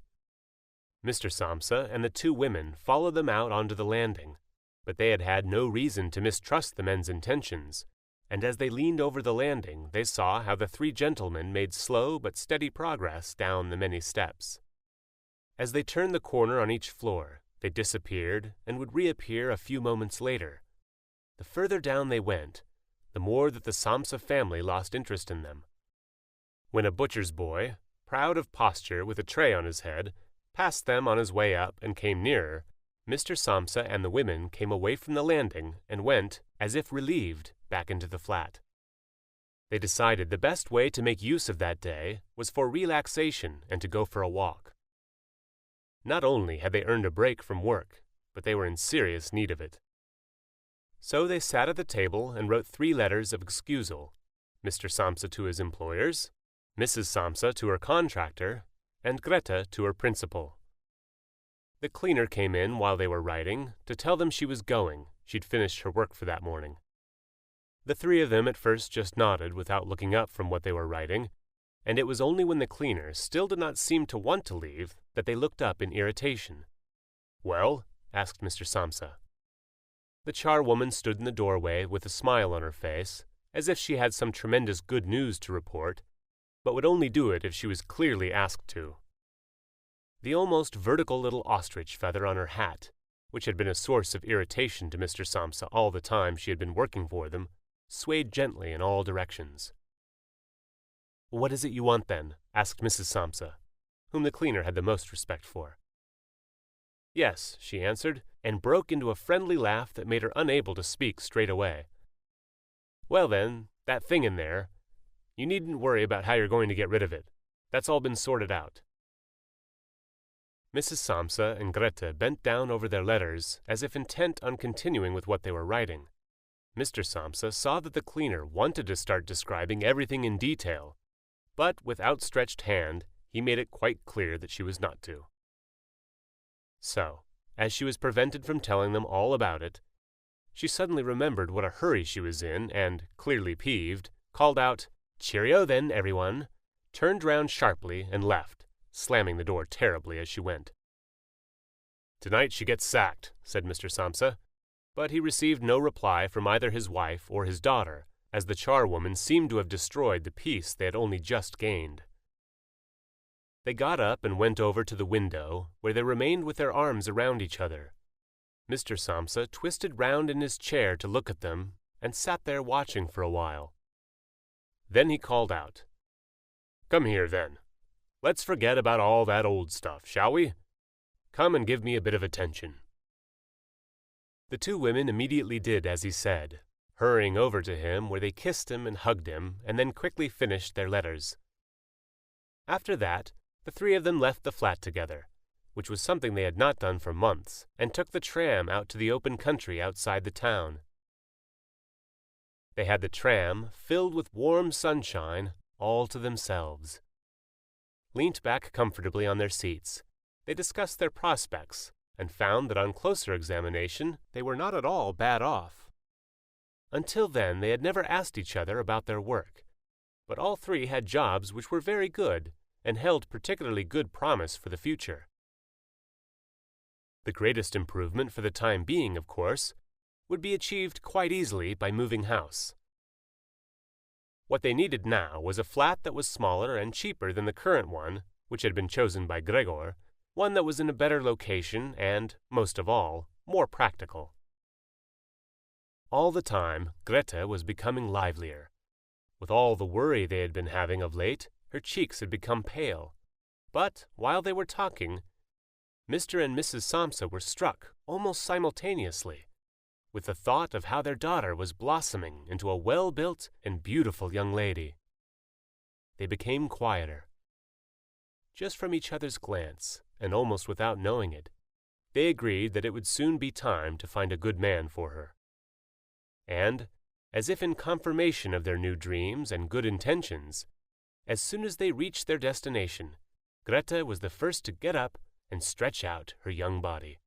Mr. Samsa and the two women followed them out onto the landing, but they had had no reason to mistrust the men's intentions, and as they leaned over the landing they saw how the three gentlemen made slow but steady progress down the many steps. As they turned the corner on each floor, they disappeared and would reappear a few moments later. The further down they went, the more that the Samsa family lost interest in them. When a butcher's boy, proud of posture with a tray on his head, passed them on his way up and came nearer, Mr. Samsa and the women came away from the landing and went, as if relieved, back into the flat. They decided the best way to make use of that day was for relaxation and to go for a walk. Not only had they earned a break from work, but they were in serious need of it. So they sat at the table and wrote 3 letters of excusal, Mr. Samsa to his employers, Mrs. Samsa to her contractor, and Greta to her principal. The cleaner came in while they were writing to tell them she was going. She'd finished her work for that morning. The 3 of them at first just nodded without looking up from what they were writing, and it was only when the cleaner still did not seem to want to leave that they looked up in irritation. "Well?" asked Mr. Samsa. The charwoman stood in the doorway with a smile on her face, as if she had some tremendous good news to report, but would only do it if she was clearly asked to. The almost vertical little ostrich feather on her hat, which had been a source of irritation to Mr. Samsa all the time she had been working for them, swayed gently in all directions. "What is it you want, then?" asked Mrs. Samsa, whom the cleaner had the most respect for. "Yes," she answered, and broke into a friendly laugh that made her unable to speak straight away. "Well then, that thing in there, you needn't worry about how you're going to get rid of it. That's all been sorted out." Mrs. Samsa and Greta bent down over their letters as if intent on continuing with what they were writing. Mr. Samsa saw that the cleaner wanted to start describing everything in detail, but with outstretched hand he made it quite clear that she was not to. So, as she was prevented from telling them all about it, she suddenly remembered what a hurry she was in and, clearly peeved, called out, "Cheerio then, everyone," turned round sharply and left, slamming the door terribly as she went. "Tonight she gets sacked," said Mr. Samsa, but he received no reply from either his wife or his daughter, as the charwoman seemed to have destroyed the peace they had only just gained. They got up and went over to the window, where they remained with their arms around each other. Mr. Samsa twisted round in his chair to look at them, and sat there watching for a while. Then he called out, "Come here, then. Let's forget about all that old stuff, shall we? Come and give me a bit of attention." The 2 women immediately did as he said, hurrying over to him where they kissed him and hugged him and then quickly finished their letters. After that, the 3 of them left the flat together, which was something they had not done for months, and took the tram out to the open country outside the town. They had the tram, filled with warm sunshine, all to themselves. Leant back comfortably on their seats, they discussed their prospects, and found that on closer examination they were not at all bad off. Until then they had never asked each other about their work, but all 3 had jobs which were very good and held particularly good promise for the future. The greatest improvement for the time being, of course, would be achieved quite easily by moving house. What they needed now was a flat that was smaller and cheaper than the current one, which had been chosen by Gregor, one that was in a better location and, most of all, more practical. All the time, Greta was becoming livelier. With all the worry they had been having of late, her cheeks had become pale. But, while they were talking, Mr. and Mrs. Samsa were struck, almost simultaneously, with the thought of how their daughter was blossoming into a well-built and beautiful young lady. They became quieter. Just from each other's glance, and almost without knowing it, they agreed that it would soon be time to find a good man for her. And, as if in confirmation of their new dreams and good intentions, as soon as they reached their destination, Greta was the first to get up and stretch out her young body.